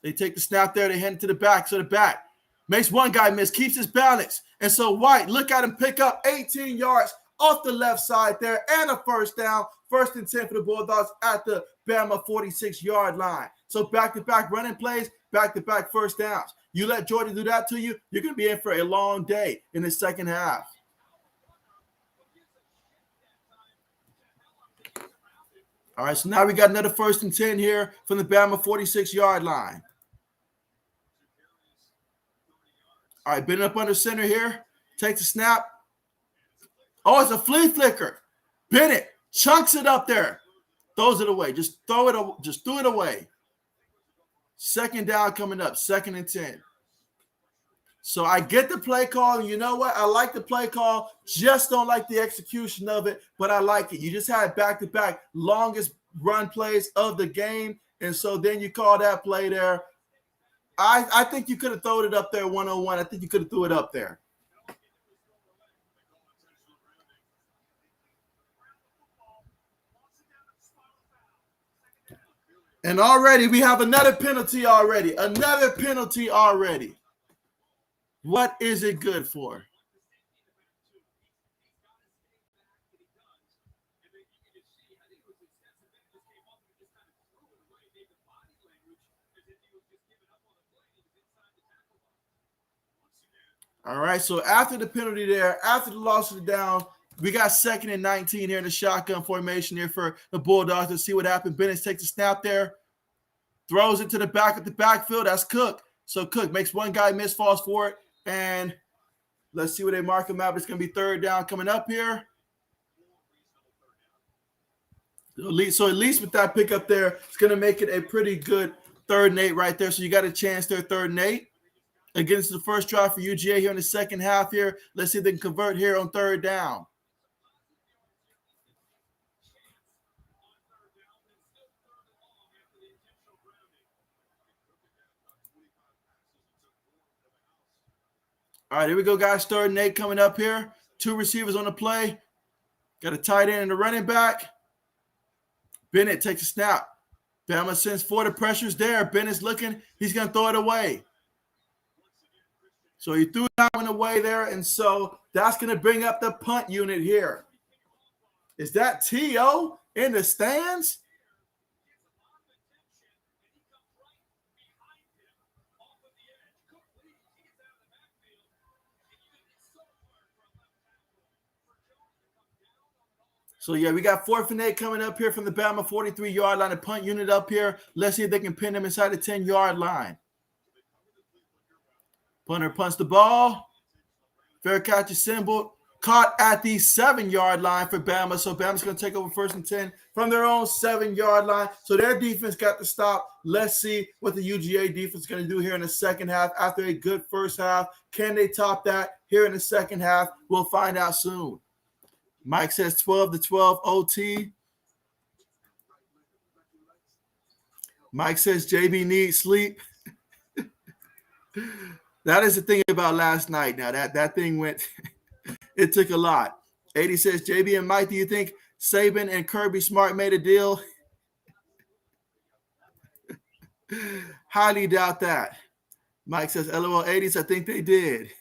They take the snap there. They hand it to the back. So the back makes one guy miss, keeps his balance. And so White, look at him pick up 18 yards off the left side there and a first down. 1st and 10 for the Bulldogs at the Bama 46-yard line. So back-to-back running plays, back-to-back first downs. You let Georgia do that to you, you're going to be in for a long day in the second half. All right, so now we got another 1st and 10 here from the Bama 46-yard line. All right, Bennett up under center here. Takes a snap. Oh, it's a flea flicker. Bennett chunks it up there. Throws it away. Just throw it away. Second down coming up. 2nd and 10. So I get the play call. And you know what? I like the play call. Just don't like the execution of it, but I like it. You just had back-to-back longest run plays of the game, and so then you call that play there. I think you could have thrown it up there 101. I think you could have threw it up there. And already we have another penalty already. What is it good for? All right, so after the penalty there, after the loss of the down, we got 2nd and 19 here in the shotgun formation here for the Bulldogs. Let's see what happened. Bennett takes a snap there, throws it to the back of the backfield. That's Cook. So Cook makes one guy miss, falls for it, and let's see where they mark him out. It's going to be 3rd down coming up here. So at least with that pickup there, it's going to make it a pretty good 3rd and 8 right there. So you got a chance there, 3rd and 8. Against the first drive for UGA here in the second half here. Let's see if they can convert here on 3rd down. All right, here we go, guys. 3rd and 8 coming up here. 2 receivers on the play. Got a tight end and a running back. Bennett takes a snap. Bama sends 4. The pressure's there. Bennett's looking. He's going to throw it away. So he threw that one away there, and so that's going to bring up the punt unit here. Is that T.O. in the stands? So, yeah, we got 4th and 8 coming up here from the Bama 43-yard line. The punt unit up here. Let's see if they can pin them inside the 10-yard line. Punter punts the ball. Fair catch assembled. Caught at the 7-yard line for Bama. So Bama's going to take over 1st and 10 from their own 7-yard line. So their defense got to stop. Let's see what the UGA defense is going to do here in the second half after a good first half. Can they top that here in the second half? We'll find out soon. Mike says 12-12 OT. Mike says JB needs sleep. That is the thing about last night. Now that thing went, it took a lot. 80 says, JB and Mike, do you think Saban and Kirby Smart made a deal? Highly doubt that. Mike says, LOL 80s, I think they did.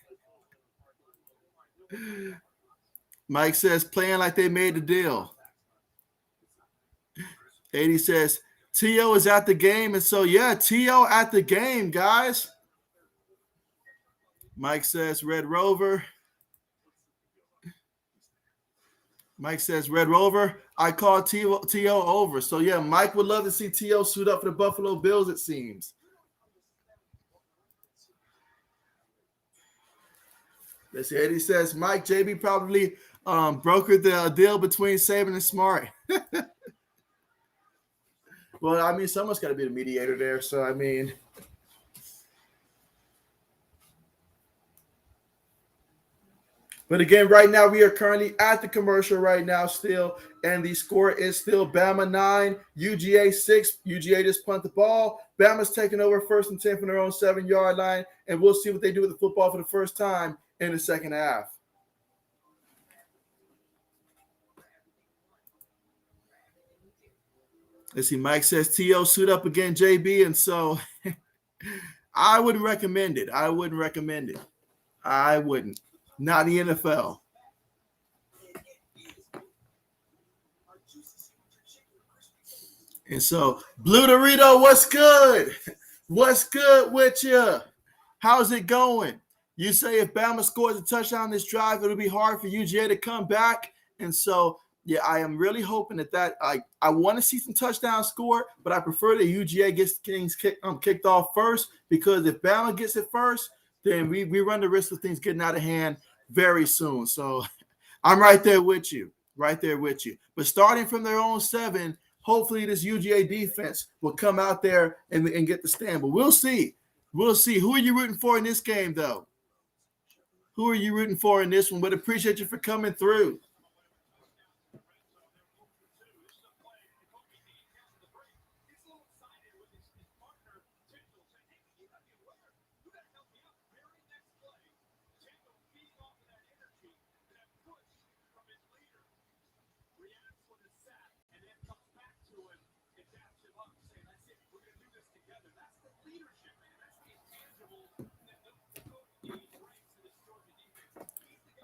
Mike says, playing like they made the deal. 80 says, T.O. is at the game. And so, yeah, T.O. at the game, guys. Mike says, Red Rover. Mike says, Red Rover, I call T.O. over. So, yeah, Mike would love to see T.O. suit up for the Buffalo Bills, it seems. Let's see. Eddie says, Mike, JB probably brokered the deal between Saban and Smart. Well, I mean, someone's got to be the mediator there. So, I mean. But again, right now, we are currently at the commercial right now still, and the score is still Bama 9, UGA 6. UGA just punt the ball. Bama's taking over 1st and 10 from their own 7-yard line, and we'll see what they do with the football for the first time in the second half. Let's see, Mike says, T.O. suit up again, JB, and so I wouldn't recommend it. I wouldn't. Not the NFL. And so, Blue Dorito, what's good? What's good with you? How's it going? You say if Bama scores a touchdown this drive, it'll be hard for UGA to come back. And so, yeah, I am really hoping that I want to see some touchdowns scored, but I prefer that UGA gets things kicked off first, because if Bama gets it first, then we run the risk of things getting out of hand very soon. So I'm right there with you. But starting from their own 7, hopefully this UGA defense will come out there and get the stand. But we'll see. Who are you rooting for in this game, though? Who are you rooting for in this one? But appreciate you for coming through.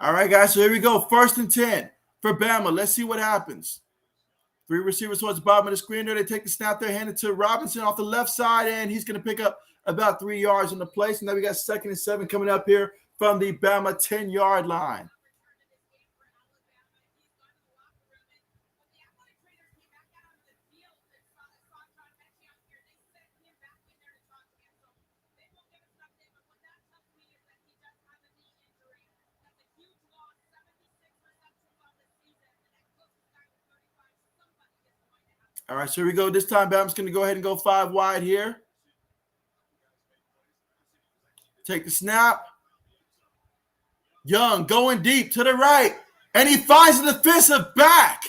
All right, guys, so here we go. 1st and 10 for Bama. Let's see what happens. 3 receivers towards the bottom of the screen there. They take the snap there, hand it to Robinson off the left side, and he's going to pick up about 3 yards in the place. And then we got 2nd and 7 coming up here from the Bama 10-yard line. All right, so here we go. This time, Bama's going to go ahead and go 5 wide here. Take the snap. Young going deep to the right, and he finds the defensive back.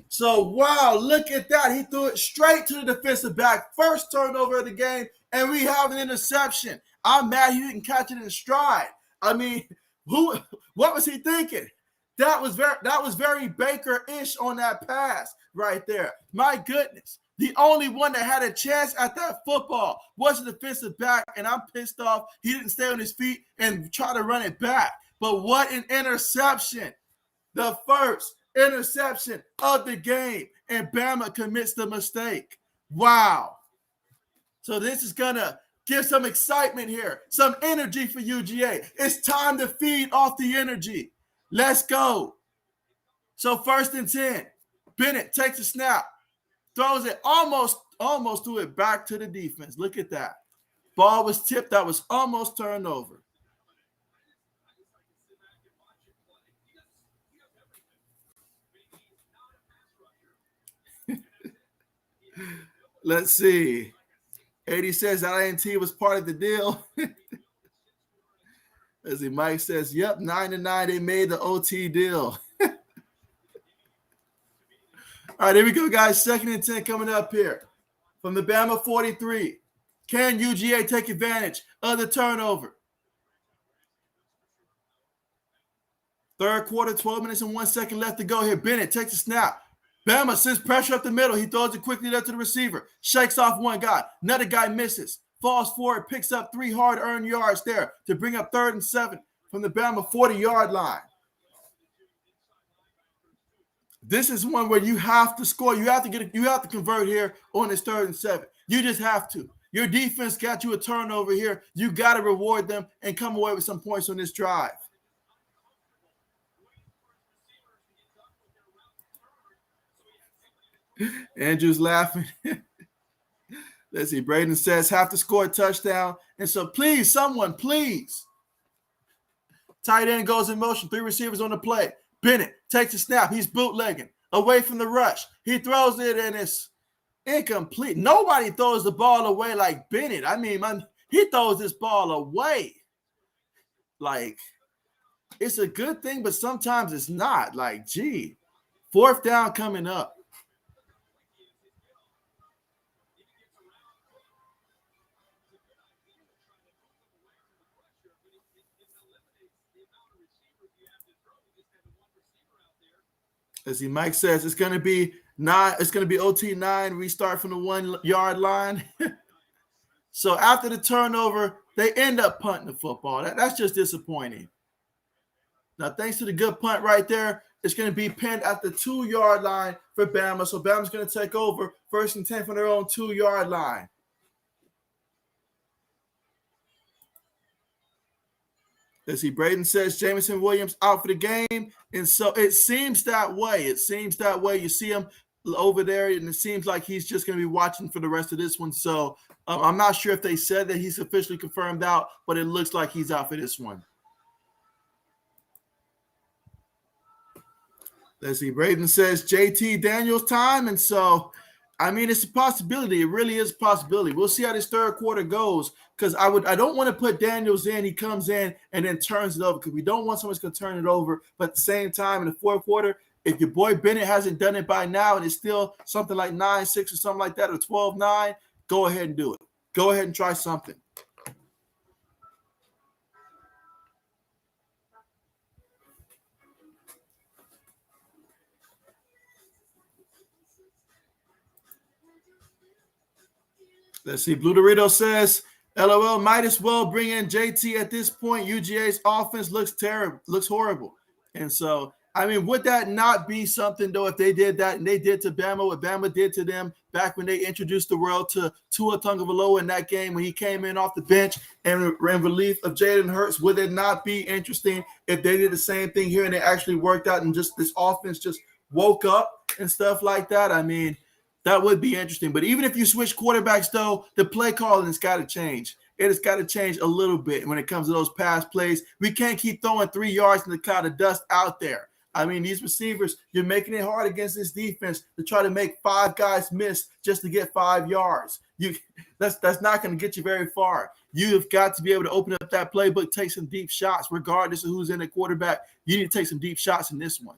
So, wow, look at that. He threw it straight to the defensive back. First turnover of the game, and we have an interception. I'm mad he didn't catch it in stride. I mean, what was he thinking? That was very Baker-ish on that pass right there. My goodness. The only one that had a chance at that football was the defensive back, and I'm pissed off he didn't stay on his feet and try to run it back. But what an interception. The first interception of the game, and Bama commits the mistake. Wow. So this is going to give some excitement here, some energy for UGA. It's time to feed off the energy. Let's go. So 1st and 10. Bennett takes a snap, throws it, almost threw it back to the defense. Look at that. Ball was tipped. That was almost turned over. Let's see. 80 says that INT was part of the deal. As Mike says, yep, 9-9, they made the OT deal. All right, here we go, guys. 2nd and 10 coming up here from the Bama 43. Can UGA take advantage of the turnover? 3rd quarter, 12 minutes and 1 second left to go here. Bennett takes a snap. Bama sends pressure up the middle. He throws it quickly left to the receiver. Shakes off one guy. Another guy misses. Falls forward, picks up 3 hard-earned yards there to bring up 3rd and 7 from the Bama 40-yard line. This is one where you have to score. You have to convert here on this 3rd and 7. You just have to. Your defense got you a turnover here. You got to reward them and come away with some points on this drive. Andrew's laughing. Let's see. Braden says, have to score a touchdown. And so please, someone, please. Tight end goes in motion. 3 receivers on the play. Bennett takes a snap. He's bootlegging away from the rush. He throws it, and it's incomplete. Nobody throws the ball away like Bennett. I mean, he throws this ball away. Like, it's a good thing, but sometimes it's not. Like, gee, 4th down coming up. As Mike says, it's going to be OT 9. Restart from the 1-yard line. So after the turnover, they end up punting the football. That's just disappointing. Now, thanks to the good punt right there, it's going to be pinned at the 2-yard line for Bama. So Bama's going to take over 1st and 10 from their own 2-yard line. Let's see. Braden says Jamison Williams out for the game. And so it seems that way. You see him over there, and it seems like he's just going to be watching for the rest of this one. So I'm not sure if they said that he's officially confirmed out, but it looks like he's out for this one. Let's see. Braden says JT Daniels time. And so, I mean, it's a possibility. It really is a possibility. We'll see how this 3rd quarter goes, because I don't want to put Daniels in. He comes in and then turns it over, because we don't want someone's going to turn it over. But at the same time, in the 4th quarter, if your boy Bennett hasn't done it by now and it's still something like 9-6 or something like that, or 12-9, go ahead and do it. Go ahead and try something. Let's see. Blue Dorito says LOL, might as well bring in JT at this point. UGA's offense looks terrible, looks horrible. And so, I mean, would that not be something, though, if they did that and they did to Bama what Bama did to them back when they introduced the world to Tua Tagovailoa in that game when he came in off the bench and in relief of Jalen Hurts? Would it not be interesting if they did the same thing here and it actually worked out and just this offense just woke up and stuff like that? I mean, that would be interesting. But even if you switch quarterbacks, though, the play calling has got to change. It has got to change a little bit when it comes to those pass plays. We can't keep throwing 3 yards in the cloud of dust out there. I mean, these receivers, you're making it hard against this defense to try to make 5 guys miss just to get 5 yards. That's not going to get you very far. You've got to be able to open up that playbook, take some deep shots, regardless of who's in the quarterback. You need to take some deep shots in this one.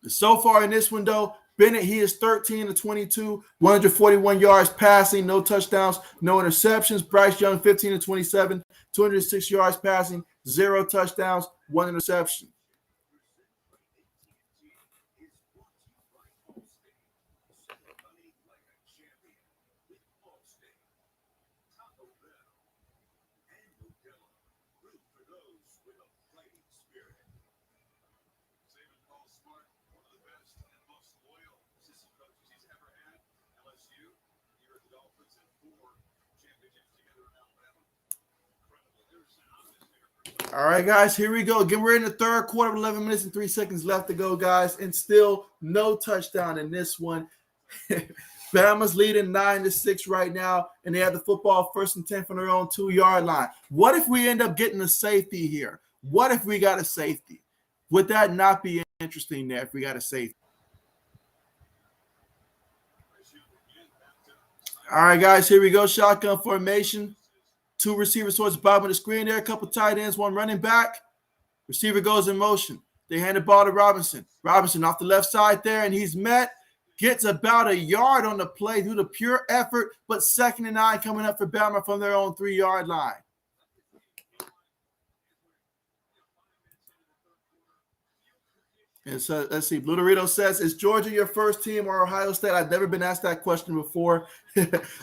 So far in this one, though, Bennett, he is 13 to 22, 141 yards passing, no touchdowns, no interceptions. Bryce Young, 15 to 27, 206 yards passing, 0 touchdowns, 1 interception. All right, guys, here we go. Again, we're in the third quarter, 11 minutes and 3 seconds left to go, guys, and still no touchdown in this one. Bama's leading 9-6 right now, and they have the football 1st and 10 from their own 2-yard line. What if we end up getting a safety here? What if we got a safety? Would that not be interesting there if we got a safety? All right, guys, here we go. Shotgun formation. 2 receivers towards the bottom of the screen there. A couple tight ends, 1 running back. Receiver goes in motion. They hand the ball to Robinson. Robinson off the left side there, and he's met. Gets about a yard on the play due to pure effort, but 2nd and 9 coming up for Bama from their own 3-yard line. And so let's see. Blue Dorito says, is Georgia your first team or Ohio State? I've never been asked that question before.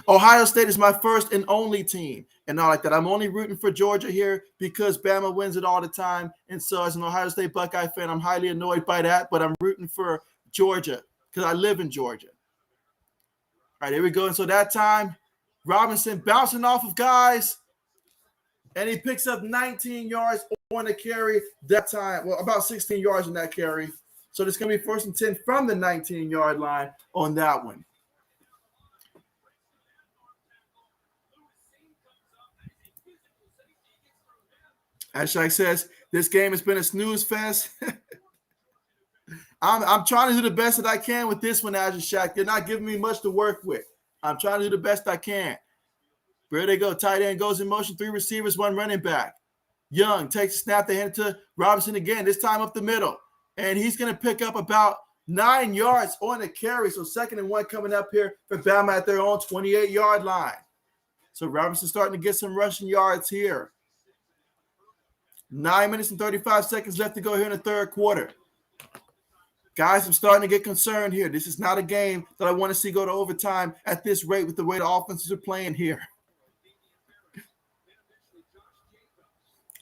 Ohio State is my first and only team. And not like that. I'm only rooting for Georgia here because Bama wins it all the time. And so as an Ohio State Buckeye fan, I'm highly annoyed by that, but I'm rooting for Georgia because I live in Georgia. All right, here we go. And so that time, Robinson bouncing off of guys, and he picks up 19 yards on the carry that time. Well, about 16 yards on that carry. So it's going to be 1st and 10 from the 19-yard line on that one. As Shaq says, this game has been a snooze fest. I'm trying to do the best that I can with this one, Azure Shaq. They're not giving me much to work with. I'm trying to do the best I can. There they go. Tight end goes in motion. 3 receivers, 1 running back. Young takes a snap. They hand it to Robinson again, this time up the middle. And he's going to pick up about 9 yards on the carry. So 2nd and 1 coming up here for Bama at their own 28-yard line. So Robinson starting to get some rushing yards here. 9 minutes and 35 seconds left to go here in the third quarter. Guys, I'm starting to get concerned here. This is not a game that I want to see go to overtime at this rate with the way the offenses are playing here.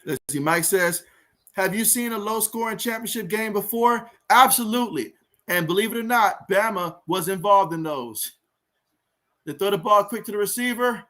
Let's see. Mike says, have you seen a low-scoring championship game before? Absolutely. And believe it or not, Bama was involved in those. They throw the ball quick to the receiver,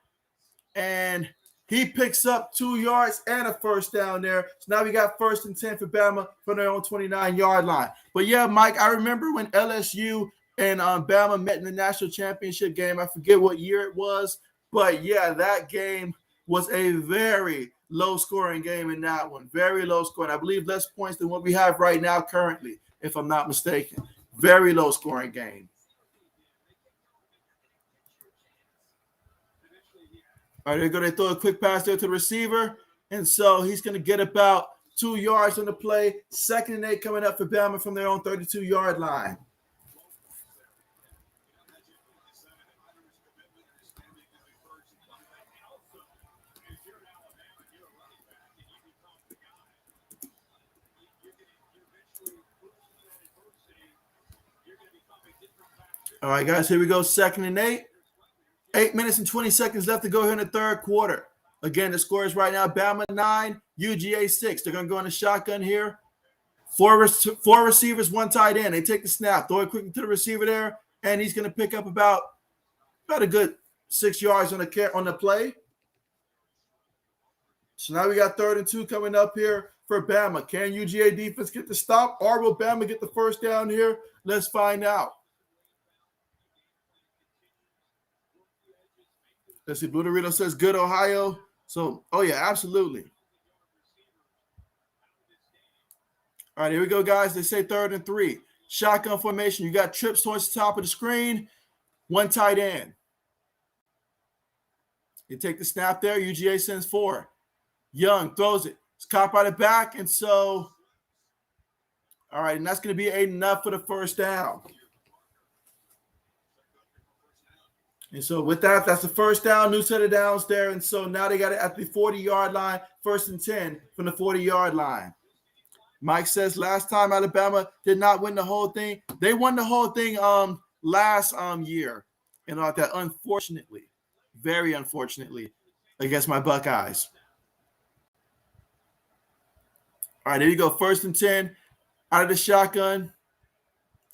and he picks up 2 yards and a 1st down there. So now we got 1st and 10 for Bama from their own 29-yard line. But, yeah, Mike, I remember when LSU and Bama met in the national championship game. I forget what year it was. But, yeah, that game was a very low-scoring game in that one. Very low-scoring. I believe less points than what we have right now currently, if I'm not mistaken. Very low-scoring game. All right, there you go. They throw a quick pass there to the receiver. And so he's going to get about 2 yards on the play. 2nd and 8 coming up for Bama from their own 32-yard line. All right, guys, here we go. 2nd and 8. 8 minutes and 20 seconds left to go here in the third quarter. Again, the score is right now Bama 9, UGA 6. They're going to go in the shotgun here. Four receivers, one tight end. They take the snap, throw it quickly to the receiver there, and he's going to pick up about a good 6 yards on the play. So now we got 3rd and 2 coming up here for Bama. Can UGA defense get the stop, or will Bama get the first down here? Let's find out. Let's see. Blue Dorito says, good Ohio. So, oh, yeah, absolutely. All right, here we go, guys. They say 3rd and 3. Shotgun formation. You got trips towards the top of the screen. One tight end. You take the snap there. UGA sends 4. Young throws it. It's caught by the back. And so, all right, and that's going to be enough for the first down. And so with that, that's the first down, new set of downs there. And so now they got it at the 40-yard line, 1st and 10 from the 40-yard line. Mike says last time Alabama did not win the whole thing. They won the whole thing last year. And like that, unfortunately, very unfortunately, against my Buckeyes. All right, there you go. 1st and 10 out of the shotgun.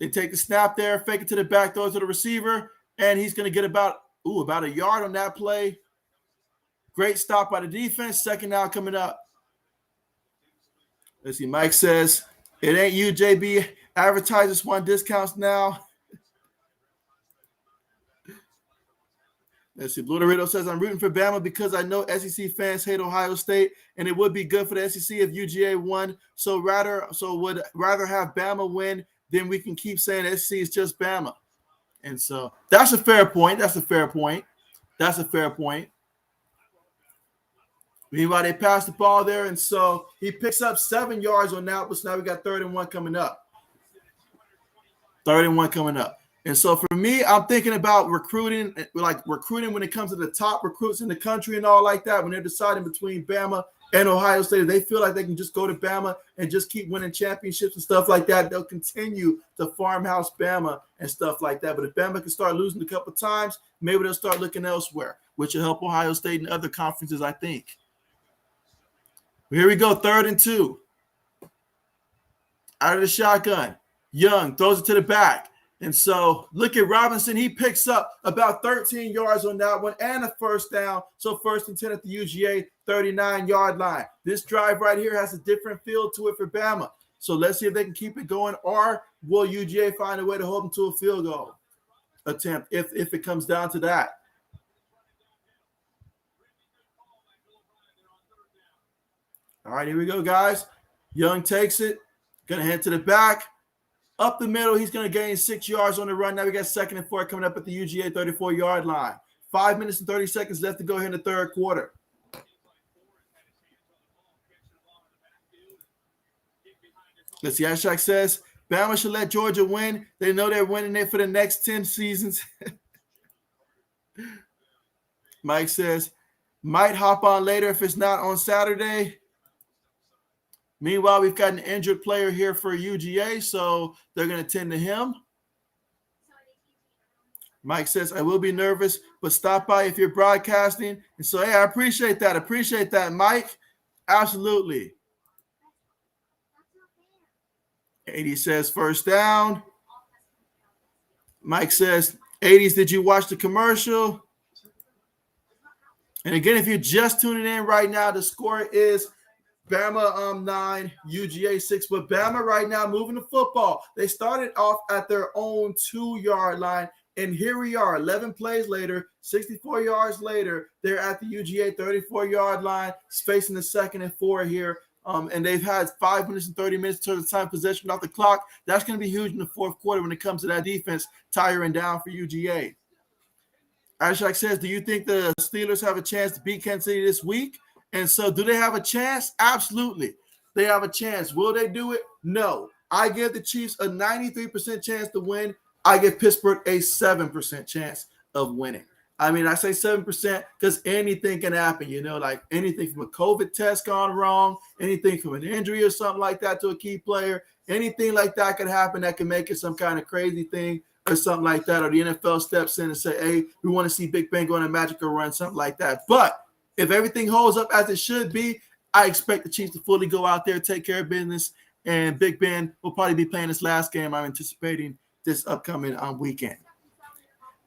They take the snap there, fake it to the back, throw it to the receiver. And he's going to get about a yard on that play. Great stop by the defense. 2nd down coming up. Let's see. Mike says, it ain't you, JB. Advertisers want discounts now. Let's see. Blue Dorito says, I'm rooting for Bama because I know SEC fans hate Ohio State, and it would be good for the SEC if UGA won. So would rather have Bama win than we can keep saying SEC is just Bama. And so that's a fair point. Meanwhile, they pass the ball there, and so he picks up 7 yards on that. So now we got 3rd and 1 coming up. 3rd and 1 coming up. And so for me, I'm thinking about recruiting when it comes to the top recruits in the country and all like that, when they're deciding between Bama and Ohio State. If they feel like they can just go to Bama and just keep winning championships and stuff like that, they'll continue to farmhouse Bama and stuff like that. But if Bama can start losing a couple times, maybe they'll start looking elsewhere, which will help Ohio State and other conferences, I think. Here we go, 3rd and 2. Out of the shotgun. Young throws it to the back. And so look at Robinson. He picks up about 13 yards on that one and a first down. So 1st and 10 at the UGA 39-yard line. This drive right here has a different feel to it for Bama. So let's see if they can keep it going, or will UGA find a way to hold them to a field goal attempt if it comes down to that. All right, here we go, guys. Young takes it. Going to head to the back. Up the middle, he's going to gain 6 yards on the run. Now we got 2nd and 4 coming up at the UGA 34-yard line. 5 minutes and 30 seconds left to go here in the third quarter. Let's see. Ashak says, Bama should let Georgia win. They know they're winning it for the next 10 seasons. Mike says, might hop on later if it's not on Saturday. Meanwhile, we've got an injured player here for UGA, so they're going to tend to him. Mike says, I will be nervous, but stop by if you're broadcasting. And so, hey, I appreciate that. Appreciate that, Mike. Absolutely. 80 says, first down. Mike says, 80s, did you watch the commercial? And again, if you're just tuning in right now, the score is Bama 9, UGA 6. But Bama right now moving the football. They started off at their own 2-yard line. And here we are, 11 plays later, 64 yards later. They're at the UGA 34-yard line, facing the 2nd and 4 here. And they've had 5 minutes and 30 minutes to the time possession off the clock. That's going to be huge in the fourth quarter when it comes to that defense tiring down for UGA. Ashak says, do you think the Steelers have a chance to beat Kansas City this week? And so do they have a chance? Absolutely. They have a chance. Will they do it? No. I give the Chiefs a 93% chance to win. I give Pittsburgh a 7% chance of winning. I mean, I say 7% because anything can happen, like anything from a COVID test gone wrong, anything from an injury or something like that to a key player, anything like that could happen that can make it some kind of crazy thing. or something like that, or the NFL steps in and say, hey, we want to see Big Ben go on a magical run, something like that. But if everything holds up as it should be, I expect the Chiefs to fully go out there, take care of business, and Big Ben will probably be playing his last game. I'm anticipating this upcoming weekend.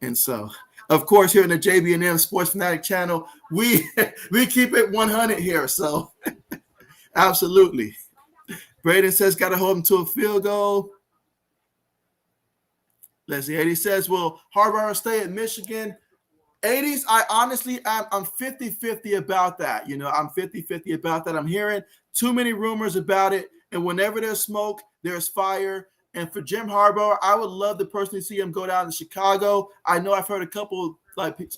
And so, of course, here in the JB&M Sports Fanatic channel, we keep it 100 here. So, absolutely. Braden says, got to hold him to a field goal. Let's see. 80 says, will Harbaugh stay at Michigan? 80s, I'm 50-50 about that. You know, I'm 50-50 about that. I'm hearing too many rumors about it. And whenever there's smoke, there's fire. And for Jim Harbaugh, I would love to personally see him go down to Chicago. I know I've heard a couple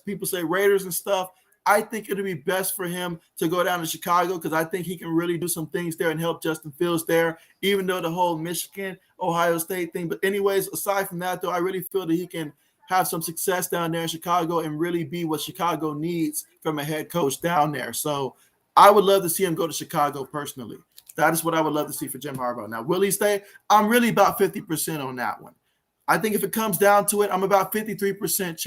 people say Raiders and stuff. I think it would be best for him to go down to Chicago because I think he can really do some things there and help Justin Fields there, even though the whole Michigan, Ohio State thing. But anyways, aside from that, though, I really feel that he can have some success down there in Chicago and really be what Chicago needs from a head coach down there. So I would love to see him go to Chicago personally. That is what I would love to see for Jim Harbaugh. Now, will he stay? I'm really about 50% on that one. I think if it comes down to it, I'm about 53%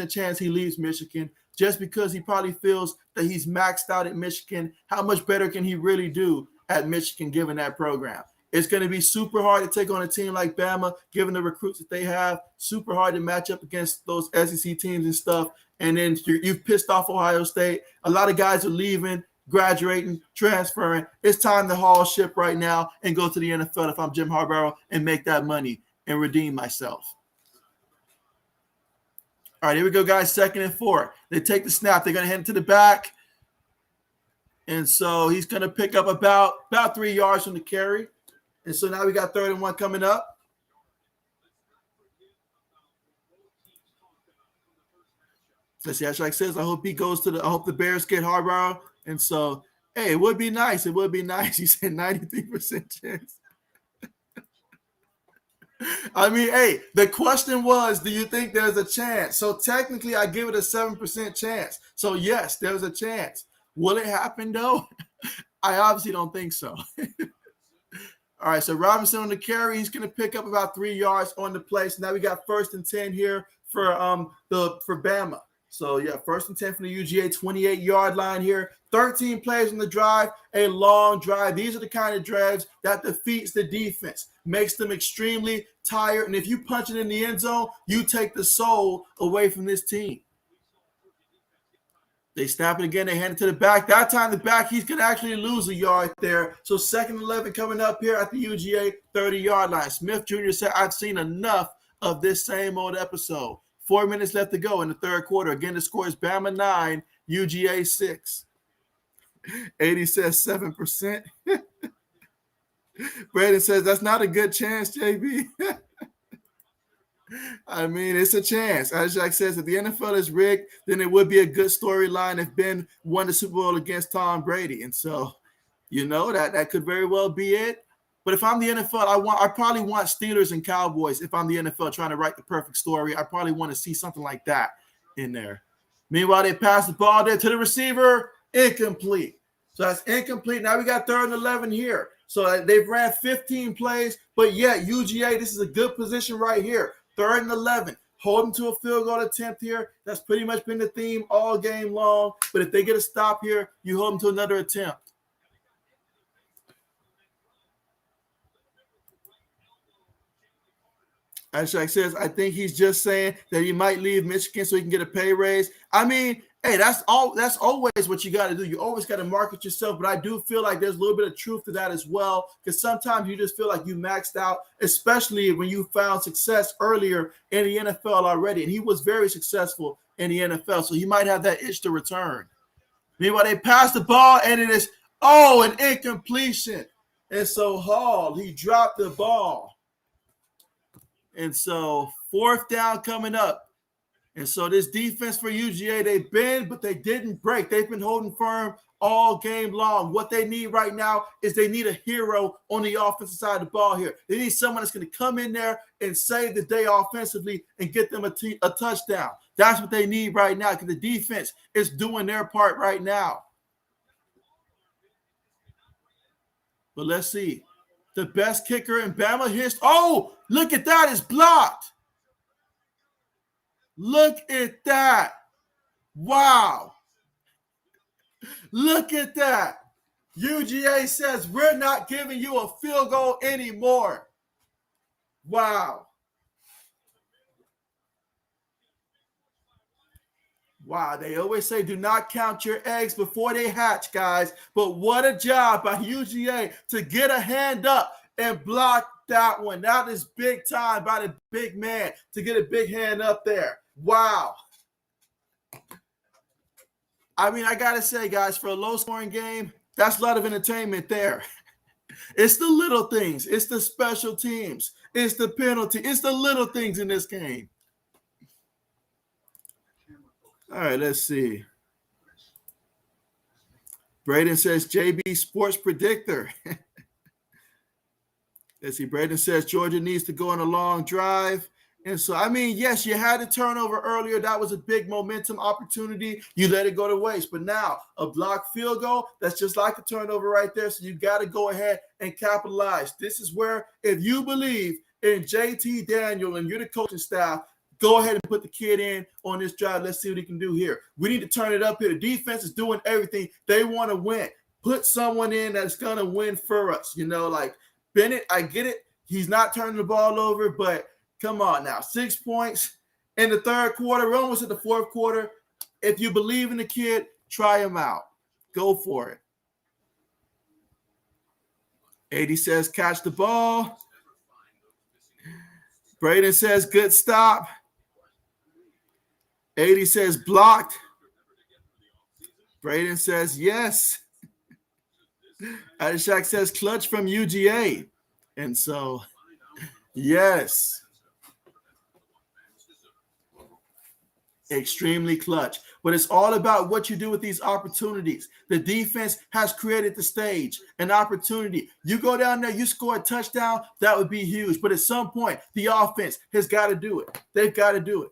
chance he leaves Michigan just because he probably feels that he's maxed out at Michigan. How much better can he really do at Michigan given that program? It's going to be super hard to take on a team like Bama, given the recruits that they have, super hard to match up against those SEC teams and stuff. And then you've pissed off Ohio State. A lot of guys are leaving, graduating, transferring. It's time to haul ship right now and go to the NFL if I'm Jim Harbaugh and make that money and redeem myself. All right, here we go, guys. 2nd and 4. They take the snap. They're going to hand it to the back. And so he's going to pick up about 3 yards from the carry. And so now we got 3rd and 1 coming up. Let's see, Ashak says, I hope the Bears get Harbaugh. And so, hey, it would be nice. It would be nice. He said 93% chance. I mean, hey, the question was, do you think there's a chance? So technically, I give it a 7% chance. So yes, there's a chance. Will it happen though? I obviously don't think so. All right, so Robinson on the carry, he's going to pick up about 3 yards on the play. So now we got 1st and 10 here for Bama. So yeah, 1st and 10 from the UGA 28-yard line here. 13 plays on the drive, a long drive. These are the kind of drives that defeats the defense, makes them extremely tired. And if you punch it in the end zone, you take the soul away from this team. They snap it again. They hand it to the back. That time the back, he's going to actually lose a yard there. So 2nd and 11 coming up here at the UGA 30-yard line. Smith Jr. said, I've seen enough of this same old episode. 4 minutes left to go in the 3rd quarter. Again, the score is Bama 9, UGA 6. 80 says 7%. Brandon says, that's not a good chance, JB. I mean, it's a chance. As Jack says, if the NFL is rigged, then it would be a good storyline if Ben won the Super Bowl against Tom Brady. And so, you know, that could very well be it. But if I'm the NFL, I probably want Steelers and Cowboys. If I'm the NFL trying to write the perfect story, I probably want to see something like that in there. Meanwhile, they pass the ball there to the receiver, incomplete. So that's incomplete. Now we got 3rd and 11 here. So they've ran 15 plays, but yet UGA, this is a good position right here. 3rd and 11. Hold them to a field goal attempt here. That's pretty much been the theme all game long. But if they get a stop here, you hold them to another attempt. As Shaq says, I think he's just saying that he might leave Michigan so he can get a pay raise. I mean, hey, that's always what you got to do. You always got to market yourself, but I do feel like there's a little bit of truth to that as well, because sometimes you just feel like you maxed out, especially when you found success earlier in the NFL already, and he was very successful in the NFL, so he might have that itch to return. Meanwhile, they pass the ball, and it is, an incompletion. And so Hall, he dropped the ball. And so 4th down coming up. And so this defense for UGA, they bend, but they didn't break. They've been holding firm all game long. What they need right now is they need a hero on the offensive side of the ball here. They need someone that's going to come in there and save the day offensively and get them a touchdown. That's what they need right now, because the defense is doing their part right now. But let's see. The best kicker in Bama history. Oh, look at that. It's blocked. Look at that. Wow. Look at that. UGA says we're not giving you a field goal anymore. Wow. Wow, they always say do not count your eggs before they hatch, guys. But what a job by UGA to get a hand up and block that one. That is big time by the big man to get a big hand up there. Wow. I mean, I got to say, guys, for a low-scoring game, that's a lot of entertainment there. It's the little things. It's the special teams. It's the penalty. It's the little things in this game. All right, let's see. Braden says JB Sports Predictor. Let's see. Braden says Georgia needs to go on a long drive. And so, I mean, yes, you had a turnover earlier. That was a big momentum opportunity. You let it go to waste. But now, a blocked field goal, that's just like a turnover right there. So you got to go ahead and capitalize. This is where, if you believe in JT Daniel and you're the coaching staff, go ahead and put the kid in on this drive. Let's see what he can do here. We need to turn it up here. The defense is doing everything. They want to win. Put someone in that's going to win for us. You know, like Bennett, I get it. He's not turning the ball over, but come on now. 6 points in the third quarter. We're almost at the fourth quarter. If you believe in the kid, try him out. Go for it. 80 says catch the ball. Braden says good stop. 80 says blocked. Braden says yes. Adishak says clutch from UGA. And so, yes. Extremely clutch. But it's all about what you do with these opportunities. The defense has created the stage, an opportunity. You go down there, you score a touchdown, that would be huge. But at some point, the offense has got to do it. They've got to do it.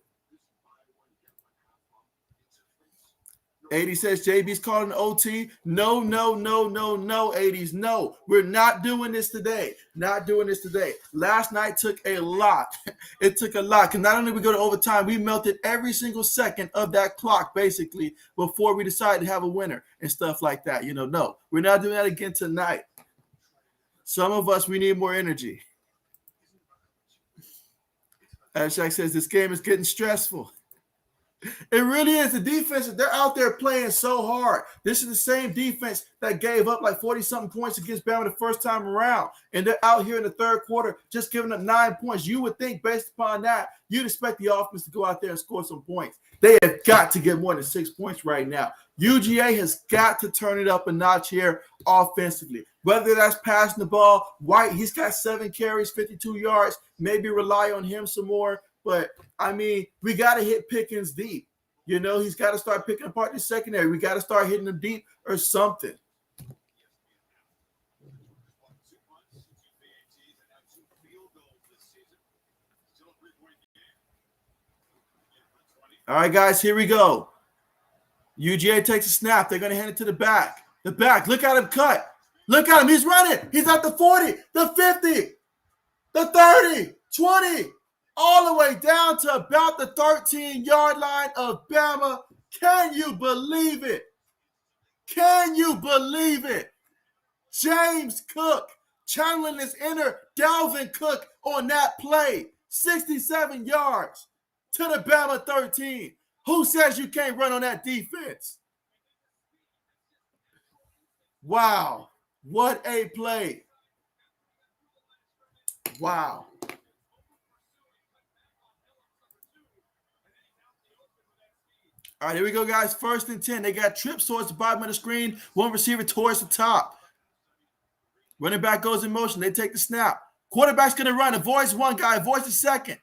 80 says JB's calling OT. No, 80s. No, we're not doing this today. Not doing this today. Last night took a lot. It took a lot. Because not only we go to overtime, we melted every single second of that clock, basically, before we decided to have a winner and stuff like that. You know, no, we're not doing that again tonight. Some of us, we need more energy. As Shaq says, this game is getting stressful. It really is. The defense, they're out there playing so hard. This is the same defense that gave up like 40-something points against Bama the first time around. And they're out here in the third quarter just giving up 9 points. You would think based upon that, you'd expect the offense to go out there and score some points. They have got to get more than 6 points right now. UGA has got to turn it up a notch here offensively. Whether that's passing the ball, White, he's got 7 carries, 52 yards. Maybe rely on him some more. But, I mean, we got to hit Pickens deep. You know, he's got to start picking apart the secondary. We got to start hitting them deep or something. All right, guys, here we go. UGA takes a snap. They're going to hand it to the back. The back, look at him cut. Look at him. He's running. He's at the 40, the 50, the 30, 20. All the way down to about the 13-yard line of Bama. Can you believe it? Can you believe it? James Cook channeling his inner Dalvin Cook on that play. 67 yards to the Bama 13. Who says you can't run on that defense? Wow. What a play. Wow. All right, here we go, guys. 1st and 10. They got trips towards the bottom of the screen. One receiver towards the top. Running back goes in motion. They take the snap. Quarterback's going to run. Avoids one guy. Avoids the second.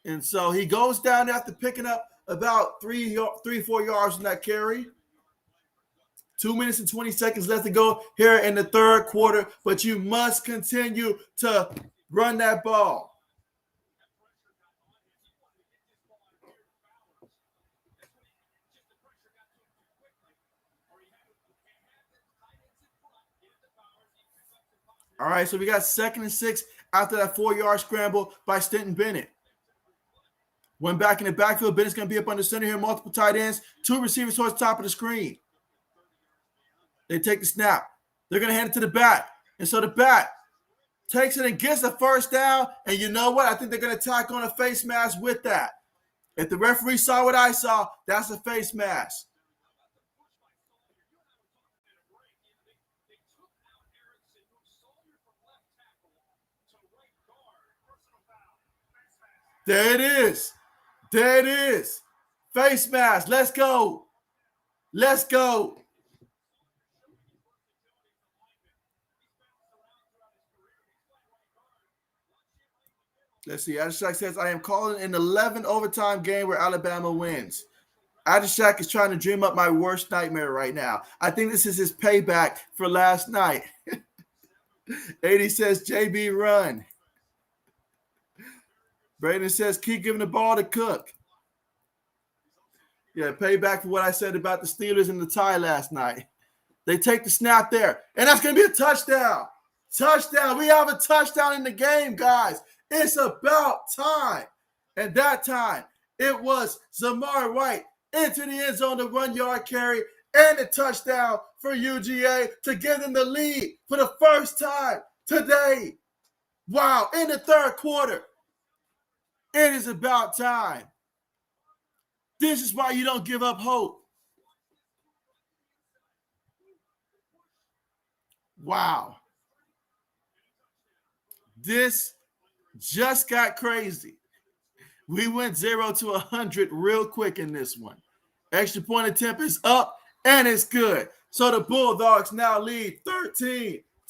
And so he goes down after picking up about 4 yards on that carry. 2 minutes and 20 seconds left to go here in the third quarter. But you must continue to run that ball. All right, so we got 2nd and 6 after that 4-yard scramble by Stinton Bennett. One back in the backfield. Bennett's going to be up under center here. Multiple tight ends. 2 receivers towards the top of the screen. They take the snap. They're going to hand it to the back. And so the back takes it and gets the first down. And you know what? I think they're going to tack on a face mask with that. If the referee saw what I saw, that's a face mask. There it is. There it is. Face mask. Let's go. Let's go. Let's see. Adishak says, I am calling an 11 overtime game where Alabama wins. Adishak is trying to dream up my worst nightmare right now. I think this is his payback for last night. 80 says, JB, run. Braden says, keep giving the ball to Cook. Yeah, payback for what I said about the Steelers and the tie last night. They take the snap there, and that's going to be a touchdown. Touchdown. We have a touchdown in the game, guys. It's about time. And that time, it was Zamar White into the end zone, the 1-yard carry, and a touchdown for UGA to give them the lead for the first time today. Wow, in the 3rd quarter. It is about time. This is why you don't give up hope. Wow. This just got crazy. We went 0 to 100 real quick in this one. Extra point attempt is up, and it's good. So the Bulldogs now lead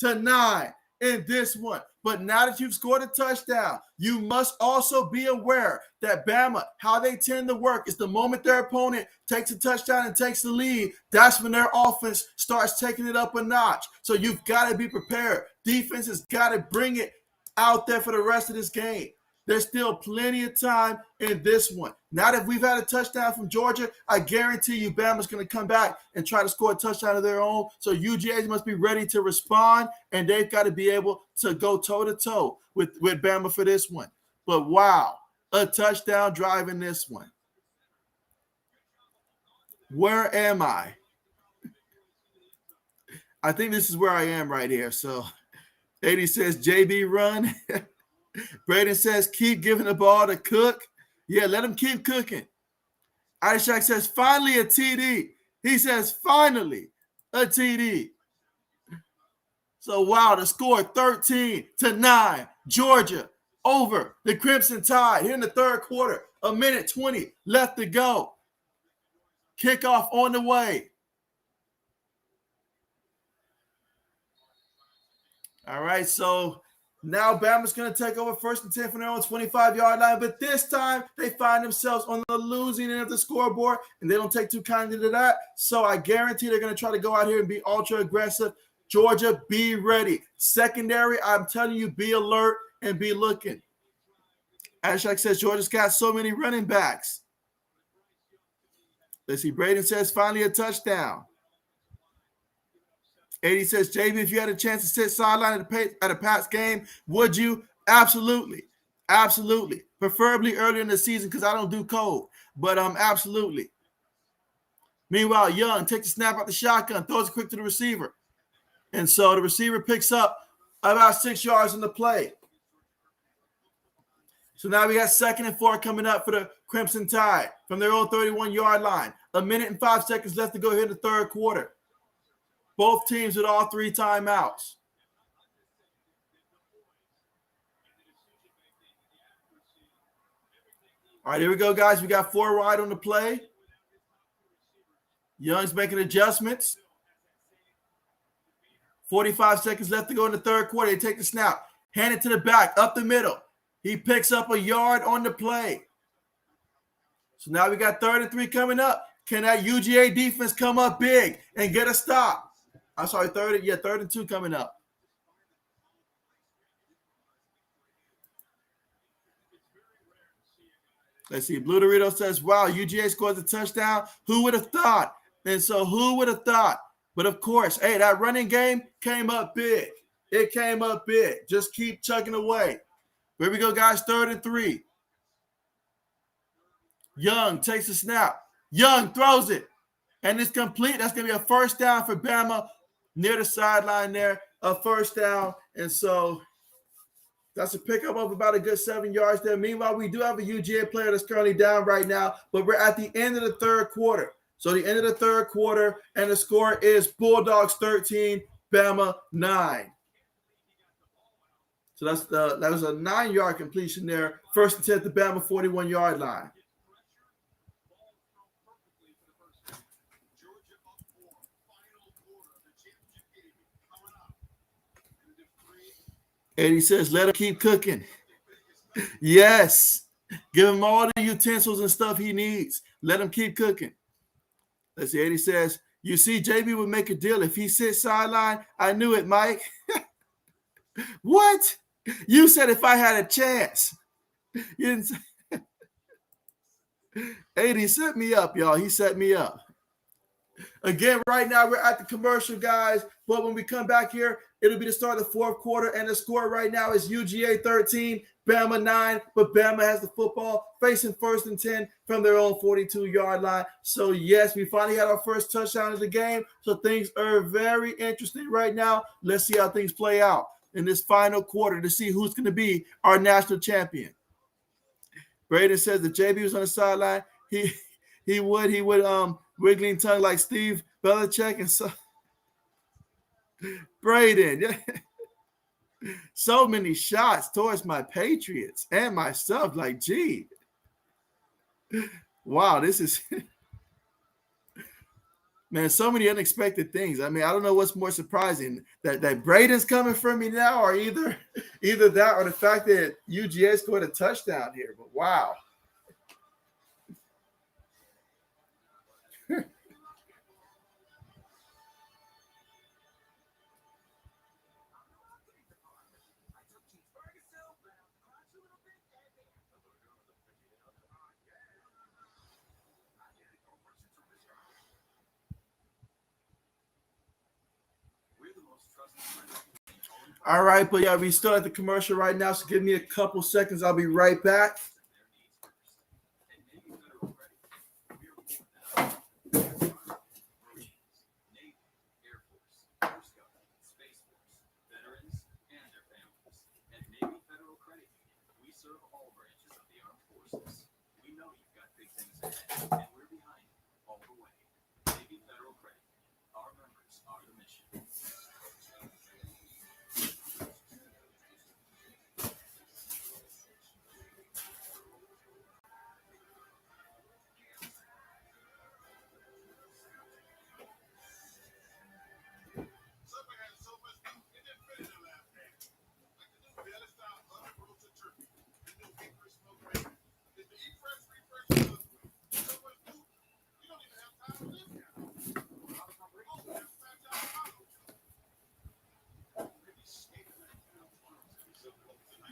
13-9 in this one. But now that you've scored a touchdown, you must also be aware that Bama, how they tend to work is the moment their opponent takes a touchdown and takes the lead, that's when their offense starts taking it up a notch. So you've got to be prepared. Defense has got to bring it out there for the rest of this game. There's still plenty of time in this one. Now that we've had a touchdown from Georgia, I guarantee you Bama's going to come back and try to score a touchdown of their own. So UGA must be ready to respond, and they've got to be able to go toe-to-toe with Bama for this one. But wow, a touchdown drive in this one. Where am I? I think this is where I am right here. So 80 says, JB, run. Braden says, keep giving the ball to Cook. Yeah, let him keep cooking. Ishak says, finally a TD. He says, finally a TD. So, wow, the score 13-9. Georgia over the Crimson Tide here in the 3rd quarter. 1:20 left to go. Kickoff on the way. All right, so now Bama's going to take over 1st and 10 from their own 25-yard line, but this time they find themselves on the losing end of the scoreboard, and they don't take too kindly to that. So I guarantee they're going to try to go out here and be ultra aggressive. Georgia, be ready. Secondary, I'm telling you, be alert and be looking. Ashak says Georgia's got so many running backs. Let's see. Braden says finally a touchdown. 80 says, JB, if you had a chance to sit sideline at a Pats game, would you? Absolutely. Absolutely. Preferably earlier in the season because I don't do cold. But absolutely. Meanwhile, Young takes the snap out the shotgun, throws it quick to the receiver. And so the receiver picks up about 6 yards in the play. So now we got 2nd and 4 coming up for the Crimson Tide from their own 31-yard line. 1:05 left to go here in the 3rd quarter. Both teams with all 3 timeouts. All right, here we go, guys. We got 4 wide on the play. Young's making adjustments. 45 seconds left to go in the 3rd quarter. They take the snap. Hand it to the back, up the middle. He picks up a yard on the play. So now we got 3rd and 3 coming up. Can that UGA defense come up big and get a stop? I'm sorry, 3rd and 2 coming up. Let's see. Blue Dorito says, wow, UGA scores a touchdown. Who would have thought? And so who would have thought? But of course, hey, that running game came up big. It came up big. Just keep chugging away. Here we go, guys. 3rd and 3. Young takes a snap. Young throws it. And it's complete. That's going to be a first down for Bama near the sideline there. A first down. And so that's a pickup of about a good 7 yards there. Meanwhile, we do have a UGA player that's currently down right now, but we're at the end of the 3rd quarter. So the end of the 3rd quarter, and the score is Bulldogs 13, Bama 9. So that was a 9-yard completion there. 1st and 10 at the Bama 41-yard line. And he says, let him keep cooking. Yes. Give him all the utensils and stuff he needs. Let him keep cooking. Let's see. Eddie says, you see, JB would make a deal. If he sits sideline, I knew it, Mike. What? You said if I had a chance. You didn't say. Eddie set me up, y'all. He set me up. Again, right now, we're at the commercial, guys. But when we come back here, it'll be the start of the 4th quarter. And the score right now is UGA 13, Bama 9. But Bama has the football facing 1st and 10 from their own 42-yard line. So, yes, we finally had our first touchdown of the game. So things are very interesting right now. Let's see how things play out in this final quarter to see who's going to be our national champion. Braden says that JB was on the sideline. He would wiggling tongue like Steve Belichick and so Braden. Yeah. So many shots towards my Patriots and myself. Like, gee. Wow, this is man, so many unexpected things. I mean, I don't know what's more surprising, that Braden's coming from me now, or either that or the fact that UGA scored a touchdown here. But wow. All right, but yeah, we still at the commercial right now, so give me a couple seconds. I'll be right back.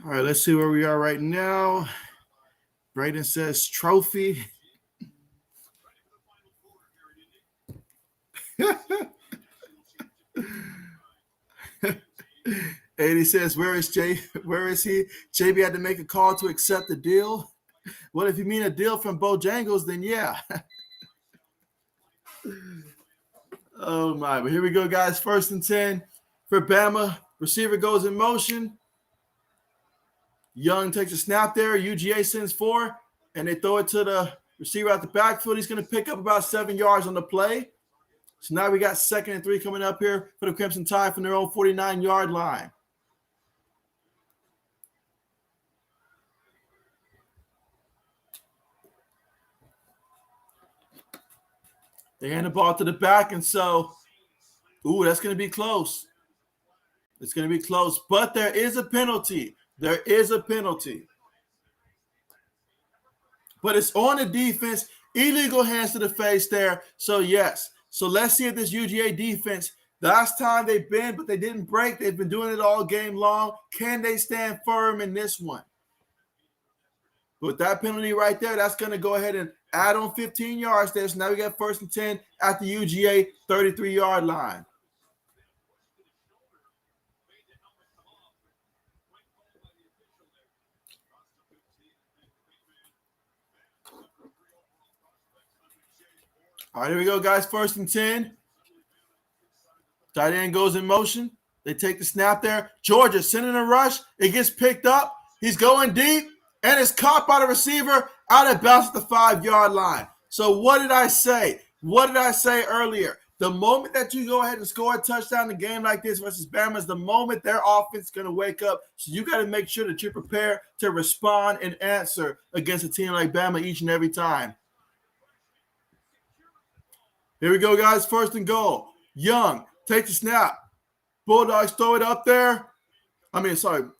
All right, let's see where we are right now. Braden says trophy. Eddie says, where is he? JB had to make a call to accept the deal. Well, if you mean a deal from Bojangles, then yeah. Oh my, but here we go, guys. 1st and 10 for Bama. Receiver goes in motion. Young takes a snap there. UGA sends 4, and they throw it to the receiver out the backfield. He's going to pick up about 7 yards on the play. So now we got 2nd and 3 coming up here for the Crimson Tide from their own 49-yard line. They hand the ball to the back, and so, that's going to be close. It's going to be close, but there is a penalty. There is a penalty. But it's on the defense. Illegal hands to the face there. So, yes. So, let's see if this UGA defense, last time they've been, but they didn't break. They've been doing it all game long. Can they stand firm in this one? But that penalty right there, that's going to go ahead and add on 15 yards there. So, now we got 1st and 10 at the UGA 33-yard line. All right, here we go, guys. 1st and 10. Tight end goes in motion. They take the snap there. Georgia sending a rush. It gets picked up. He's going deep, and it's caught by the receiver out of bounds at the 5-yard line. So what did I say? What did I say earlier? The moment that you go ahead and score a touchdown in a game like this versus Bama is the moment their offense is going to wake up. So you got to make sure that you're prepared to respond and answer against a team like Bama each and every time. Here we go, guys. 1st and goal. Young, take the snap. Bulldogs throw it up there. Bama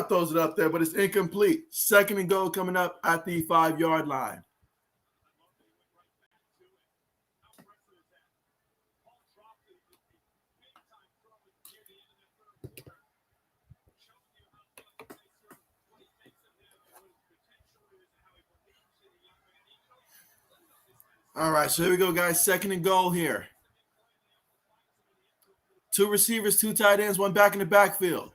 throws it up there, but it's incomplete. 2nd and goal coming up at the 5-yard line. All right, so here we go, guys. 2nd and goal here. 2 receivers, 2 tight ends, 1 back in the backfield.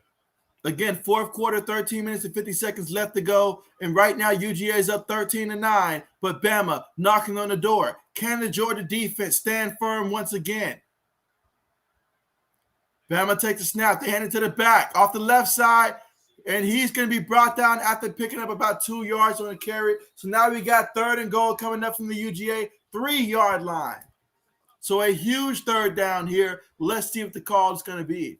Again, 4th quarter, 13 minutes and 50 seconds left to go. And right now, UGA is up 13-9, but Bama knocking on the door. Can the Georgia defense stand firm once again? Bama takes the snap. They hand it to the back off the left side, and he's going to be brought down after picking up about 2 yards on a carry. So now we got 3rd and goal coming up from the UGA 3-yard line. So a huge 3rd down here. Let's see what the call is going to be.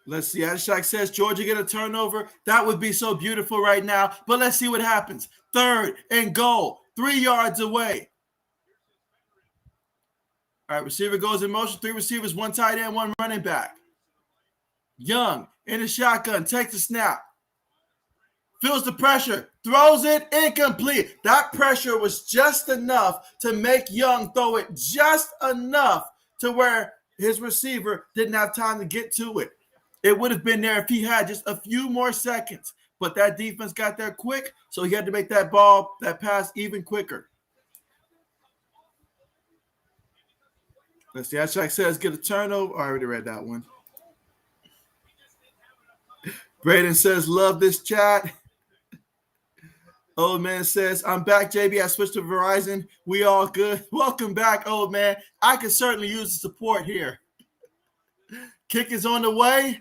Let's see. Adishak says Georgia get a turnover. That would be so beautiful right now. But let's see what happens. 3rd and goal. 3 yards away. All right, receiver goes in motion. 3 receivers, 1 tight end, 1 running back. Young in the shotgun, takes the snap. Feels the pressure, throws it, incomplete. That pressure was just enough to make Young throw it just enough to where his receiver didn't have time to get to it. It would have been there if he had just a few more seconds. But that defense got there quick, so he had to make that pass even quicker. Let's see. Ashak says get a turnover. I already read that one. Braden says love this chat. Old man says, I'm back, JB. I switched to Verizon. We all good. Welcome back, old man. I could certainly use the support here. Kick is on the way,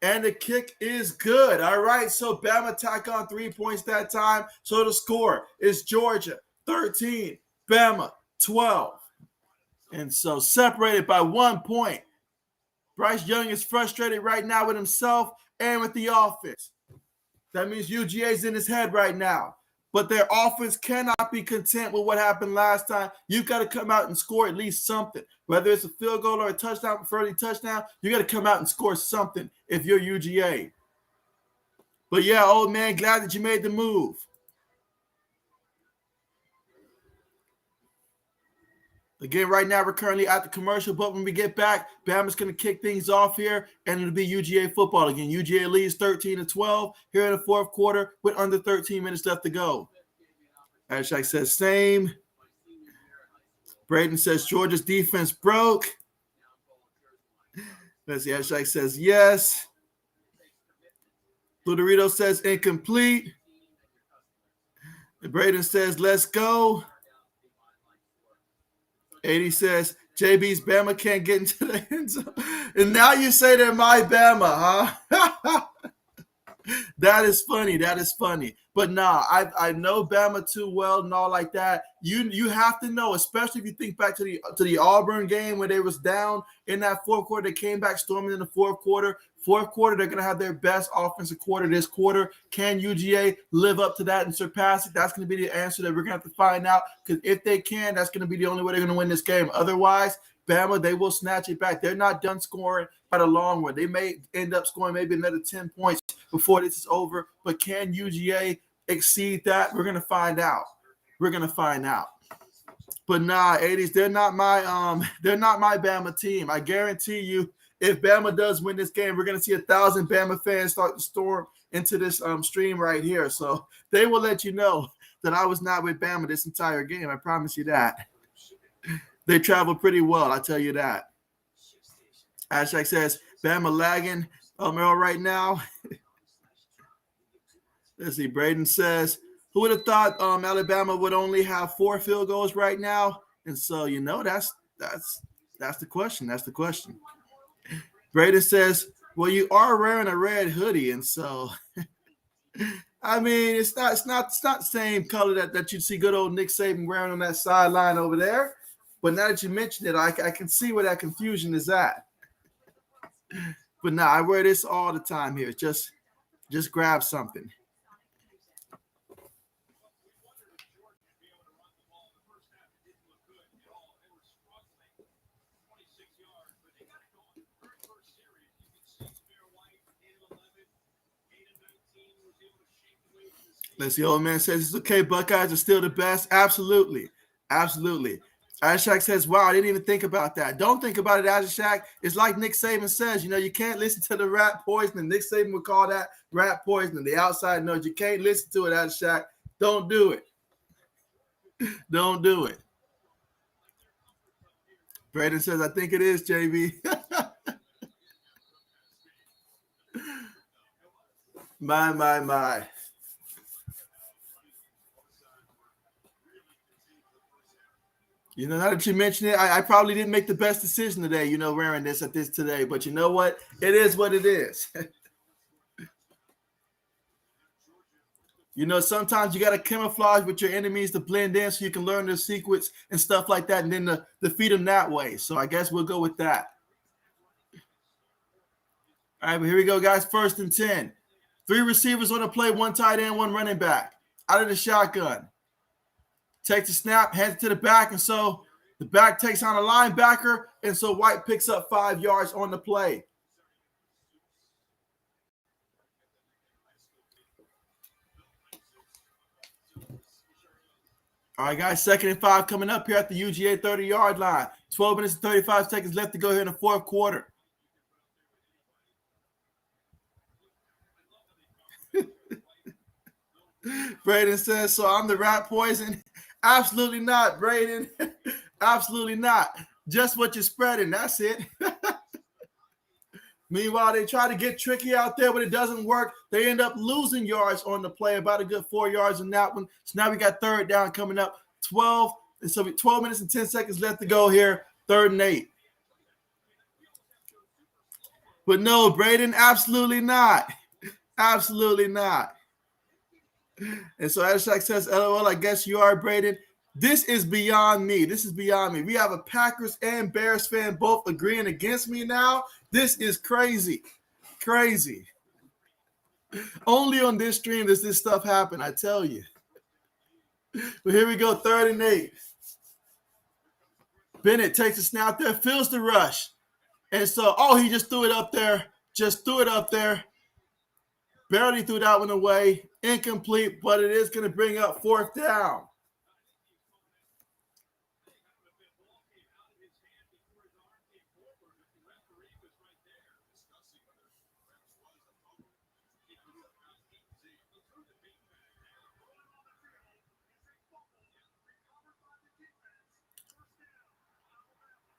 and the kick is good. All right, so Bama tack on 3 points that time. So the score is Georgia 13, Bama 12. And so separated by 1 point. Bryce Young is frustrated right now with himself and with the offense. That means UGA's in his head right now. But their offense cannot be content with what happened last time. You've got to come out and score at least something. Whether it's a field goal or a touchdown, preferably touchdown, you got to come out and score something if you're UGA. But yeah, old man, glad that you made the move. Again, right now we're currently at the commercial, but when we get back, Bama's going to kick things off here, and it'll be UGA football again. UGA leads 13-12 here in the 4th quarter with under 13 minutes left to go. Ashak says same. Braden says Georgia's defense broke. Let's see. Ashak says yes. Ludorito says incomplete. And Braden says let's go. 80 says, JB's Bama can't get into the end zone. And now you say they're my Bama, huh? That is funny. That is funny. But nah, I know Bama too well and all like that. You have to know, especially if you think back to the Auburn game where they was down in that 4th quarter. They came back storming in the 4th quarter. 4th quarter, they're going to have their best offensive quarter this quarter. Can UGA live up to that and surpass it? That's going to be the answer that we're going to have to find out, because if they can, that's going to be the only way they're going to win this game. Otherwise, Bama, they will snatch it back. They're not done scoring by the long run. They may end up scoring maybe another 10 points before this is over, but can UGA exceed that? We're going to find out. We're going to find out. But nah, 80s, they're not my Bama team. I guarantee you, if Bama does win this game, we're going to see 1,000 Bama fans start to storm into this stream right here. So they will let you know that I was not with Bama this entire game. I promise you that. They travel pretty well, I tell you that. Ashak says, Bama lagging Merrill right now. Let's see. Braden says, who would have thought Alabama would only have 4 field goals right now? And so, that's the question. That's the question. Braden says, well, you are wearing a red hoodie, and so I mean, it's not the same color that you see good old Nick Saban wearing on that sideline over there. But now that you mentioned it, I can see where that confusion is at. But now I wear this all the time here. Just grab something. Let's see. Old man says it's okay. Buckeyes are still the best. Absolutely. Absolutely. Ashak says, wow, I didn't even think about that. Don't think about it, Ashak. It's like Nick Saban says, you can't listen to the rat poison. Nick Saban would call that rat poison. The outside knows you can't listen to it, Ashak. Don't do it. Don't do it. Braden says, I think it is, JB. My. Now that you mention it, I probably didn't make the best decision today, wearing this at this today. But you know what? It is what it is. Sometimes you got to camouflage with your enemies to blend in so you can learn their secrets and stuff like that, and then defeat them that way. So I guess we'll go with that. All right, but here we go, guys. 1st and 10. 3 receivers on the play, 1 tight end, 1 running back. Out of the shotgun. Takes the snap, hands it to the back, and so the back takes on a linebacker, and so White picks up 5 yards on the play. All right, guys, 2nd and 5 coming up here at the UGA 30-yard line. 12 minutes and 35 seconds left to go here in the 4th quarter. Braden says, so I'm the rat poison. Absolutely not, Braden. Absolutely not. Just what you're spreading. That's it. Meanwhile, they try to get tricky out there, but it doesn't work. They end up losing yards on the play, about a good 4 yards on that one. So now we got 3rd down coming up. 12 minutes and 10 seconds left to go here. 3rd and 8. But no, Braden, absolutely not. Absolutely not. And so Ashak says, LOL, I guess you are, Braden. This is beyond me. This is beyond me. We have a Packers and Bears fan both agreeing against me now. This is crazy. Crazy. Only on this stream does this stuff happen, I tell you. But here we go, 3rd and 8. Bennett takes a snap there, feels the rush. And so, he just threw it up there. Just threw it up there. Barely threw that one away. Incomplete, but it is going to bring up 4th down.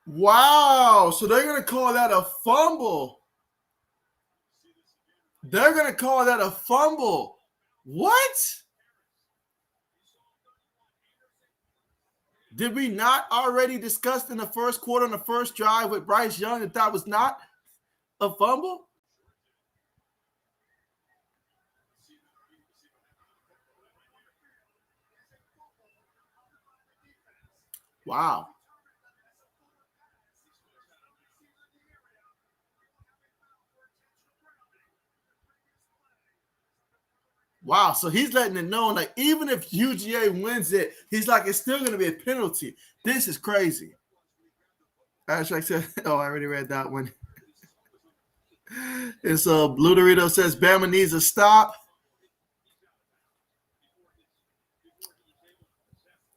Wow. So they're going to call that a fumble. They're going to call that a fumble. What? Did we not already discuss in the 1st quarter on the 1st drive with Bryce Young that was not a fumble? Wow. Wow, so he's letting it know, like, even if UGA wins it, he's like, it's still going to be a penalty. This is crazy. Ashak said, I already read that one. And so Blue Dorito says, Bama needs a stop.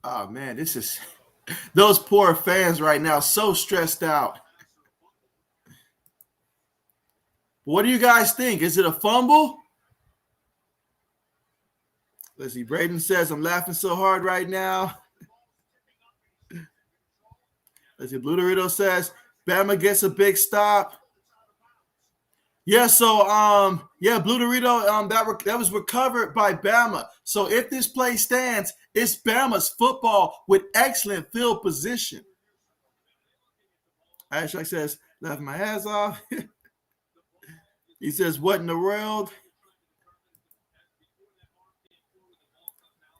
Oh, man, this is – those poor fans right now, so stressed out. What do you guys think? Is it a fumble? Let's see. Braden says, I'm laughing so hard right now. Let's see. Blue Dorito says, Bama gets a big stop. Yeah, so Blue Dorito, that was recovered by Bama. So if this play stands, it's Bama's football with excellent field position. Ashak says, left my ass off. He says, what in the world?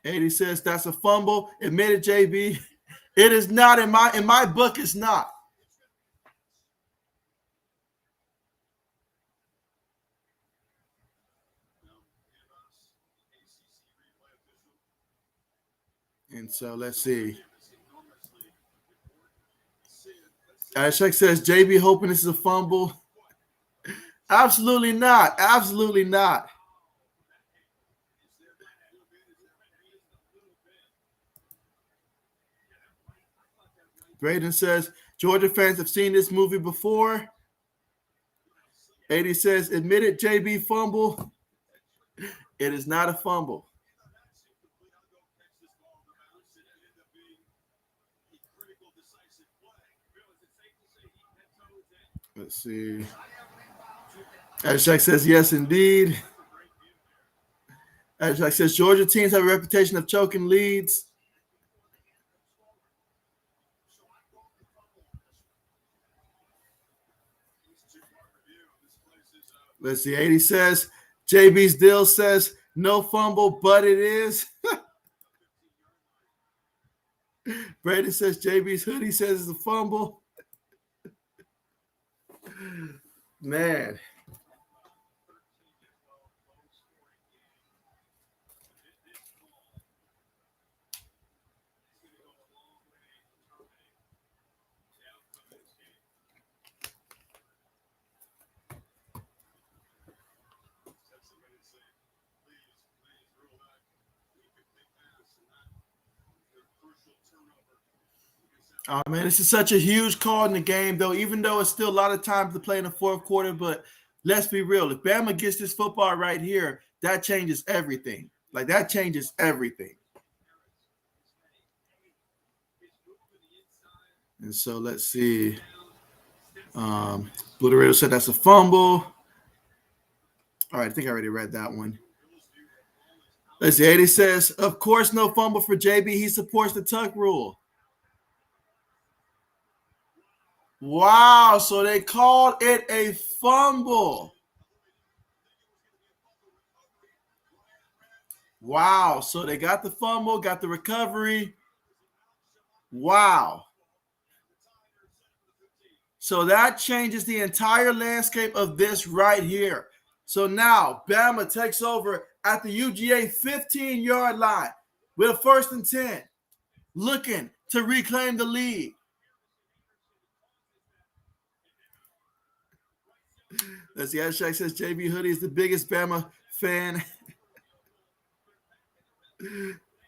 80 says, that's a fumble. Admit it, JB. It is not in my book, it's not. And so let's see. Ashek says, JB hoping this is a fumble. Absolutely not. Absolutely not. Braden says, Georgia fans have seen this movie before. 80 says, admit it, JB fumble. It is not a fumble. Let's see. Ashak says, yes, indeed. Ashak says, Georgia teams have a reputation of choking leads. Let's see. 80 says, JB's deal says, no fumble, but it is. Brady says, JB's hoodie says it's a fumble. Man. Oh, man, this is such a huge call in the game, though, even though it's still a lot of time to play in the fourth quarter. But let's be real. If Bama gets this football right here, that changes everything. Like, that changes everything. And so let's see. Blue Dorito said that's a fumble. All right, I think I already read that one. Let's see. 80 says, of course, no fumble for JB. He supports the tuck rule. Wow, so they called it a fumble. Wow, so they got the fumble, got the recovery. Wow. So that changes the entire landscape of this right here. So now Bama takes over at the UGA 15-yard line with a 1st and 10, looking to reclaim the lead. Let's see. Ashak says JB Hoodie is the biggest Bama fan.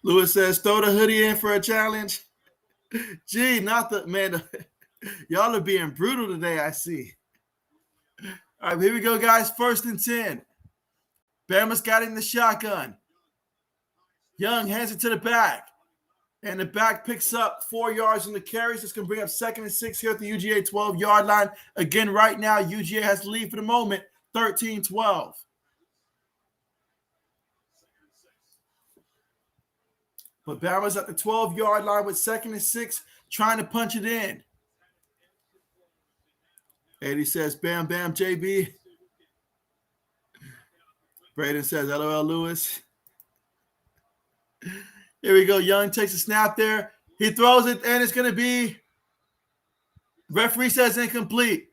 Lewis says, throw the hoodie in for a challenge. Gee, not the man. Y'all are being brutal today, I see. All right, here we go, guys. 1st and 10. Bama's got in the shotgun. Young hands it to the back. And the back picks up 4 yards in the carries. This can bring up 2nd and 6 here at the UGA 12-yard line. Again, right now, UGA has the lead for the moment, 13-12. But Bama's at the 12-yard line with 2nd and 6, trying to punch it in. 80 says, bam, bam, JB. Braden says, LOL, Lewis. Here we go. Young takes a snap there. He throws it, and it's going to be – referee says incomplete.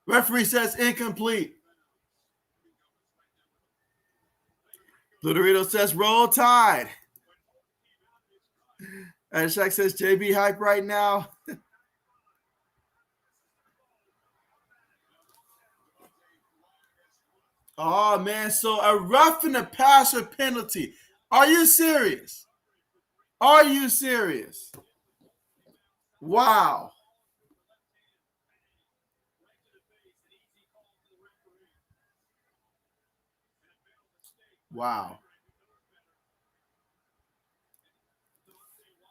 Referee says incomplete. Blue Dorito says roll tide. And Shaq says JB hype right now. Oh, man. So a roughing the passer penalty. Are you serious? Are you serious? Wow. Wow.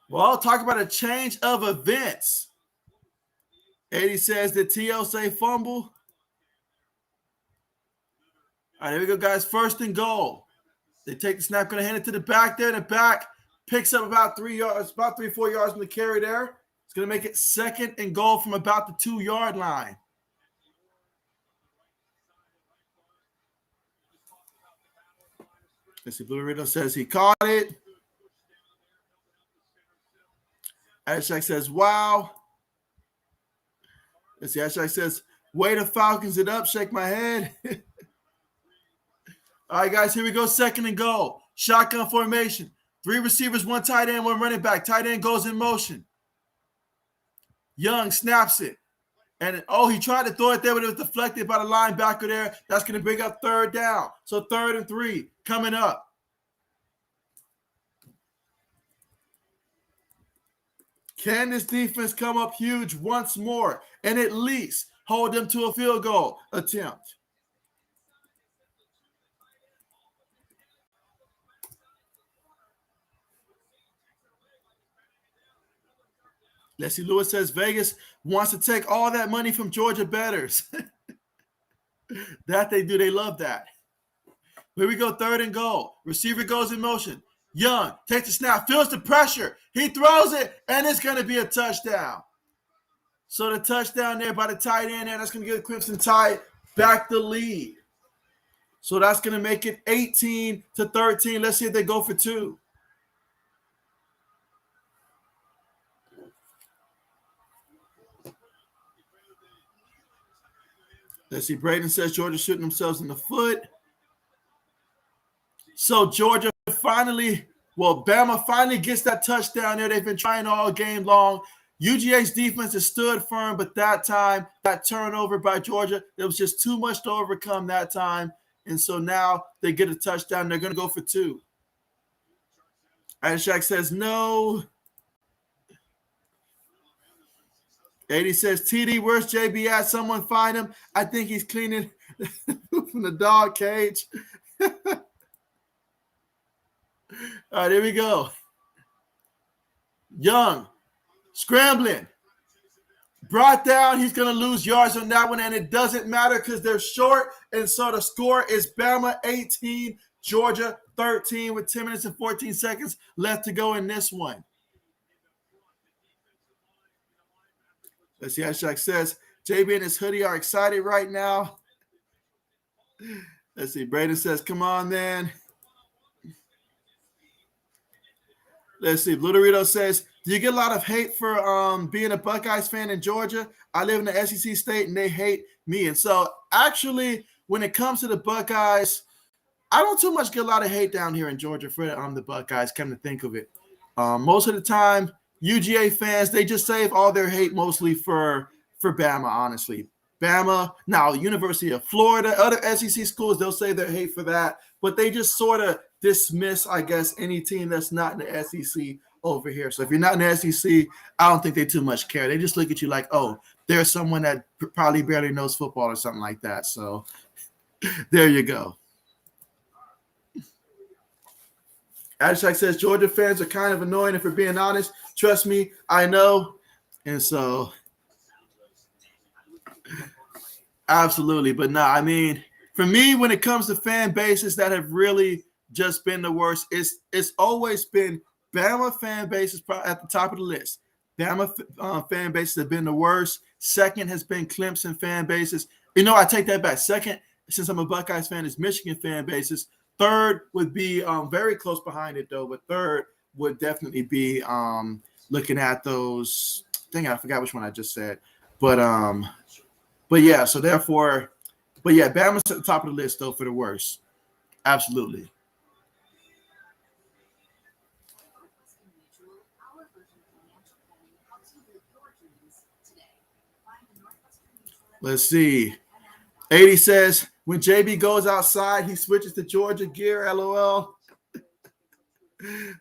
Well, talk about a change of events. 80 says, did T.O. say fumble? All right, here we go, guys. First and goal. They take the snap, going to hand it to the back there. The back picks up about 3 yards, about 3-4 yards on the carry there. It's going to make it second and goal from about the 2-yard line. Let's see, Blue Rito says he caught it. Ashak says, wow. Let's see, Ashak says, way to Falcons it up, shake my head. All right, guys, here we go, second and goal. Shotgun formation. 3 receivers, 1 tight end, 1 running back. Tight end goes in motion. Young snaps it. And, he tried to throw it there, but it was deflected by the linebacker there. That's going to bring up third down. So 3rd and 3 coming up. Can this defense come up huge once more and at least hold them to a field goal attempt? Leslie Lewis says Vegas wants to take all that money from Georgia bettors. That they do. They love that. Here we go, 3rd and goal. Receiver goes in motion. Young takes the snap, feels the pressure. He throws it, and it's going to be a touchdown. So the touchdown there by the tight end there, that's going to give Crimson Tide back the lead. So that's going to make it 18-13. Let's see if they go for 2. Let's see. Braden says Georgia shooting themselves in the foot. So Georgia Bama finally gets that touchdown there. They've been trying all game long. UGA's defense has stood firm, but that time, that turnover by Georgia, there was just too much to overcome that time. And so now they get a touchdown. They're going to go for 2. Ashak says no. 80 says, TD, where's JB at? Someone find him. I think he's cleaning from the dog cage. All right, here we go. Young, scrambling. Brought down. He's going to lose yards on that one, and it doesn't matter because they're short. And so the score is Bama 18, Georgia 13 with 10 minutes and 14 seconds left to go in this one. Let's see how Shaq says. JB and his hoodie are excited right now. Let's see. Braden says, come on, man. Let's see. Blue Dorito says, do you get a lot of hate for being a Buckeyes fan in Georgia? I live in the SEC state, and they hate me. And so, actually, when it comes to the Buckeyes, I don't too much get a lot of hate down here in Georgia for the Buckeyes, come to think of it. Most of the time, UGA fans, they just save all their hate mostly for Bama, honestly. Bama, now University of Florida, other SEC schools, they'll save their hate for that. But they just sort of dismiss, I guess, any team that's not in the SEC over here. So if you're not in the SEC, I don't think they too much care. They just look at you like, oh, there's someone that probably barely knows football or something like that. So there you go. Ashak says Georgia fans are kind of annoying if we're being honest. Trust me, I know. And so absolutely. But no, I mean, for me, when it comes to fan bases that have really just been the worst, it's always been Bama fan bases at the top of the list. Bama fan bases have been the worst. Second has been Clemson fan bases. You know, I take that back. Second, since I'm a Buckeyes fan, is Michigan fan bases. Third would be very close behind it, though. But third would definitely be looking at those. Dang, I forgot which one I just said. But yeah. So therefore, but yeah, Bama's at the top of the list though for the worst. Absolutely. Let's see. 80 says, when JB goes outside, he switches to Georgia gear, LOL.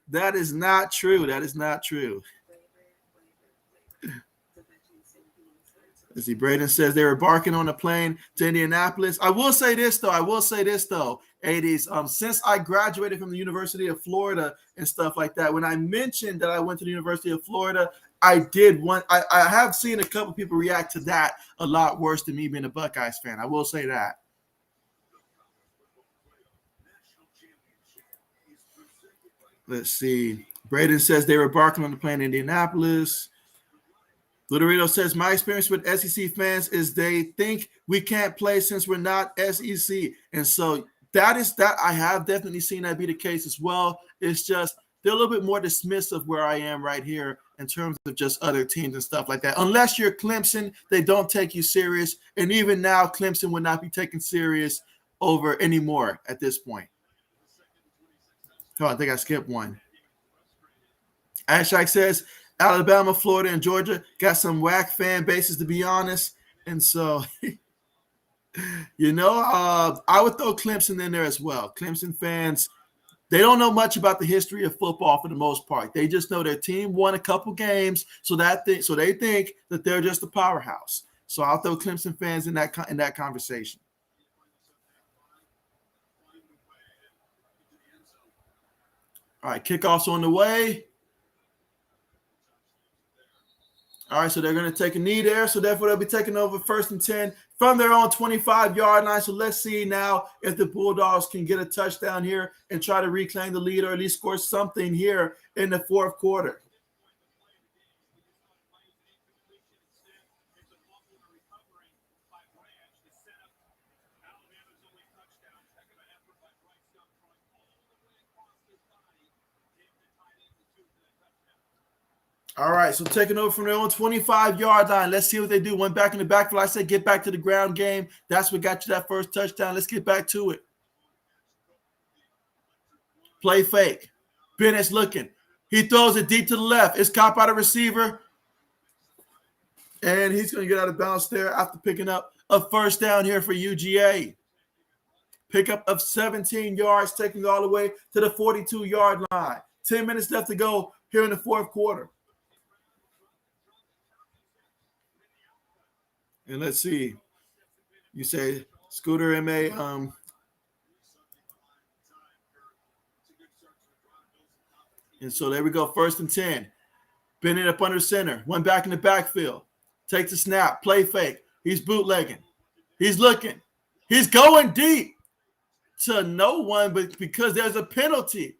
That is not true. That is not true. Let's see. Braden says they were barking on a plane to Indianapolis. I will say this, though. 80s. Since I graduated from the University of Florida and stuff like that, when I mentioned that I went to the University of Florida, I have seen a couple people react to that a lot worse than me being a Buckeyes fan. I will say that. Let's see. Braden says they were barking on the plane in Indianapolis. Luderito says, my experience with SEC fans is they think we can't play since we're not SEC. And so that I have definitely seen that be the case as well. It's just they're a little bit more dismissive where I am right here in terms of just other teams and stuff like that. Unless you're Clemson, they don't take you serious. And even now, Clemson would not be taken serious over anymore at this point. Oh, I think I skipped one. Ashak says, Alabama, Florida, and Georgia got some whack fan bases, to be honest. And so, I would throw Clemson in there as well. Clemson fans, they don't know much about the history of football for the most part. They just know their team won a couple games, so they think that they're just a powerhouse. So I'll throw Clemson fans in that conversation. All right, kickoff's on the way. All right, so they're going to take a knee there. So therefore, they'll be taking over 1st and 10 from their own 25-yard line. So let's see now if the Bulldogs can get a touchdown here and try to reclaim the lead or at least score something here in the fourth quarter. All right, so taking over from their own 25-yard line. Let's see what they do. Went back in the backfield. I said get back to the ground game. That's what got you that first touchdown. Let's get back to it. Play fake. Bennett's looking. He throws it deep to the left. It's caught by the receiver. And he's going to get out of bounds there after picking up a first down here for UGA. Pickup of 17 yards, taking it all the way to the 42-yard line. 10 minutes left to go here in the fourth quarter. And let's see. You say Scooter M.A. And so there we go. 1st and 10. Bennett up under center. One back in the backfield. Takes the snap. Play fake. He's bootlegging. He's looking. He's going deep to no one, but because there's a penalty.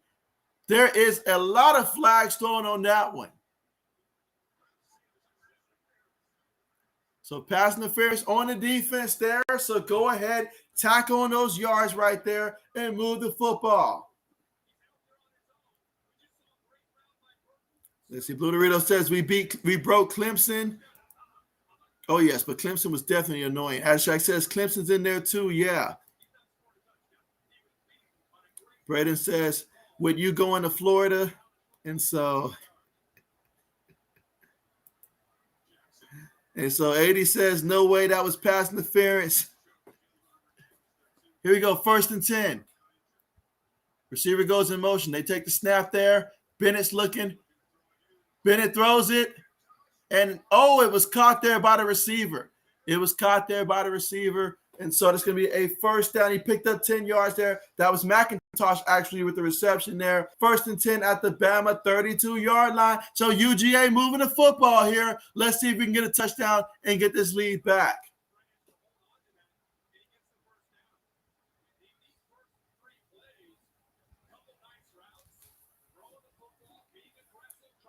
There is a lot of flags thrown on that one. So pass interference on the defense there. So go ahead, tackle on those yards right there and move the football. Let's see. Blue Dorito says we broke Clemson. Oh, yes, but Clemson was definitely annoying. Ashak says Clemson's in there too. Yeah. Braden says, would you going to Florida? And so 80 says, no way, that was pass interference. Here we go, 1st and 10. Receiver goes in motion. They take the snap there. Bennett's looking. Bennett throws it. And, it was caught there by the receiver. And so it's going to be a first down. He picked up 10 yards there. That was McIntosh actually with the reception there. 1st and 10 at the Bama 32-yard line. So UGA moving the football here. Let's see if we can get a touchdown and get this lead back.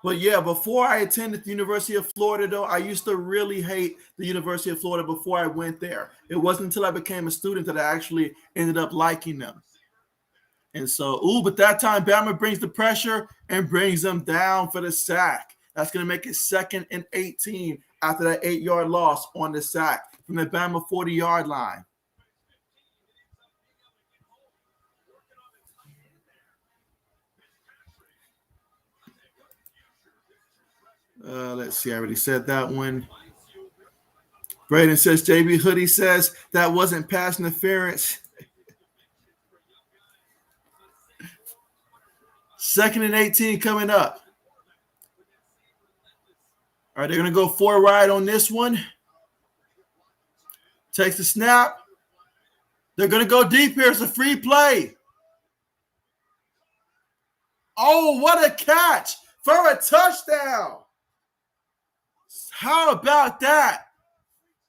But yeah, before I attended the University of Florida, though, I used to really hate the University of Florida before I went there. It wasn't until I became a student that I actually ended up liking them. And so, but that time Bama brings the pressure and brings them down for the sack. That's going to make it 2nd and 18 after that 8-yard loss on the sack from the Bama 40-yard line. Let's see. I already said that one. Braden says, JB Hoodie says that wasn't pass interference. 2nd and 18 coming up. All right, they're going to go 4 wide on this one. Takes the snap. They're going to go deep here. It's a free play. Oh, what a catch for a touchdown. How about that?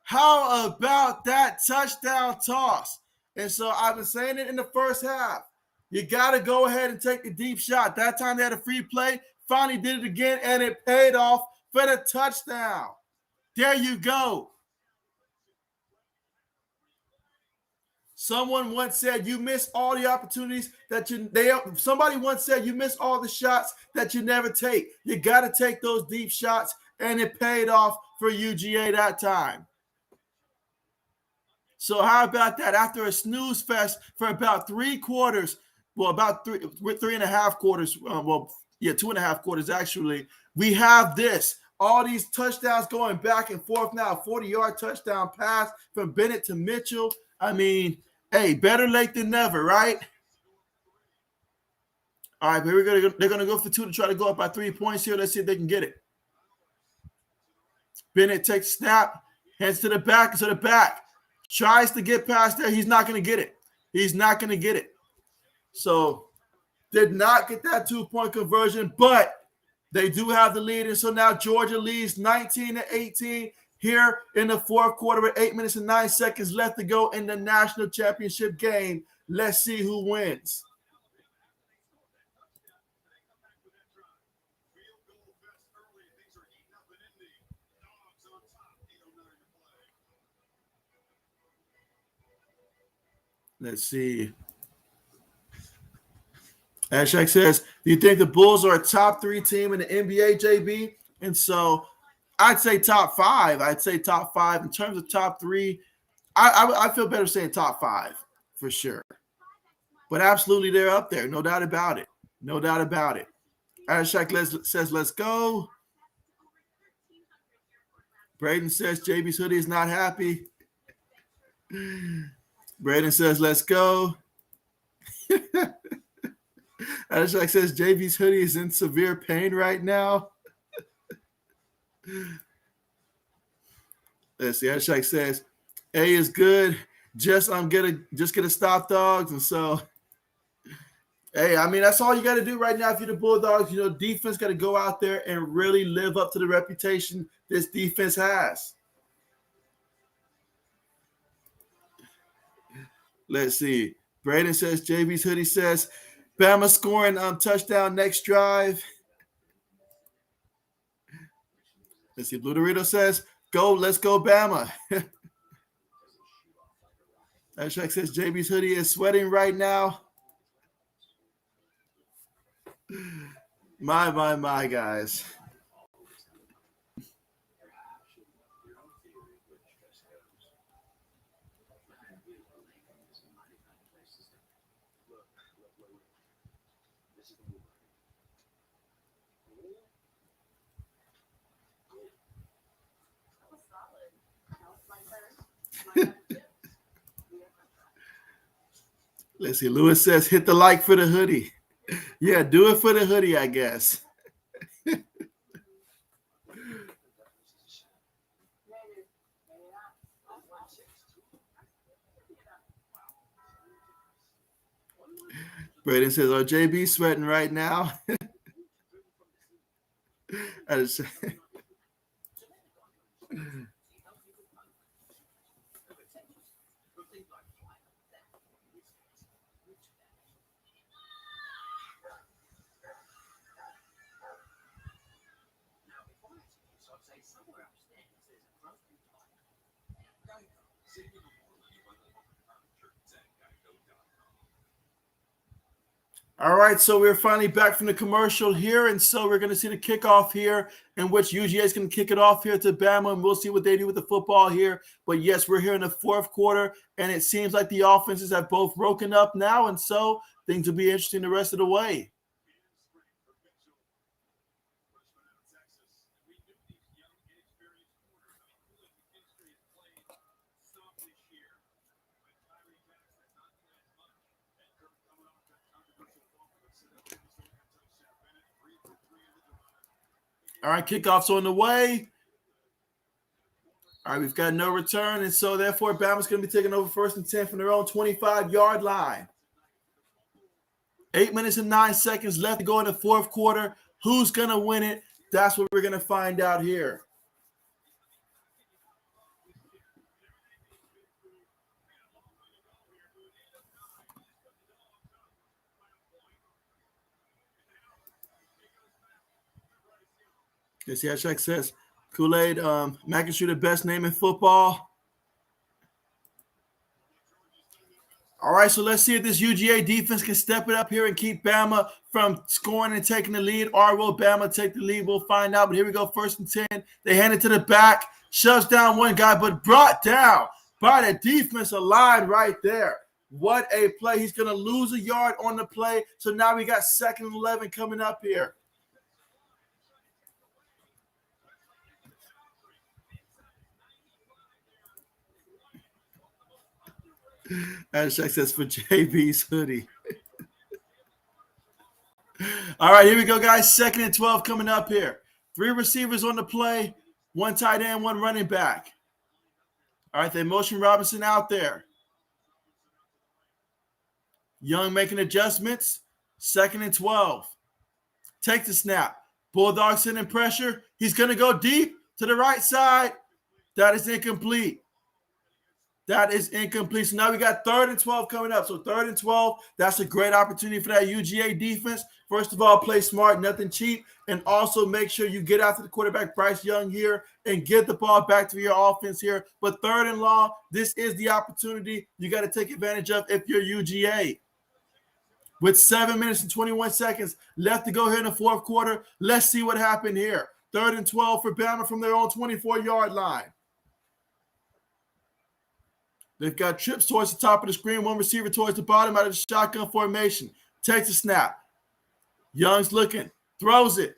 How about that touchdown toss? And so I've been saying it in the first half. You got to go ahead and take the deep shot. That time they had a free play. Finally did it again, and it paid off for the touchdown. There you go. Someone once said you miss all the opportunities that somebody once said you miss all the shots that you never take. You got to take those deep shots, and it paid off for UGA that time. So how about that? After a snooze fest for about 3 quarters, well, about 3.5 quarters, 2.5 quarters actually, we have this. All these touchdowns going back and forth now. 40-yard touchdown pass from Bennett to Mitchell. I mean, hey, better late than never, right? All right, but they're gonna go for 2 to try to go up by 3 points here. Let's see if they can get it. Bennett takes snap, heads to the back, tries to get past there. He's not gonna get it. He's not gonna get it. So did not get that 2-point conversion, but they do have the lead, and so now Georgia leads 19-18 here in the fourth quarter with 8 minutes and 9 seconds left to go in the national championship game. Let's see who wins. Let's see. Ashak says, do you think the Bulls are a top 3 team in the NBA, JB? And so I'd say top 5. I'd say top 5. In terms of top 3, I feel better saying top 5 for sure. But absolutely they're up there. No doubt about it. No doubt about it. Ashak says, let's go. Braden says, JB's hoodie is not happy. Braden says, let's go. Ashak says, JB's hoodie is in severe pain right now. Let's see. Ashak says, A is good. Just get a stop dogs. And so, hey, I mean, that's all you got to do right now if you're the Bulldogs. You know, defense got to go out there and really live up to the reputation this defense has. Let's see. Braden says, JB's hoodie says, Bama scoring touchdown next drive. Let's see. Blue Dorito says, let's go Bama. Ashak says, JB's hoodie is sweating right now. My, guys. Let's see. Lewis says, hit the like for the hoodie. Yeah, do it for the hoodie, I guess. Braden says, oh, JB sweating right now. All right, so we're finally back from the commercial here, and so we're going to see the kickoff here, in which UGA is going to kick it off here to Bama, and we'll see what they do with the football here. But yes, we're here in the fourth quarter, and it seems like the offenses have both broken up now, and so things will be interesting the rest of the way. All right, kickoff's on the way. All right, we've got no return, and so therefore Bama's going to be taking over 1st and 10 from their own 25-yard line. 8 minutes and 9 seconds left to go in the fourth quarter. Who's going to win it? That's what we're going to find out here. Yes, yeah, Shaq says Kool-Aid, Mac and Shoe the best name in football. All right, so let's see if this UGA defense can step it up here and keep Bama from scoring and taking the lead. Or will Bama take the lead? We'll find out. But here we go, 1st and 10. They hand it to the back, shoves down one guy, but brought down by the defensive line right there. What a play. He's going to lose a yard on the play. So now we got 2nd and 11 coming up here. As Shaq says, for JB's hoodie. All right, here we go, guys. 2nd and 12 coming up here. 3 receivers on the play, 1 tight end, 1 running back. All right, they motion Robinson out there. Young making adjustments. 2nd and 12. Take the snap. Bulldogs sending pressure. He's going to go deep to the right side. That is incomplete. That is incomplete. So now we got 3rd and 12 coming up. So 3rd and 12, that's a great opportunity for that UGA defense. First of all, play smart, nothing cheap, and also make sure you get after the quarterback, Bryce Young, here and get the ball back to your offense here. But 3rd and long, this is the opportunity you got to take advantage of if you're UGA. With 7 minutes and 21 seconds left to go here in the 4th quarter, let's see what happened here. 3rd and 12 for Bama from their own 24-yard line. They've got trips towards the top of the screen, 1 receiver towards the bottom out of the shotgun formation. Takes a snap. Young's looking, throws it,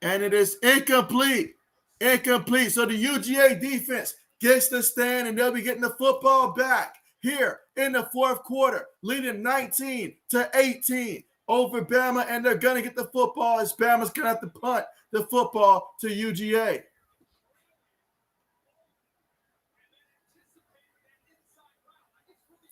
and it is incomplete. Incomplete. So the UGA defense gets the stand, and they'll be getting the football back here in the 4th quarter, leading 19-18 over Bama, and they're going to get the football as Bama's going to have to punt the football to UGA.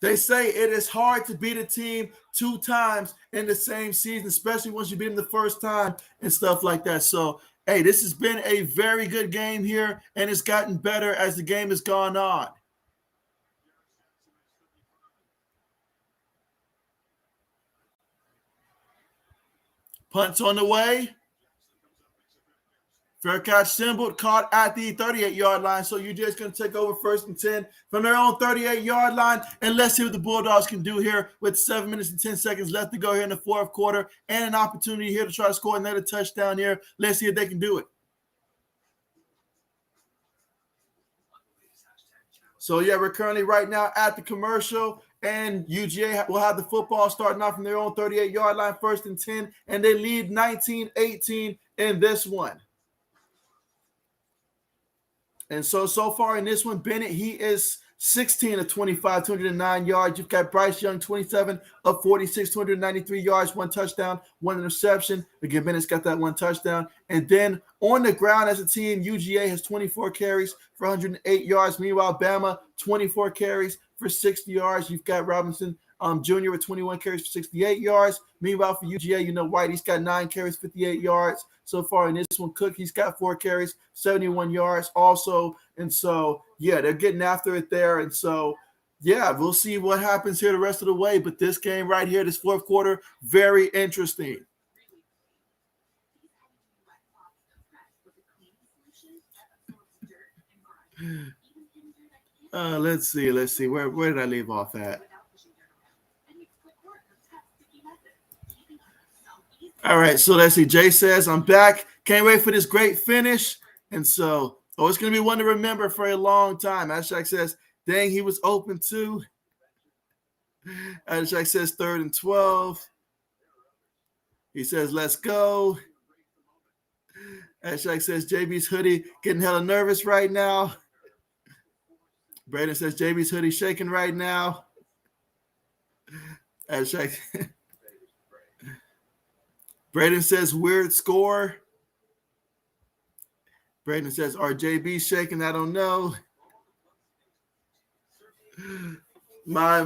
They say it is hard to beat a team 2 times in the same season, especially once you beat them the first time and stuff like that. So, hey, this has been a very good game here, and it's gotten better as the game has gone on. Punt's on the way. Fair catch symboled, caught at the 38-yard line. So UGA is going to take over 1st and 10 from their own 38-yard line. And let's see what the Bulldogs can do here with 7 minutes and 10 seconds left to go here in the 4th quarter and an opportunity here to try to score another touchdown here. Let's see if they can do it. So, yeah, we're currently right now at the commercial, and UGA will have the football starting off from their own 38-yard line, 1st and 10, and they lead 19-18 in this one. And so far in this one, Bennett, he is 16 of 25, 209 yards. You've got Bryce Young, 27 of 46, 293 yards, 1 touchdown, 1 interception. Again, Bennett's got that 1 touchdown. And then on the ground as a team, UGA has 24 carries for 108 yards. Meanwhile, Bama, 24 carries for 60 yards. You've got Robinson Jr. with 21 carries for 68 yards. Meanwhile, for UGA, you know, White, he's got 9 carries, 58 yards. So far in this one, Cook, he's got 4 carries, 71 yards also. And so, yeah, they're getting after it there. And so, yeah, we'll see what happens here the rest of the way. But this game right here, this 4th quarter, very interesting. Let's see. Where did I leave off at? All right, so let's see. Jay says, I'm back. Can't wait for this great finish. And so, it's going to be one to remember for a long time. Ashak says, dang, he was open too. Ashak says, 3rd and 12. He says, let's go. Ashak says, JB's hoodie getting hella nervous right now. Braden says, JB's hoodie shaking right now. Ashak Braden says, weird score. Braden says, are JB shaking? I don't know. My.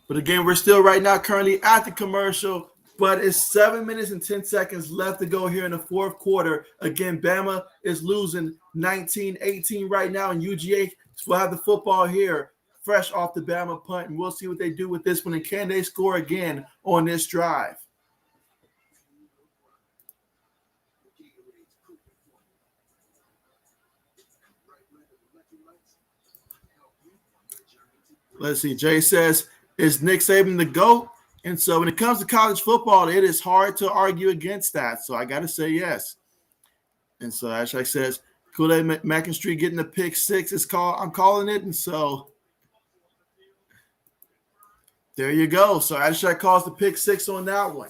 But again, we're still right now currently at the commercial, but it's 7 minutes and 10 seconds left to go here in the 4th quarter. Again, Bama is losing 19-18 right now, and UGA will have the football here fresh off the Bama punt, and we'll see what they do with this one, and can they score again on this drive? Let's see. Jay says, is Nick Saban the GOAT? And so when it comes to college football, it is hard to argue against that. So I got to say yes. And so Ashak says, Kool-Aid McIntyre getting the pick six is called. I'm calling it. And so there you go. So Ashak calls the pick six on that one.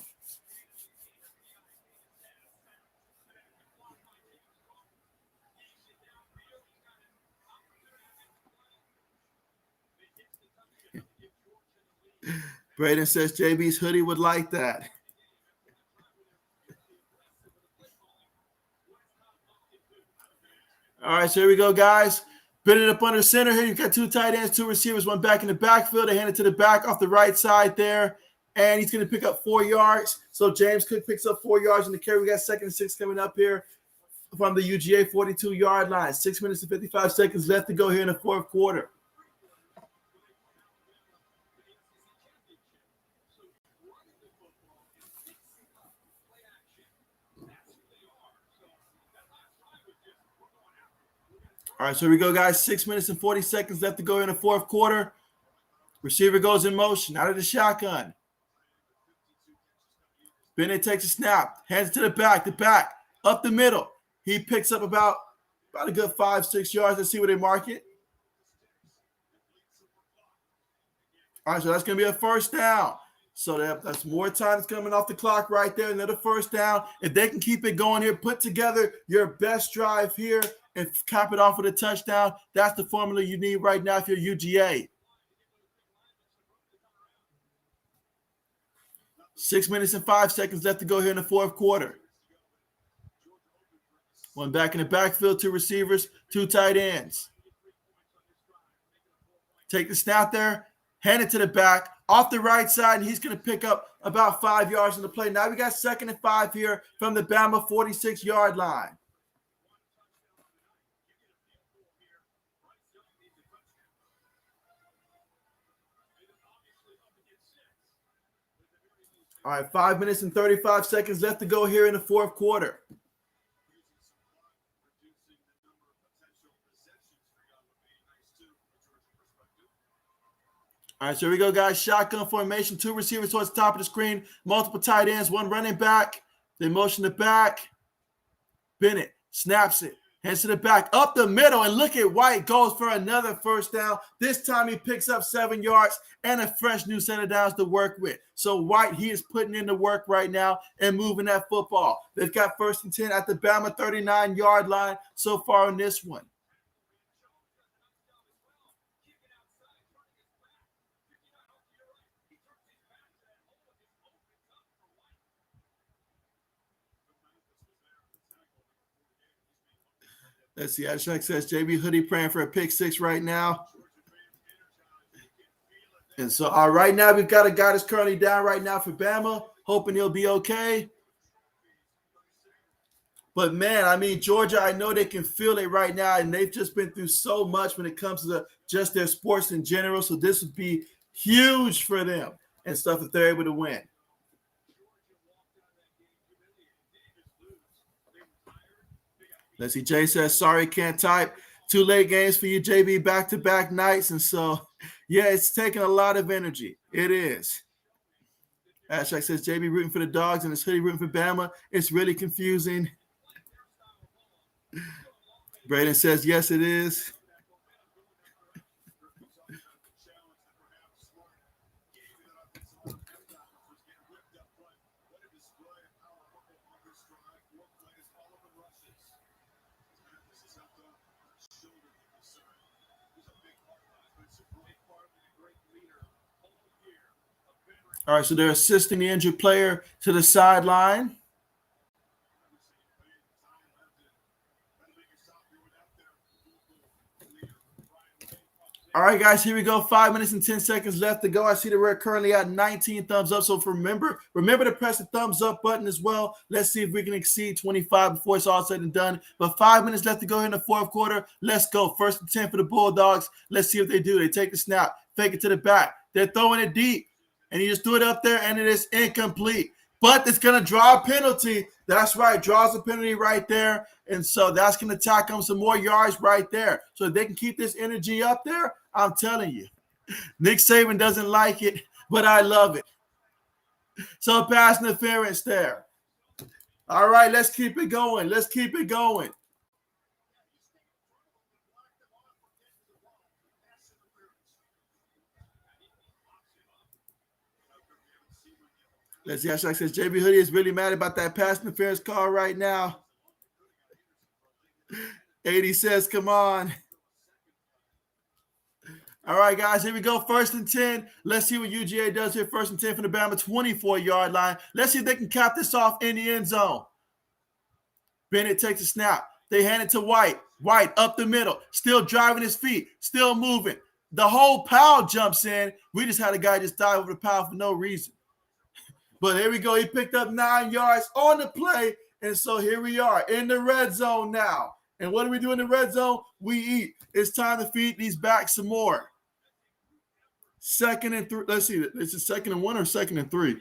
Braden says JB's hoodie would like that. All right, so here we go, guys. Bit it up under center here. You've got two tight ends, two receivers, one back in the backfield. They hand it to the back off the right side there, and he's going to pick up 4 yards. So James Cook picks up 4 yards in the carry. We got 2nd and 6 coming up here from the UGA 42-yard line. 6 minutes and 55 seconds left to go here in the fourth quarter. All right, so here we go, guys. 6 minutes and 40 seconds left to go in the fourth quarter. Receiver goes in motion out of the shotgun. Bennett takes a snap, hands it to the back, up the middle. He picks up about a good 5-6 yards. Let's see where they mark it. All right, so that's going to be a first down. So that's more time that's coming off the clock right there. Another first down. If they can keep it going here, put together your best drive here and cap it off with a touchdown, that's the formula you need right now if you're UGA. 6 minutes and 5 seconds left to go here in the fourth quarter. One back in the backfield, 2 receivers, 2 tight ends. Take the snap there, hand it to the back, off the right side, and he's going to pick up about 5 yards in the play. Now we got 2nd and 5 here from the Bama 46-yard line. All right, 5 minutes and 35 seconds left to go here in the fourth quarter. All right, so here we go, guys. Shotgun formation, 2 receivers towards the top of the screen, multiple tight ends, 1 running back. They motion it back. Bennett snaps it, hands to the back, up the middle, and look at White goes for another first down. This time he picks up 7 yards and a fresh new set of downs to work with. So White, he is putting in the work right now and moving that football. They've got 1st and 10 at the Bama 39-yard line so far in this one. Let's see. Ashak says JB Hoodie praying for a pick 6 right now. And so right now we've got a guy that's currently down right now for Bama, hoping he'll be okay. But, man, I mean, Georgia, I know they can feel it right now, and they've just been through so much when it comes to just their sports in general. So this would be huge for them and stuff if they're able to win. Let's see. Jay says, sorry, can't type. 2 late games for you, JB, back-to-back nights. And so, yeah, it's taking a lot of energy. It is. Ashak says, JB rooting for the Dogs and his hoodie rooting for Bama. It's really confusing. Braden says, yes, it is. All right, so they're assisting the injured player to the sideline. All right, guys, here we go. 5 minutes and 10 seconds left to go. I see that we're currently at 19 thumbs up. So remember to press the thumbs up button as well. Let's see if we can exceed 25 before it's all said and done. But 5 minutes left to go in the fourth quarter. Let's go. 1st and 10 for the Bulldogs. Let's see what they do. They take the snap, fake it to the back. They're throwing it deep, and you just threw it up there, and it is incomplete. But it's going to draw a penalty. That's right, draws a penalty right there. And so that's going to tack them some more yards right there. So if they can keep this energy up there, I'm telling you, Nick Saban doesn't like it, but I love it. So pass interference there. All right, let's keep it going. Let's keep it going. Let's see. Hashtag says JB Hoodie is really mad about that pass interference call right now. 80 says, come on. All right, guys, here we go. 1st and 10. Let's see what UGA does here. 1st and 10 from the Bama 24-yard line. Let's see if they can cap this off in the end zone. Bennett takes a snap. They hand it to White. White up the middle, still driving his feet, still moving. The whole pile jumps in. We just had a guy just dive over the pile for no reason. But here we go. He picked up 9 yards on the play. And so here we are in the red zone now. And what do we do in the red zone? We eat. It's time to feed these backs some more. 2nd and 3. Let's see. Is it 2nd and 1 or 2nd and 3?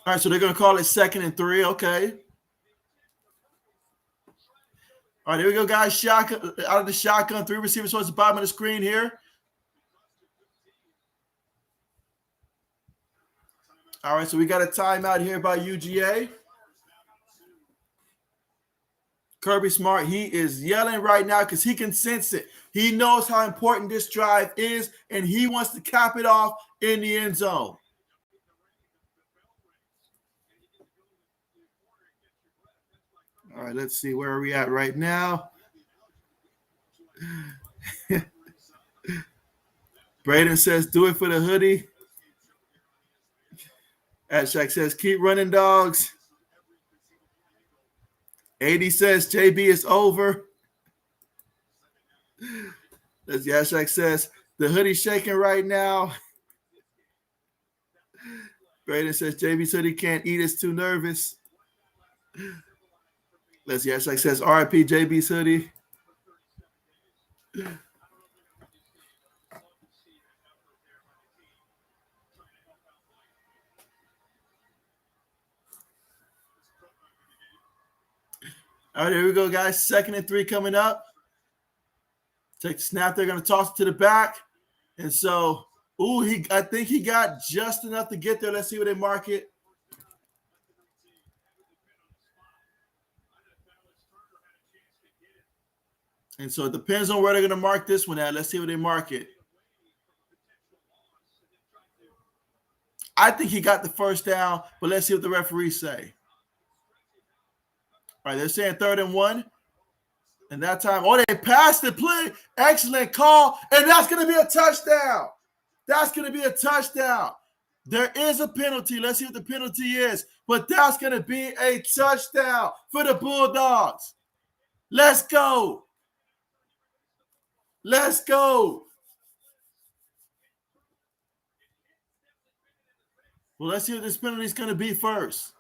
All right, so they're going to call it 2nd and 3. Okay. All right, here we go, guys. Shotgun, out of the shotgun, 3 receivers towards the bottom of the screen here. All right, so we got a timeout here by UGA. Kirby Smart, he is yelling right now because he can sense it. He knows how important this drive is, and he wants to cap it off in the end zone. All right, let's see. Where are we at right now? Braden says, do it for the hoodie. Ashak says, keep running, dogs. 80 says, JB is over. As Ashak says, the hoodie's shaking right now. Braden says, JB's hoodie can't eat, it's too nervous. Let's see, Ashak says, RIP JB's hoodie. All right, here we go, guys. 2nd and 3 coming up. Take the snap. They're going to toss it to the back. And so, I think he got just enough to get there. Let's see where they mark it. And so it depends on where they're going to mark this one at. Let's see where they mark it. I think he got the first down, but let's see what the referees say. All right, they're saying 3rd and 1. And that time, they passed the play. Excellent call. And that's going to be a touchdown. That's going to be a touchdown. There is a penalty. Let's see what the penalty is. But that's going to be a touchdown for the Bulldogs. Let's go. Let's go. Well, let's see what this penalty is going to be first.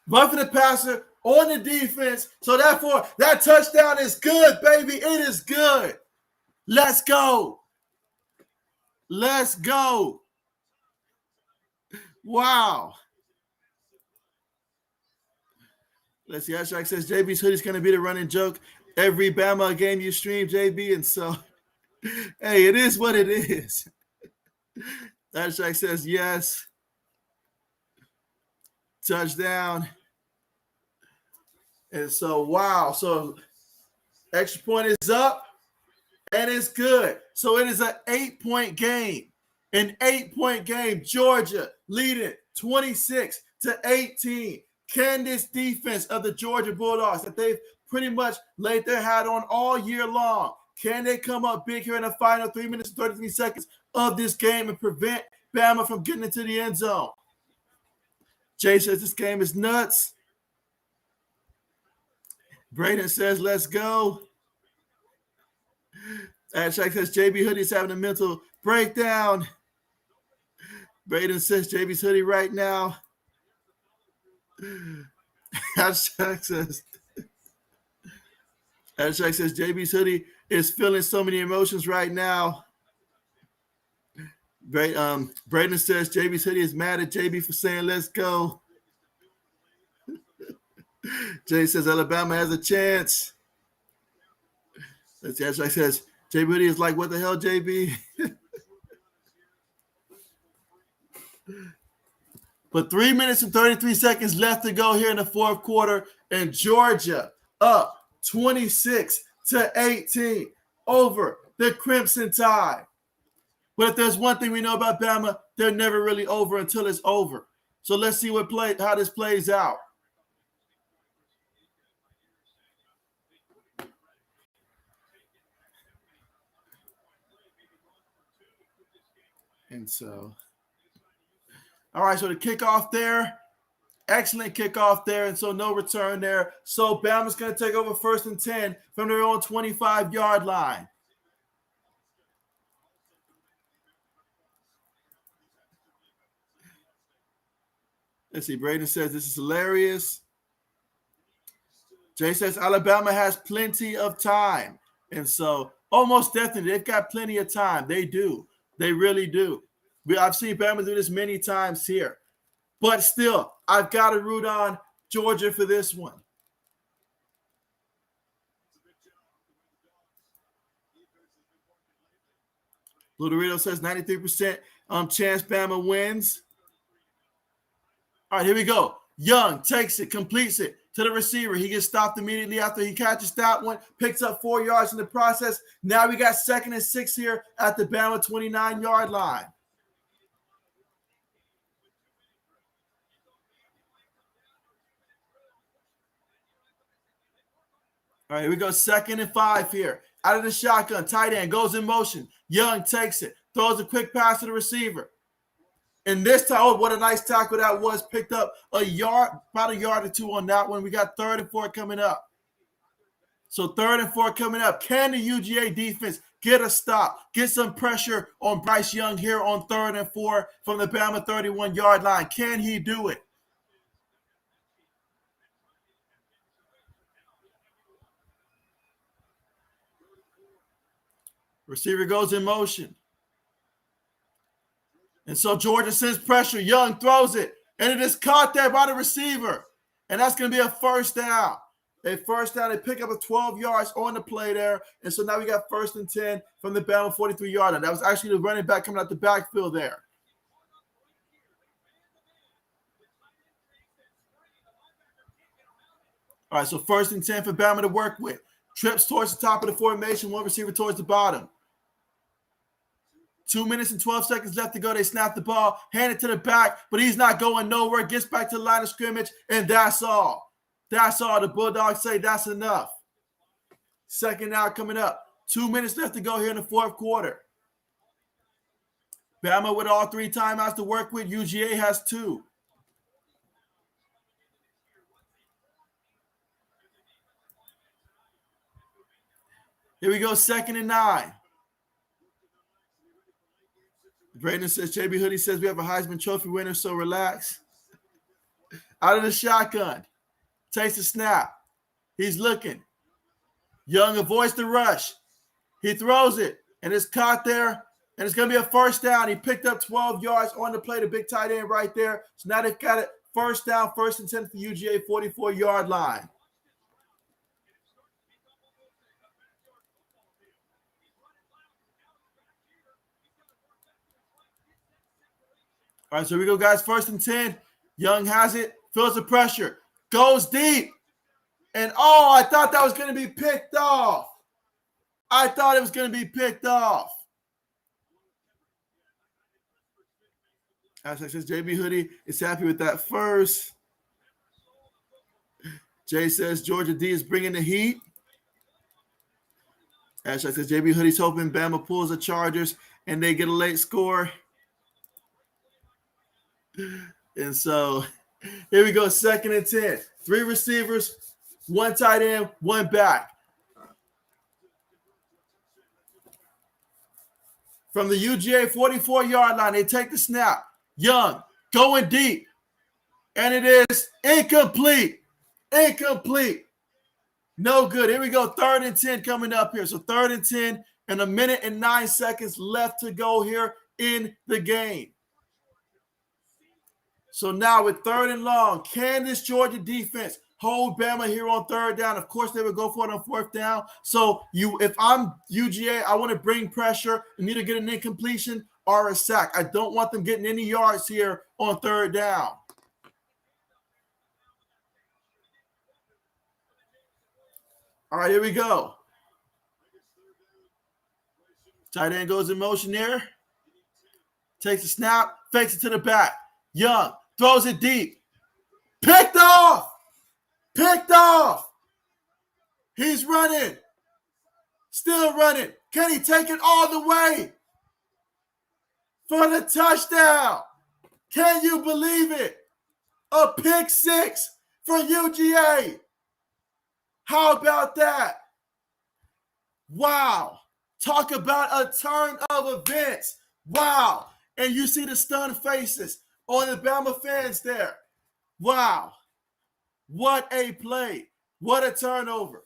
Roughing the passer on the defense. So therefore, that touchdown is good, baby. It is good. Let's go. Let's go. Wow. Let's see. Ashak says JB's hoodie is going to be the running joke every Bama game you stream, JB. And so, hey, it is what it is. Ashak says yes. Touchdown. And so, wow. So, extra point is up, and it's good. So, it is an 8-point game. An 8-point game. Georgia leading 26-18. Can this defense of the Georgia Bulldogs that they've pretty much laid their hat on all year long, can they come up big here in the final 3 minutes and 33 seconds of this game and prevent Bama from getting into the end zone? Jay says this game is nuts. Braden says, let's go. Shaq says, JB Hoodie's having a mental breakdown. Braden says, JB's hoodie right now. Shaq says, JB's hoodie is feeling so many emotions right now. Braden says, JB's hoodie is mad at JB for saying, let's go. Jay says, Alabama has a chance. Shaq says, JB hoodie is like, what the hell, JB? But 3 minutes and 33 seconds left to go here in the fourth quarter, and Georgia up 26-18 over the Crimson Tide. But if there's one thing we know about Bama, they're never really over until it's over. So let's see how this plays out. And so, all right, so the kickoff there, excellent kickoff there, and so no return there. So Bama's going to take over 1st and 10 from their own 25-yard line. Let's see, Braden says this is hilarious. Jay says Alabama has plenty of time. And so almost definitely they've got plenty of time. They do. They really do. I've seen Bama do this many times here. But still, I've got to root on Georgia for this one. Blue Dorito says 93% chance Bama wins. All right, here we go. Young takes it, completes it to the receiver. He gets stopped immediately after he catches that one, picks up 4 yards in the process. Now we got 2nd and 6 here at the Bama 29-yard line. All right, here we go. 2nd and 5 here. Out of the shotgun, tight end goes in motion. Young takes it, throws a quick pass to the receiver. And this time, oh, what a nice tackle that was. Picked up a yard, about a yard or 2 on that one. We got 3rd and 4 coming up. So 3rd and 4 coming up. Can the UGA defense get a stop, get some pressure on Bryce Young here on 3rd and 4 from the Bama 31-yard line? Can he do it? Receiver goes in motion. And so Georgia sends pressure. Young throws it. And it is caught there by the receiver. And that's going to be a 1st down. A 1st down. They pick up a 12 yards on the play there. And so now we got 1st and 10 from the Bama 43-yard line. That was actually the running back coming out the backfield there. All right, so 1st and 10 for Bama to work with. Trips towards the top of the formation. 1 receiver towards the bottom. 2 minutes and 12 seconds left to go. They snap the ball, hand it to the back, but he's not going nowhere. Gets back to the line of scrimmage, and that's all. That's all. The Bulldogs say that's enough. 2nd down coming up. 2 minutes left to go here in the fourth quarter. Bama with all 3 timeouts to work with. UGA has 2. Here we go, 2nd and 9. Brandon says, JB Hoodie says we have a Heisman Trophy winner, so relax. Out of the shotgun. Takes the snap. He's looking. Young avoids the rush. He throws it, and it's caught there, and it's going to be a 1st down. He picked up 12 yards on the play, the big tight end right there. So now they've got it 1st down, 1st and 10 for the UGA 44-yard line. All right, so here we go, guys. 1st and 10. Young has it, feels the pressure, goes deep. And, oh, I thought that was going to be picked off. I thought it was going to be picked off. As I says, JB Hoodie is happy with that 1st. Jay says Georgia D is bringing the heat. Ashak says JB Hoodie's hoping Bama pulls the Chargers and they get a late score. And so here we go, 2nd and 10. 3 receivers, 1 tight end, 1 back. From the UGA 44-yard line, they take the snap. Young, going deep. And it is incomplete. Incomplete. No good. Here we go, 3rd and 10 coming up here. So 3rd and 10 and 1 minute and 9 seconds left to go here in the game. So now with 3rd and long, can this Georgia defense hold Bama here on 3rd down? Of course, they would go for it on 4th down. So if I'm UGA, I want to bring pressure and either get an incompletion or a sack. I don't want them getting any yards here on 3rd down. All right, here we go. Tight end goes in motion there. Takes a snap, fakes it to the back. Young throws it deep. Picked off. Picked off. He's running. Still running. Can he take it all the way for the touchdown? Can you believe it? A pick 6 for UGA. How about that? Wow. Talk about a turn of events. Wow. And you see the stunned faces on the Bama fans there. Wow. What a play. What a turnover.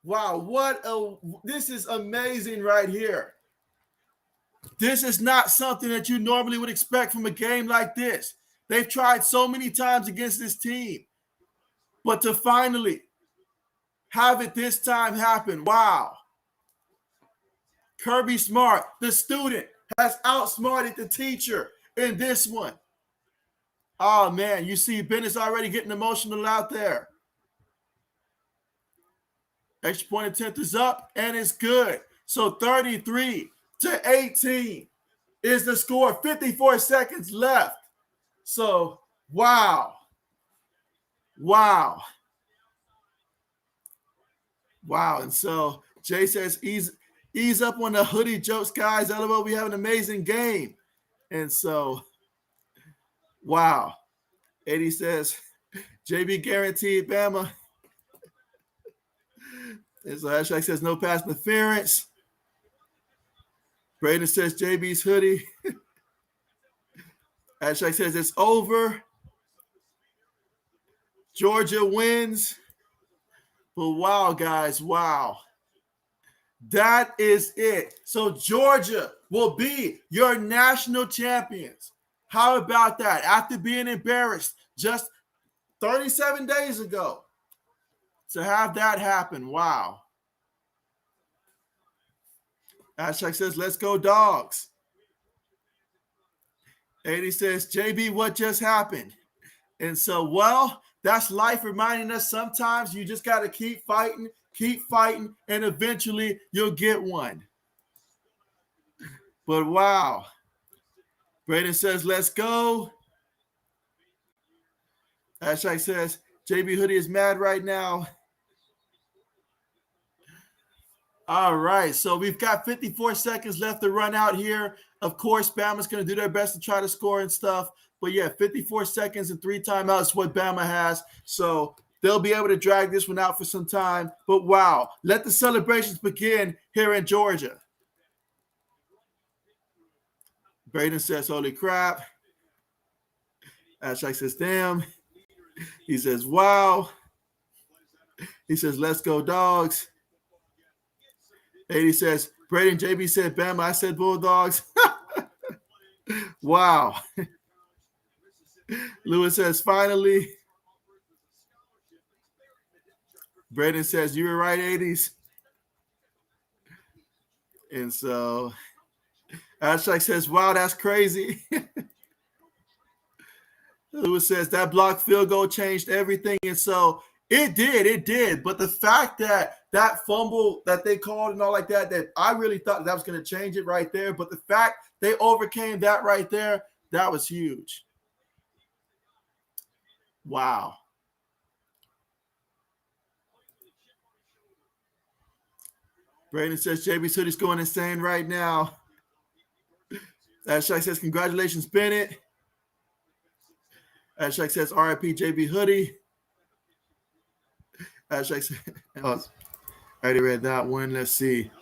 Wow. This is amazing right here. This is not something that you normally would expect from a game like this. They've tried so many times against this team. But to finally have it this time happen, wow. Kirby Smart, the student, has outsmarted the teacher in this one. Oh, man, you see Ben is already getting emotional out there. Extra point attempt is up, and it's good. So 33-18 is the score. 54 seconds left. So, wow. Wow. Wow. And so Jay says, ease up on the hoodie jokes, guys. LOL, we have an amazing game. And so, wow. 80 says, JB guaranteed Bama. And so Hashtag says, no pass interference. Braden says, JB's hoodie. Hashtag says, it's over. Georgia wins. But wow, guys, wow. That is it. So Georgia will be your national champions. How about that? After being embarrassed just 37 days ago, to have that happen, wow. Hashtag says, let's go dogs. 80 says, JB, what just happened? And so, well, that's life reminding us sometimes you just got to keep fighting, and eventually you'll get one. But wow. Braden says, let's go. Hashtag says, JB Hoodie is mad right now. All right, so we've got 54 seconds left to run out here. Of course, Bama's going to do their best to try to score and stuff. But yeah, 54 seconds and 3 timeouts is what Bama has. So they'll be able to drag this one out for some time. But wow, let the celebrations begin here in Georgia. Braden says, holy crap. Ashak says, damn. He says, wow. He says, let's go dogs. 80 says, Braden, JB said Bama, I said Bulldogs. Wow. Lewis says, finally. Braden says, you were right, 80s. And so Ashak says, wow, that's crazy. Lewis says, that block field goal changed everything. And so it did. But the fact that that fumble that they called and all like that, that I really thought that was going to change it right there. But the fact they overcame that right there, that was huge. Wow. Brandon says JB's hoodie's going insane right now. Shaq says, congratulations, Bennett. Shaq says, RIP JB hoodie. Shaq says, I already read that one. Let's see.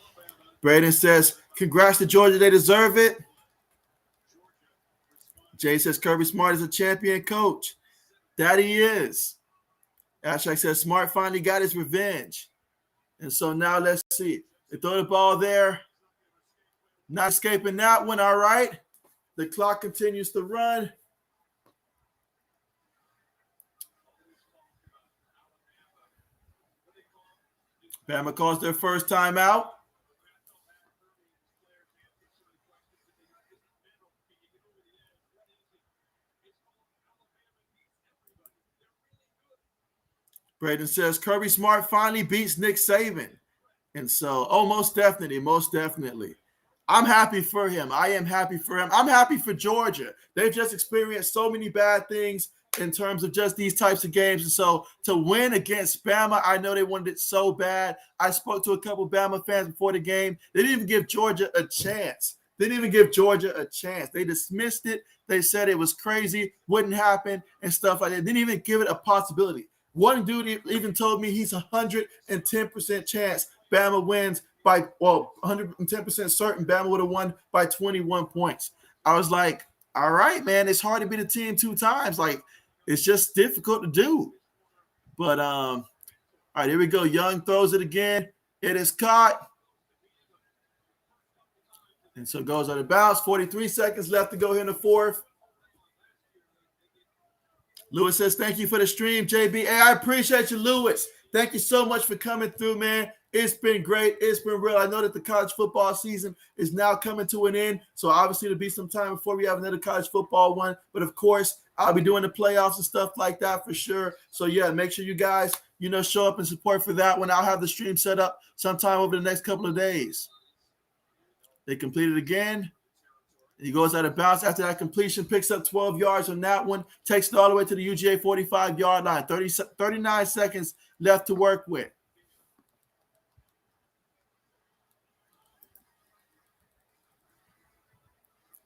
Braden says, congrats to Georgia. They deserve it. Jay says, Kirby Smart is a champion coach. That he is. Shaq says, Smart finally got his revenge. And so now let's see. They throw the ball there. Not escaping that one, all right. The clock continues to run. Bama calls their first timeout. Braden says, Kirby Smart finally beats Nick Saban. And so, most definitely. I'm happy for him. I am happy for him. I'm happy for Georgia. They've just experienced so many bad things in terms of just these types of games. And so to win against Bama, I know they wanted it so bad. I spoke to a couple Bama fans before the game. They didn't even give Georgia a chance. They dismissed it. They said it was crazy, wouldn't happen, and stuff like that. They didn't even give it a possibility. One dude even told me he's 110% chance Bama wins by, 110% certain Bama would have won by 21 points. I was like, all right, man, it's hard to beat a team 2 times. Like, it's just difficult to do. But, all right, here we go. Young throws it again. It is caught. And so it goes out of bounds. 43 seconds left to go here in the fourth. Lewis says, thank you for the stream, JB. Hey, I appreciate you, Lewis. Thank you so much for coming through, man. It's been great. It's been real. I know that the college football season is now coming to an end. So obviously it'll be some time before we have another college football one. But of course, I'll be doing the playoffs and stuff like that for sure. So yeah, make sure you guys, show up and support for that one. I'll have the stream set up sometime over the next couple of days. They completed again. He goes out of bounds after that completion, picks up 12 yards on that one, takes it all the way to the UGA 45-yard line. 39 seconds left to work with.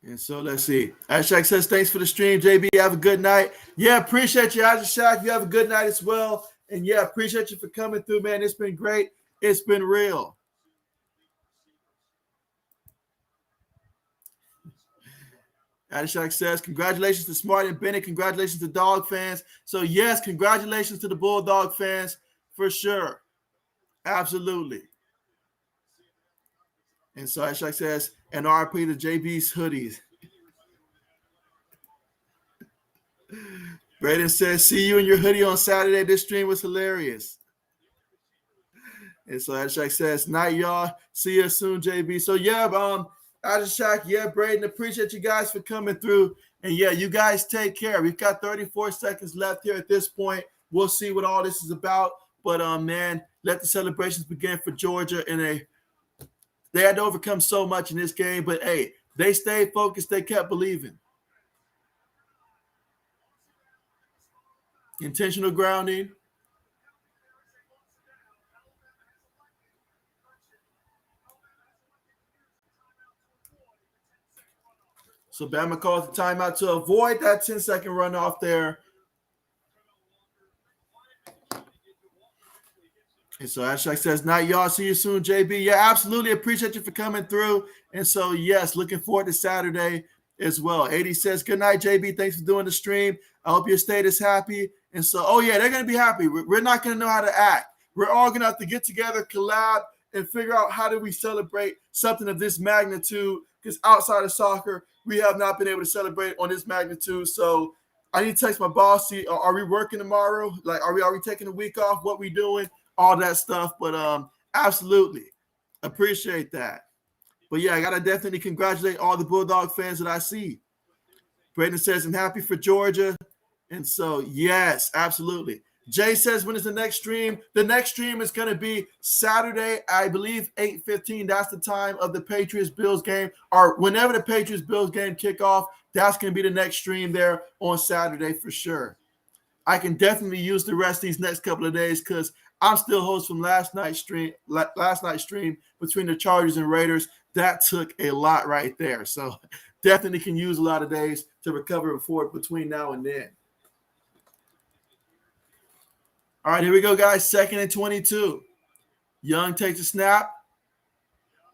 And so let's see. Ashak says, thanks for the stream, JB. Have a good night. Yeah, appreciate you, Ashak. You have a good night as well. And yeah, appreciate you for coming through, man. It's been great. It's been real. Adishak says, congratulations to Smart and Bennett. Congratulations to Dog fans. So, yes, congratulations to the Bulldog fans for sure. Absolutely. And so Adishak says, and RP to JB's hoodies. Braden says, see you in your hoodie on Saturday. This stream was hilarious. And so Adishak says, night, y'all. See you soon, JB. So, yeah, Adishak, yeah, Braden, appreciate you guys for coming through. And, yeah, you guys take care. We've got 34 seconds left here at this point. We'll see what all this is about. But, man, let the celebrations begin for Georgia. And they had to overcome so much in this game. But, hey, they stayed focused. They kept believing. Intentional grounding. So Bama calls the timeout to avoid that 10-second runoff there. And so Ashak says, night, y'all. See you soon, JB. Yeah, absolutely. Appreciate you for coming through. And so, yes, looking forward to Saturday as well. 80 says, good night, JB. Thanks for doing the stream. I hope your state is happy. And so, oh, yeah, they're going to be happy. We're not going to know how to act. We're all going to have to get together, collab, and figure out how do we celebrate something of this magnitude, because outside of soccer, we have not been able to celebrate on this magnitude. So I need to text my boss, see, are we working tomorrow? Like, are we taking a week off? What we doing? All that stuff. But absolutely appreciate that. But yeah, I got to definitely congratulate all the Bulldog fans that I see. Braden says, I'm happy for Georgia. And so, yes, absolutely. Jay says, when is the next stream? The next stream is going to be Saturday, I believe, 8:15. That's the time of the Patriots-Bills game. Or whenever the Patriots-Bills game kick off, that's going to be the next stream there on Saturday for sure. I can definitely use the rest of these next couple of days because I'm still host from last night's stream between the Chargers and Raiders. That took a lot right there. So definitely can use a lot of days to recover between now and then. All right, here we go, guys. 2nd and 22. Young takes a snap.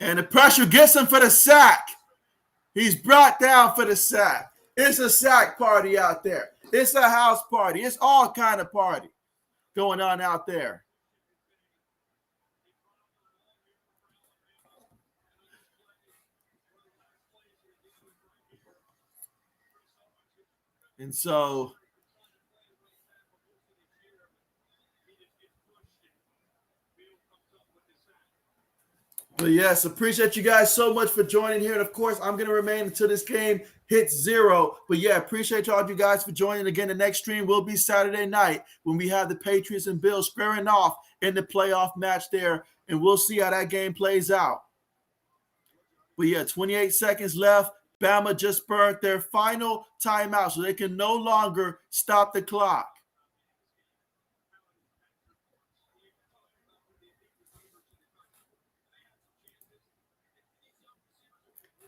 And the pressure gets him for the sack. He's brought down for the sack. It's a sack party out there. It's a house party. It's all kind of party going on out there. And so but yes, appreciate you guys so much for joining here. And of course, I'm going to remain until this game hits 0. But yeah, appreciate all you guys for joining. Again, the next stream will be Saturday night when we have the Patriots and Bills squaring off in the playoff match there. And we'll see how that game plays out. But yeah, 28 seconds left. Bama just burned their final timeout, so they can no longer stop the clock.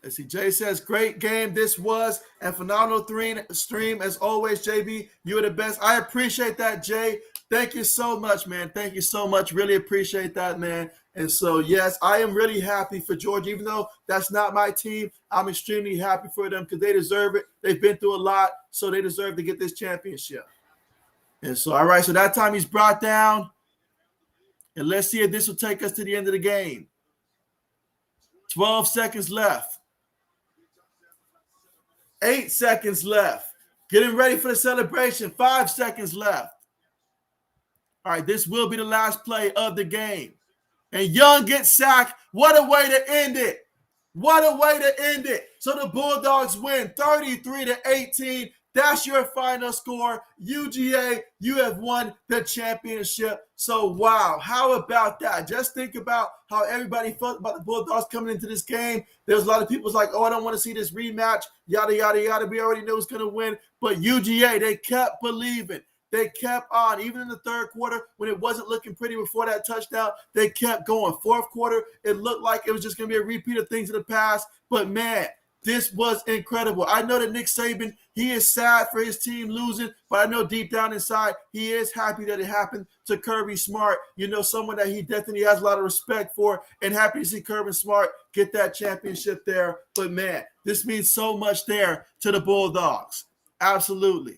Let's see, Jay says, great game this was, and phenomenal stream as always, JB. You're the best. I appreciate that, Jay. Thank you so much, man. Thank you so much. Really appreciate that, man. And so, yes, I am really happy for Georgia. Even though that's not my team, I'm extremely happy for them because they deserve it. They've been through a lot, so they deserve to get this championship. And so, all right, so that time he's brought down. And let's see if this will take us to the end of the game. 12 seconds left. 8 seconds left. Getting ready for the celebration. 5 seconds left. All right, this will be the last play of the game. And Young gets sacked. What a way to end it. What a way to end it. So the Bulldogs win 33-18. That's your final score. UGA, you have won the championship. So, wow, how about that? Just think about how everybody felt about the Bulldogs coming into this game. There's a lot of people like, oh, I don't want to see this rematch, yada, yada, yada. We already knew it was going to win. But UGA, they kept believing. They kept on. Even in the third quarter, when it wasn't looking pretty before that touchdown, they kept going. Fourth quarter, it looked like it was just going to be a repeat of things in the past. But, man, this was incredible. I know that Nick Saban, he is sad for his team losing, but I know deep down inside, he is happy that it happened to Kirby Smart. You know, someone that he definitely has a lot of respect for, and happy to see Kirby Smart get that championship there. But, man, this means so much there to the Bulldogs. Absolutely.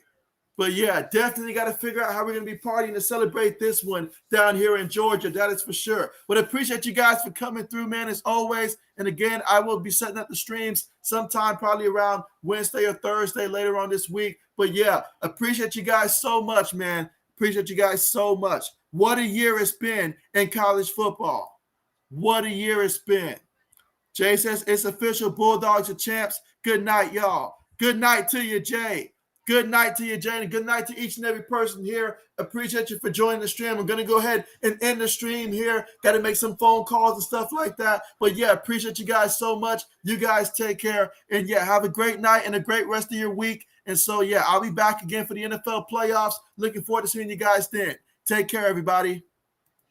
But, yeah, definitely got to figure out how we're going to be partying to celebrate this one down here in Georgia. That is for sure. But appreciate you guys for coming through, man, as always. And, again, I will be setting up the streams sometime probably around Wednesday or Thursday later on this week. But, yeah, appreciate you guys so much, man. Appreciate you guys so much. What a year it's been in college football. What a year it's been. Jay says it's official. Bulldogs are champs. Good night, y'all. Good night to you, Jay. Good night to you, Jane, and good night to each and every person here. Appreciate you for joining the stream. I'm going to go ahead and end the stream here. Got to make some phone calls and stuff like that. But, yeah, appreciate you guys so much. You guys take care. And, yeah, have a great night and a great rest of your week. And so, yeah, I'll be back again for the NFL playoffs. Looking forward to seeing you guys then. Take care, everybody.